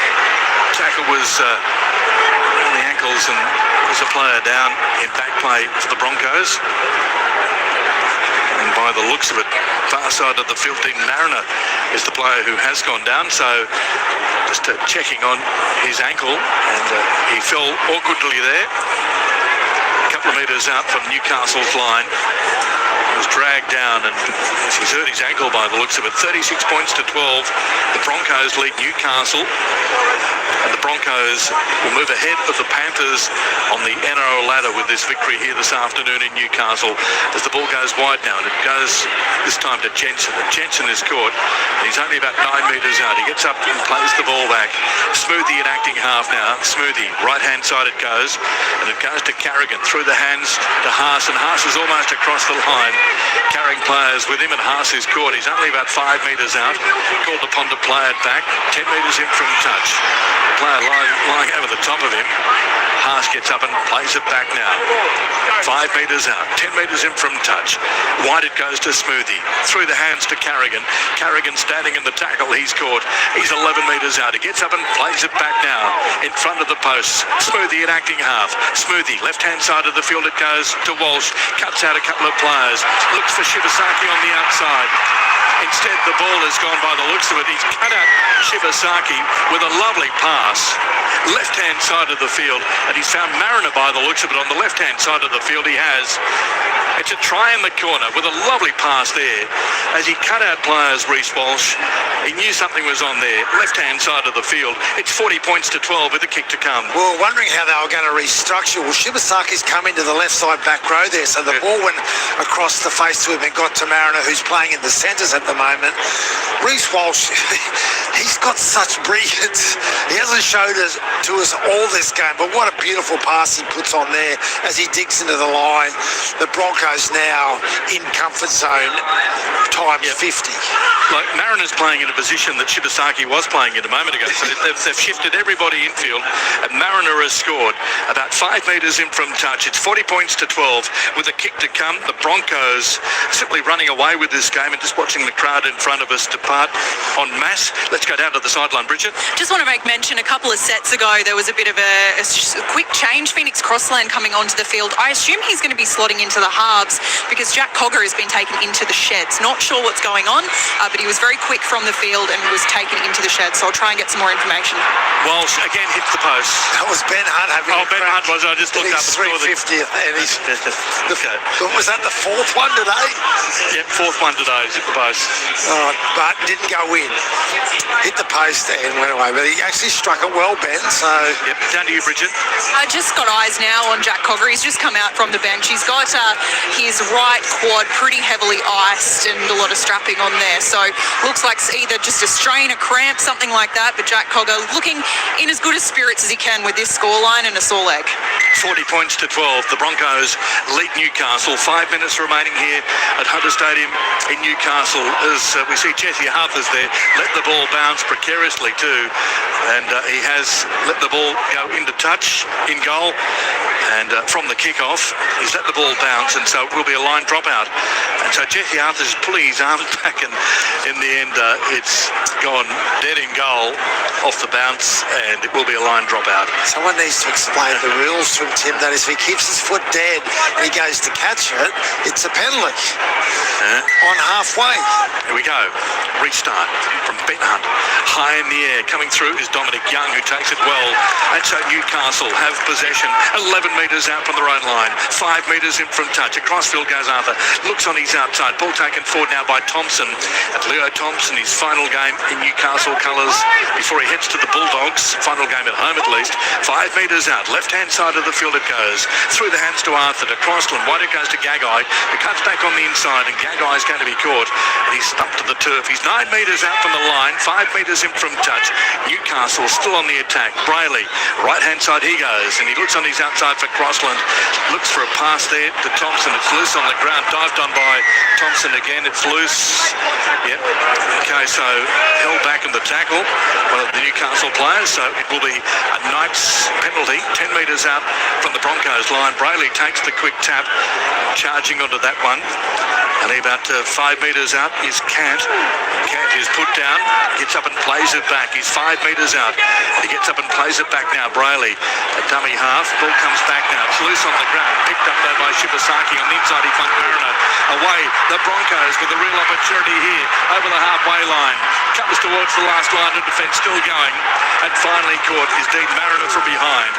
tackle was around the ankles, and there's a player down in back play for the Broncos. And by by the looks of it. Far side of the field, Dean Mariner is the player who has gone down. So just checking on his ankle, and he fell awkwardly there. A couple of metres out from Newcastle's line. He was dragged down, and he's hurt his ankle by the looks of it. 36 points to 12. The Broncos lead Newcastle. And the Broncos will move ahead of the Panthers on the NRL ladder with this victory here this afternoon in Newcastle as the ball goes wide now, and it goes this time to Jensen. And Jensen is caught, and he's only about 9 metres out. He gets up and plays the ball back. Smoothie in acting half now. Smoothie, right-hand side it goes, and it goes to Carrigan through the hands to Haas, and Haas is almost across the line. Carrying players with him, and Haas is caught. He's only about 5 metres out. Called upon to play it back. 10 metres in from touch. Player lying over the top of him. Haas gets up and plays it back now. 5 metres out, 10 metres in from touch. Wide it goes to Smoothie. Through the hands to Carrigan. Carrigan standing in the tackle. He's caught. He's 11 metres out. He gets up and plays it back now in front of the posts. Smoothie in acting half. Smoothie, left-hand side of the field it goes to Walsh. Cuts out a couple of players. Looks for Shibasaki on the outside. Instead, the ball has gone by the looks of it. He's cut out Shibasaki with a lovely pass. Left-hand side of the field, and he's found Mariner by the looks of it on the left-hand side of the field. He has. It's a try in the corner with a lovely pass there. As he cut out players, Reece Walsh, he knew something was on there. Left-hand side of the field. It's 40 points to 12 with a kick to come. Well, wondering how they were going to restructure. Well, Shibasaki's come into the left side back row there, so the ball went across the face to him and got to Mariner, who's playing in the centres at the moment. Reece Walsh, he's got such brilliance. He hasn't showed us to us all this game, but what a beautiful pass he puts on there as he digs into the line. The Broncos now in comfort zone times 50. Like Mariner's playing in a position that Shibasaki was playing in a moment ago, so they've shifted everybody infield, and Mariner has scored about 5 metres in from touch. It's 40 points to 12 with a kick to come. The Broncos simply running away with this game, and just watching the crowd in front of us depart en masse. Let's go down to the sideline, Bridget. Just want to make mention, a couple of sets ago, there was a bit of a quick change. Phoenix Crossland coming onto the field. I assume he's going to be slotting into the halves because Jack Cogger has been taken into the sheds. Not sure what's going on, but he was very quick from the field and was taken into the sheds. So I'll try and get some more information. Walsh again hits the post. That was Ben Hunt having Ben Hunt was. I just looked up. He's 350th, and he's... Was that the fourth one today? Yep, fourth one today. Hit the post. But didn't go in. Hit the post and went away. But he actually struck it well, Ben. So yep, down to you, Bridget. I just got eyes now on Jack Cogger. He's just come out from the bench. He's got his right quad pretty heavily iced and a lot of strapping on there. So looks like either just a strain, a cramp, something like that. But Jack Cogger looking in as good a spirits as he can with this scoreline and a sore leg. 40 points to 12. The Broncos lead Newcastle. 5 minutes remaining here at Hunter Stadium in Newcastle as we see Jesse Arthurs there. Let the ball bounce precariously too. And he has let the ball go into touch in goal. And from the kickoff, he's let the ball bounce, and so it will be a line dropout. And so Jesse Arthurs is pulling his arms back, and in the end, it's gone dead in goal off the bounce, and it will be a line dropout. Someone needs to explain the rules to him, Tim. That is, if he keeps his foot dead and he goes to catch it, it's a penalty on halfway. Here we go. Restart from Ben Hunt. High in the air. Coming through is Dominic Young, who takes it well. And so Newcastle have possession. 11 metres out from their own line. 5 metres in from touch. Across field goes Arthur. Looks on his outside. Ball taken forward now by Thompson. And Leo Thompson, his final game in Newcastle colours before he heads to the Bulldogs. Final game at home at least. 5 metres out. Left-hand side of the field it goes. Through the hands to Arthur, to Crossland. Wide it goes to Gagai, who cuts back on the inside, and Gagai's going to be caught. And he's stumped to the turf. He's 9 metres out from the line. 5 metres in from touch. Newcastle still on the attack. Brayley, right-hand side he goes, and he looks on his outside for Crossland. Looks for a pass there to Thompson. It's loose on the ground. Dived on by Thompson again. It's loose. Yep. Okay. Okay, so held back in the tackle, one of the Newcastle players, so it will be a Knights penalty, 10 metres out from the Broncos line. Brayley takes the quick tap, charging onto that one. And about 5 metres out is Cant. Cant is put down, gets up and plays it back. He's 5 metres out. He gets up and plays it back now. Brayley, a dummy half. Ball comes back now. It's loose on the ground. Picked up there by Shibasaki on the inside. He finds Mariner. Away, the Broncos with a real opportunity here over the halfway line. Comes towards the last line of defence, still going. And finally caught is Dean Mariner from behind.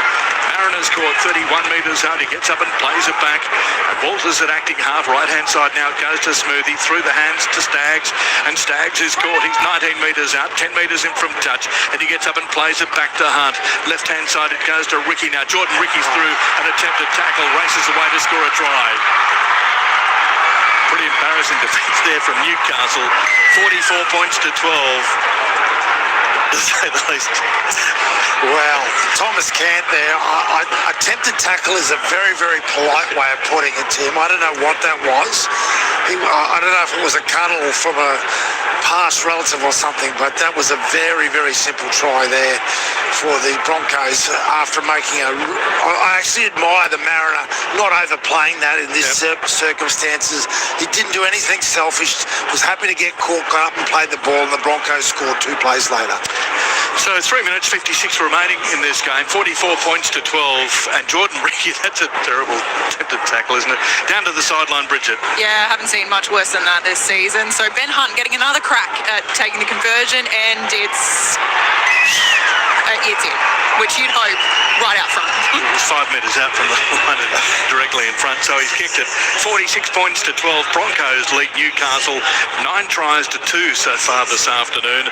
Mariner's caught 31 metres out. He gets up and plays it back. And Walters at acting half, right-hand side now. It goes to Smoothie, through the hands to Staggs. And Staggs is caught. He's 19 metres out, 10 metres in from touch. And he gets up and plays it back to Hunt. Left-hand side, it goes to Ricky now. Jordan Ricky's through an attempted tackle. Races away to score a try. Pretty embarrassing defence there from Newcastle. 44 points to 12. To say the least. Well, Thomas Cant there. Attempted tackle is a very, very polite way of putting it, Tim. I don't know what that was. I don't know if it was a cuddle from a past relative or something, but that was a very, very simple try there for the Broncos after making a... I actually admire the Mariner not overplaying that in this circumstances. He didn't do anything selfish, was happy to get caught up and play the ball, and the Broncos scored 2 plays later. So 3 minutes 56 remaining in this game, 44 points to 12, and Jordan Ricky, that's a terrible attempted tackle, isn't it? Down to the sideline, Bridget. Yeah, haven't seen much worse than that this season. So Ben Hunt getting another crack at taking the conversion, and it's in, which you'd hope right out front. He's 5 metres out from the line and directly in front, so he's kicked it. 46 points to 12. Broncos lead Newcastle 9 tries to 2 so far this afternoon.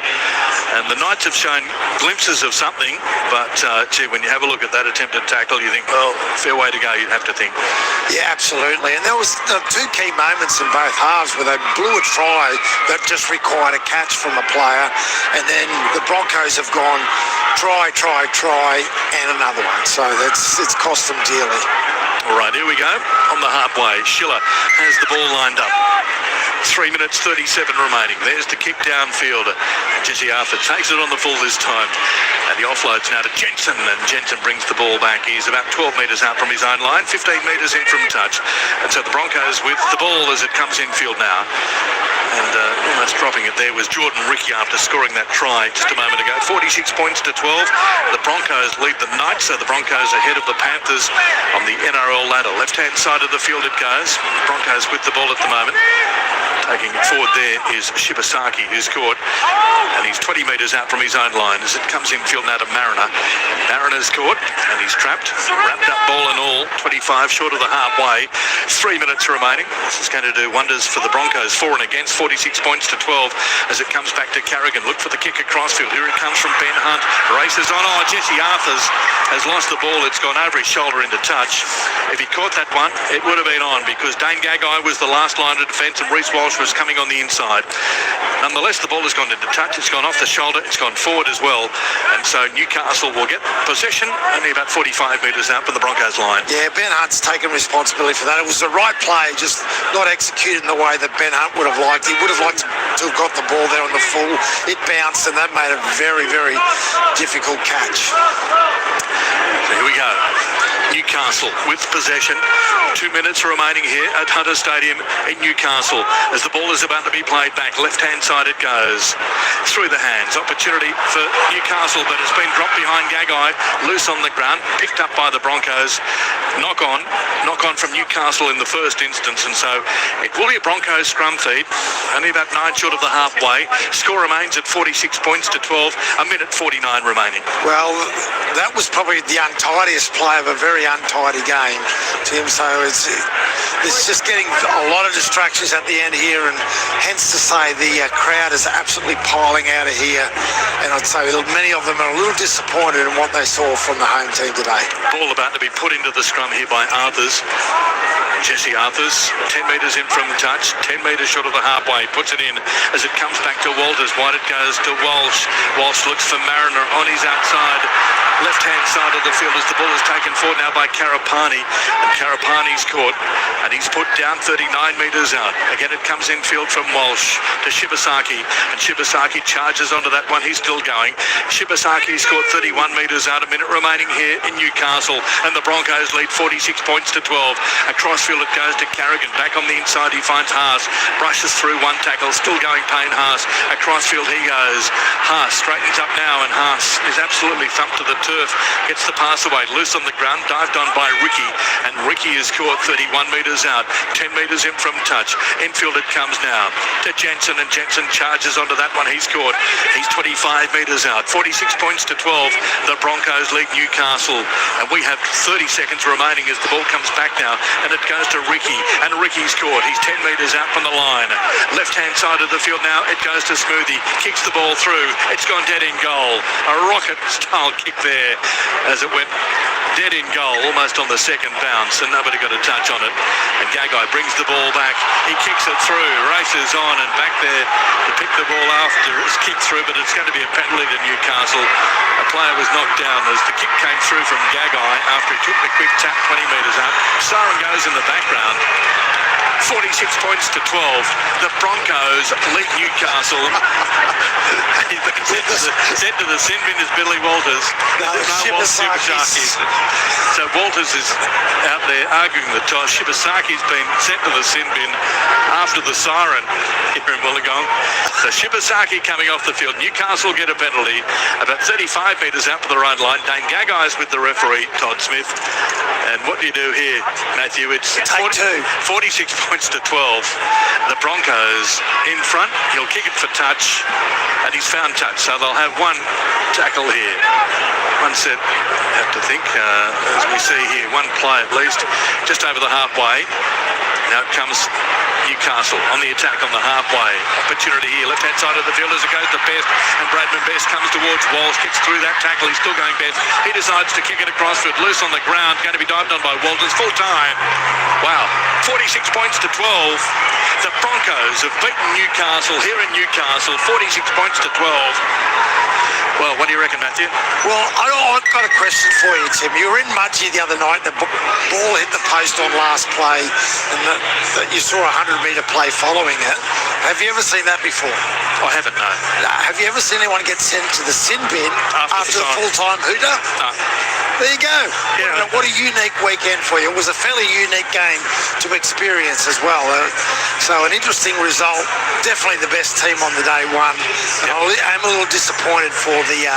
And the Knights have shown glimpses of something, but gee, when you have a look at that attempted tackle, you think, well, fair way to go, you'd have to think. Yeah, absolutely. And there was 2 key moments in both halves where they blew a try that just required a catch from a player, and then the Broncos have gone try, and another one. So it's cost them dearly. All right, here we go. On the halfway, Schiller has the ball lined up. 3 minutes 37 remaining. There's the kick downfield. Jesse Arthur takes it on the full this time. And the offload's now to Jensen, and Jensen brings the ball back. He's about 12 metres out from his own line, 15 metres in from touch. And so the Broncos with the ball as it comes infield now. And almost dropping it there was Jordan Ricky after scoring that try just a moment ago. 46 points to 12. The Broncos lead the Knights, so the Broncos ahead of the Panthers on the NRL ladder. Left-hand side of the field it goes. Broncos with the ball at the moment. Taking it forward there is Shibasaki, who's caught, and he's 20 metres out from his own line as it comes infield now to Mariner. Mariner's caught, and he's trapped. Wrapped up ball and all, 25 short of the halfway. 3 minutes remaining. This is going to do wonders for the Broncos. For and against, 46 points to 12 as it comes back to Carrigan. Look for the kick across field. Here it comes from Ben Hunt. Races on. Oh, Jesse Arthurs has lost the ball. It's gone over his shoulder into touch. If he caught that one, it would have been on, because Dane Gagai was the last line of defence and Reece Walsh was coming on the inside. Nonetheless, the ball has gone into touch. It's gone off the shoulder. It's gone forward as well. And so Newcastle will get possession only about 45 metres out from the Broncos line. Yeah, Ben Hunt's taken responsibility for that. It was the right play, just not executed in the way that Ben Hunt would have liked. He would have liked to have got the ball there on the full. It bounced, and that made a very, very difficult catch. So here we go. Newcastle with possession. 2 minutes remaining here at Hunter Stadium in Newcastle as the ball is about to be played back. Left-hand side it goes. Through the hands. Opportunity for Newcastle, but it's been dropped behind Gagai. Loose on the ground. Picked up by the Broncos. Knock on from Newcastle in the first instance, and so it will be a Broncos scrum feed. Only about 9 short of the halfway. Score remains at 46 points to 12. A minute 49 remaining. Well, that was probably the untidiest play of a very untidy game, Tim. So it's just getting a lot of distractions at the end here, and hence to say the crowd is absolutely piling out of here. And I'd say many of them are a little disappointed in what they saw from the home team today. Ball about to be put into the scrum here by Arthurs. Jesse Arthurs, 10 metres in from touch, 10 metres short of the halfway, puts it in as it comes back to Walters. Wide it goes to Walsh. Walsh looks for Mariner on his outside, left-hand side of the field as the ball is taken forward now by Karapani. And Karapani's caught, and he's put down 39 metres out. Again, it comes infield from Walsh to Shibasaki, and Shibasaki charges onto that one. He's still going. Shibasaki's scored 31 metres out. A minute remaining here in Newcastle, and the Broncos lead 46 points to 12. Across field it goes to Carrigan. Back on the inside he finds Haas. Brushes through one tackle. Still going Payne Haas. Across field he goes. Haas straightens up now, and Haas is absolutely thumped to the turf. Gets the pass away. Loose on the ground. Dived on by Ricky, and Ricky is caught 31 metres out. 10 metres in from touch. Infield it comes now to Jensen, and Jensen charges onto that one. He's caught. He's 25 metres out. 46 points to 12. The Broncos lead Newcastle, and we have 30 seconds remaining as the ball comes back now, and it goes to Ricky, and Ricky's caught. He's 10 metres out from the line. Left-hand side of the field now, it goes to Smoothie. Kicks the ball through. It's gone dead in goal. A rocket-style kick there as it went dead in goal, almost on the second bounce, and nobody got a touch on it. And Gagai brings the ball back. He kicks it through, races on, and back there to pick the ball after it's kicked through, but it's going to be a penalty to Newcastle. A player was knocked down as the kick came through from Gagai after he took the quick tap 20 metres out. Siren goes in the background. 46 points to 12. The Broncos lead Newcastle. Sent to the sin bin is Billy Walters. Shibasaki. So Walters is out there arguing the toss. Shibasaki's been sent to the sin bin after the siren here in Wollongong. So Shibasaki coming off the field. Newcastle get a penalty about 35 metres out for the right line. Dane Gagai's with the referee, Todd Smith. And what do you do here, Matthew? It's 46 points to 12. The Broncos in front. He'll kick it for touch, and he's found touch. So they'll have one tackle here. One set, have to think, as we see here, one play at least, just over the halfway. Now it comes Newcastle on the attack on the halfway. Opportunity here, left-hand side of the field as it goes to Best, and Bradman Best comes towards Walsh, gets through that tackle. He's still going Best. He decides to kick it across with loose on the ground, going to be dived on by Walters. Full time. Wow, 46 points to 12. The Broncos have beaten Newcastle here in Newcastle, 46 points to 12. Well, what do you reckon, Matthew? Well, I've got a question for you, Tim. You were in Mudgee the other night. The ball hit the post on last play, and you saw a 100-metre play following it. Have you ever seen that before? I haven't, no. Have you ever seen anyone get sent to the sin bin after the full-time hooter? No. There you go. Yeah. What a unique weekend for you. It was a fairly unique game to experience as well. So an interesting result. Definitely the best team on the day won. And I'm a little disappointed for the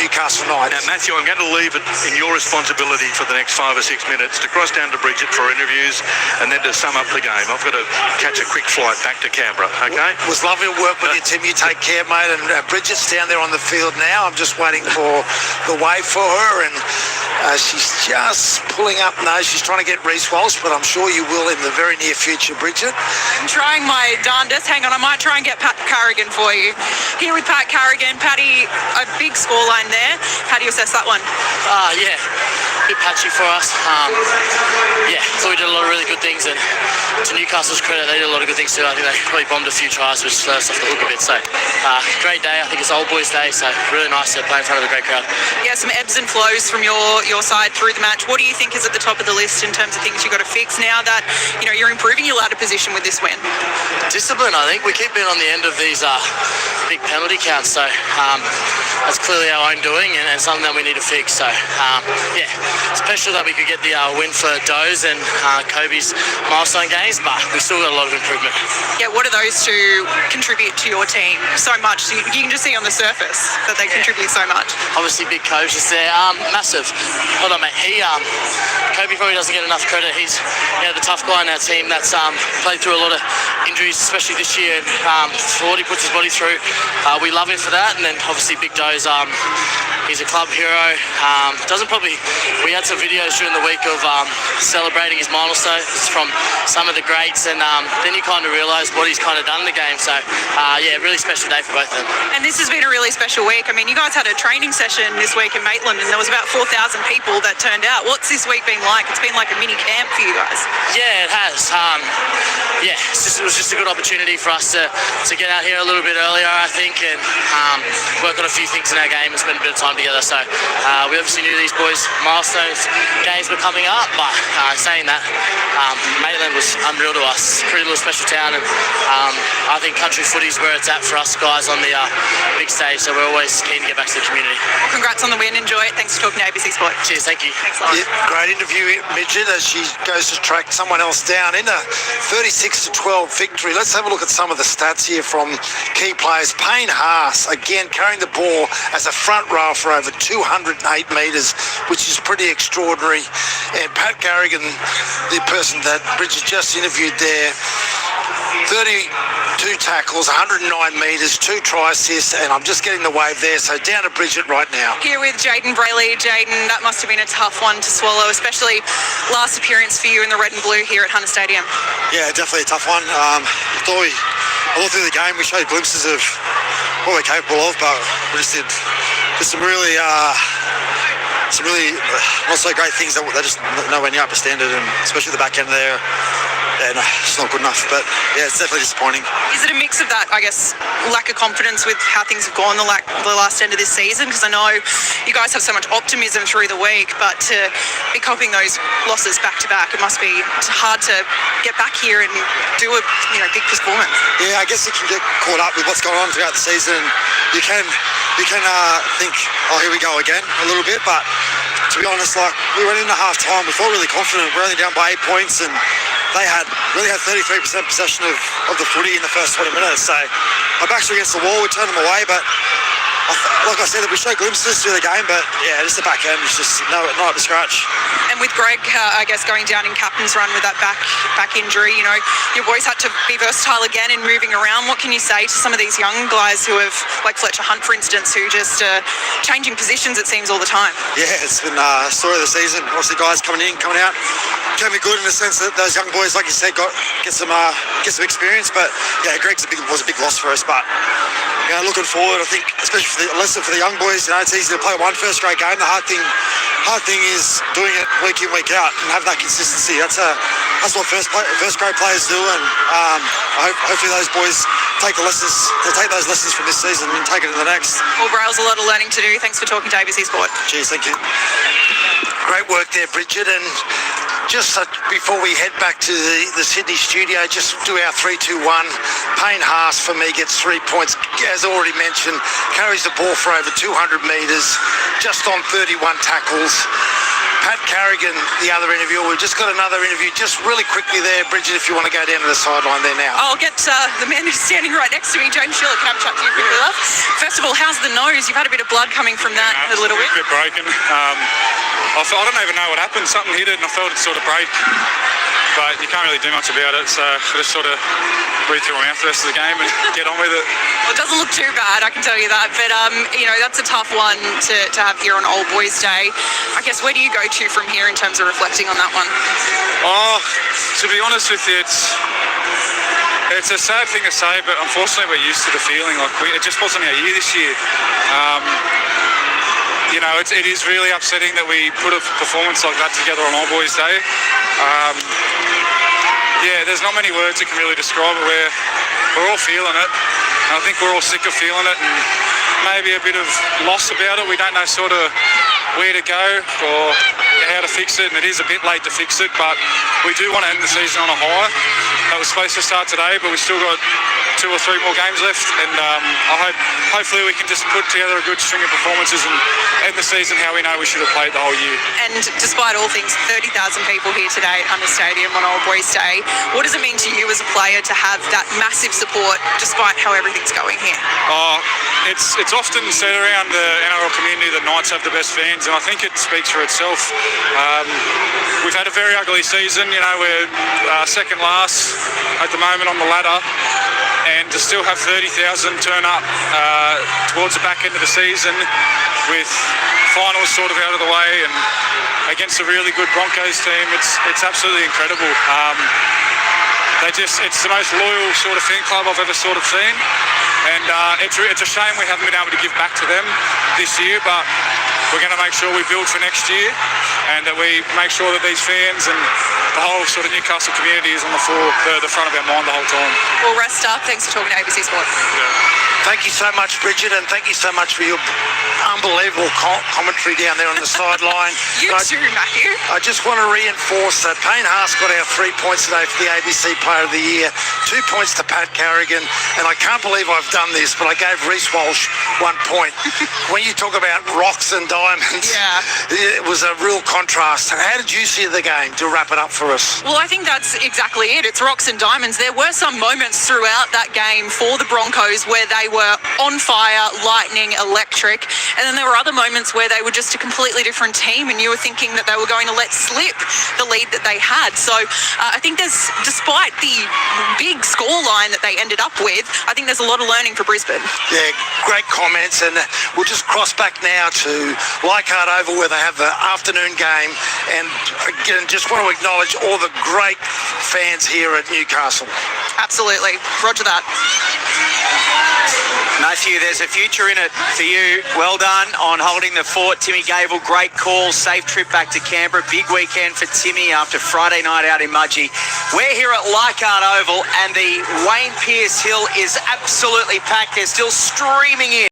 Newcastle Knights. Now, Matthew, I'm going to leave it in your responsibility for the next 5 or 6 minutes to cross down to Bridget for interviews and then to sum up the game. I've got to catch a quick flight back to Canberra, okay? It was lovely to work with you, Tim. You take care, mate. And Bridget's down there on the field now. I'm just waiting for the wave for her, and she's just pulling up. No, she's trying to get Reece Walsh, but I'm sure you will in the very near future, Bridget. I'm trying my darndest. Hang on, I might try and get Pat Carrigan for you. Here with Pat Carrigan. Paddy, a big scoreline there. How do you assess that one? Yeah, a bit patchy for us. So we did a lot of really good things, and to Newcastle's credit, they did a lot of good things too. I think they probably bombed a few tries, which slowed us off the hook a bit. So, great day. I think it's Old Boys Day, so really nice to play in front of a great crowd. Yeah, some ebbs and flows from your side through the match. What do you think is at the top of the list in terms of things you've got to fix now that you're improving your ladder position with this win? Discipline, I think. We keep being on the end of these big penalty counts, so that's clearly our own doing and something that we need to fix. So, special that we could get the win for Doze and Kobe's milestone games, but we've still got a lot of improvement. Yeah, what do those two contribute to your team so much? You can just see on the surface that they contribute so much. Obviously, big coach is there. Massive. Hold on, mate. Kobe probably doesn't get enough credit. He's the tough guy in our team that's played through a lot of injuries, especially this year. For what he puts his body through, we love him for that. And then obviously Big Doe's, he's a club hero. We we had some videos during the week of celebrating his milestones from some of the greats, and then you kind of realise what he's kind of done in the game. So, really special day for both of them. And this has been a really special week. I mean, you guys had a training session this week in Maitland, and there was about 4,000 people that turned out. What's this week been like? It's been like a mini camp for you guys. Yeah, it has. It was just a good opportunity for us to get out here a little bit earlier, I think, and work on a few things in our game and spend a bit of time together. So we obviously knew these boys' milestones games were coming up, but saying that, Maitland was unreal to us. Pretty little special town, and I think country footy's where it's at for us guys on the big stage, so we're always keen to get back to the community. Congrats on the win. Enjoy it. Thanks for talking to ABC Sport. Cheers. Thank you. Thanks, Lauren. Great interview, Midget, as she goes to track someone else down in a 36-12 victory. Let's have a look at some of the stats here from key players. Payne Haas, again, carrying the ball as a front row for over 208 metres, which is pretty extraordinary. And Pat Carrigan, the person that Bridget just interviewed there, 32 tackles, 109 metres, 2 try assists, and I'm just getting the wave there. So down to Bridget right now. Here with Jayden Brayley. Jayden, that must have been a tough one to swallow, especially last appearance for you in the red and blue here at Hunter Stadium. Yeah, definitely a tough one. All through the game we showed glimpses of what we're capable of, but we just did some really not so great things that they're just nowhere near up to standard, and especially the back end there. Yeah, no, it's not good enough, but yeah, it's definitely disappointing. Is it a mix of that, I guess, lack of confidence with how things have gone the last end of this season? Because I know you guys have so much optimism through the week, but to be coping those losses back to back, it must be hard to get back here and do a big performance. Yeah, I guess you can get caught up with what's going on throughout the season. You can think, oh, here we go again a little bit, but to be honest, like, we went into half time, we felt really confident. We're only down by 8 points, and they really had 33% possession of the footy in the first 20 minutes. So our backs were against the wall, we turned them away, but like I said, we showed glimpses through the game, but yeah, just the back end was just not up to scratch. And with Greg, I guess, going down in captain's run with that back injury, your boys had to be versatile again in moving around. What can you say to some of these young guys who have, like Fletcher Hunt, for instance, who just changing positions, it seems, all the time? Yeah, it's been a story of the season. Obviously, guys coming in, coming out, can be good in the sense that those young boys, like you said, get some experience. But yeah, Greg's was a big loss for us. But looking forward, I think, especially for the young boys, it's easy to play one first grade game. The hard thing is doing it week in, week out, and have that consistency. That's what first grade players do, and hopefully those boys take those lessons from this season and take it to the next. Well, Braille's a lot of learning to do. Thanks for talking to ABC Sport. Cheers, thank you. Great work there, Bridget. And just before we head back to the Sydney studio, just do our 3-2-1. Payne Haas, for me, gets 3 points. As already mentioned, carries the ball for over 200 metres, just on 31 tackles. Pat Carrigan, the other interviewer. We've just got another interview just really quickly there. Bridget, if you want to go down to the sideline there now. I'll get the man who's standing right next to me, James Schiller. Can I have a chat to you quickly, love? First of all, how's the nose? You've had a bit of blood coming from that a little bit. A bit broken. I don't even know what happened. Something hit it and I felt it sort of break. But you can't really do much about it, so I just sort of breathe through my mouth the rest of the game and get on with it. Well, it doesn't look too bad, I can tell you that. But, that's a tough one to have here on Old Boys Day. I guess, where do you go to from here in terms of reflecting on that one? Oh, to be honest with you, it's a sad thing to say, but unfortunately we're used to the feeling. It just wasn't our year this year. It is really upsetting that we put a performance like that together on Old Boys Day. There's not many words that can really describe it. We're all feeling it. And I think we're all sick of feeling it, and maybe a bit of loss about it. We don't know sort of where to go or how to fix it, and it is a bit late to fix it, but we do want to end the season on a high. That was supposed to start today, but we've still got 2 or 3 more games left, and hopefully we can just put together a good string of performances and end the season how we know we should have played the whole year. And despite all things, 30,000 people here today at Hunter Stadium on Old Boys Day. What does it mean to you as a player to have that massive support despite how everything's going here? It's often said around the NRL community that Knights have the best fans, and I think it speaks for itself. We've had a very ugly season. We're second last at the moment on the ladder, and to still have 30,000 turn up towards the back end of the season with finals sort of out of the way and against a really good Broncos team. It's absolutely incredible. It's the most loyal sort of fan club I've ever sort of seen, and it's a shame we haven't been able to give back to them this year, but we're going to make sure we build for next year and that we make sure that these fans and the whole sort of Newcastle community is on the front of our mind the whole time. Well, rest up. Thanks for talking to ABC Sport. Thank you so much, Bridget, and thank you so much for your unbelievable commentary down there on the sideline. You too, Matthew. I just want to reinforce that Payne Haas got our 3 points today for the ABC Player of the Year, 2 points to Pat Carrigan, and I can't believe I've done this, but I gave Reece Walsh 1 point. When you talk about rocks and diamonds, it was a real contrast. How did you see the game, to wrap it up for us? Well, I think that's exactly it. It's rocks and diamonds. There were some moments throughout that game for the Broncos where they were on fire, lightning, electric, and then there were other moments where they were just a completely different team and you were thinking that they were going to let slip the lead that they had. So I think despite the big scoreline that they ended up with, I think there's a lot of learning for Brisbane. Yeah, great comments, and we'll just cross back now to Leichhardt Oval where they have the afternoon game, and again, just want to acknowledge all the great fans here at Newcastle. Absolutely. Roger that. Matthew, there's a future in it for you. Well done on holding the fort. Timmy Gable, great call. Safe trip back to Canberra. Big weekend for Timmy after Friday night out in Mudgee. We're here at Leichhardt Oval and the Wayne Pearce Hill is absolutely packed. They're still streaming in.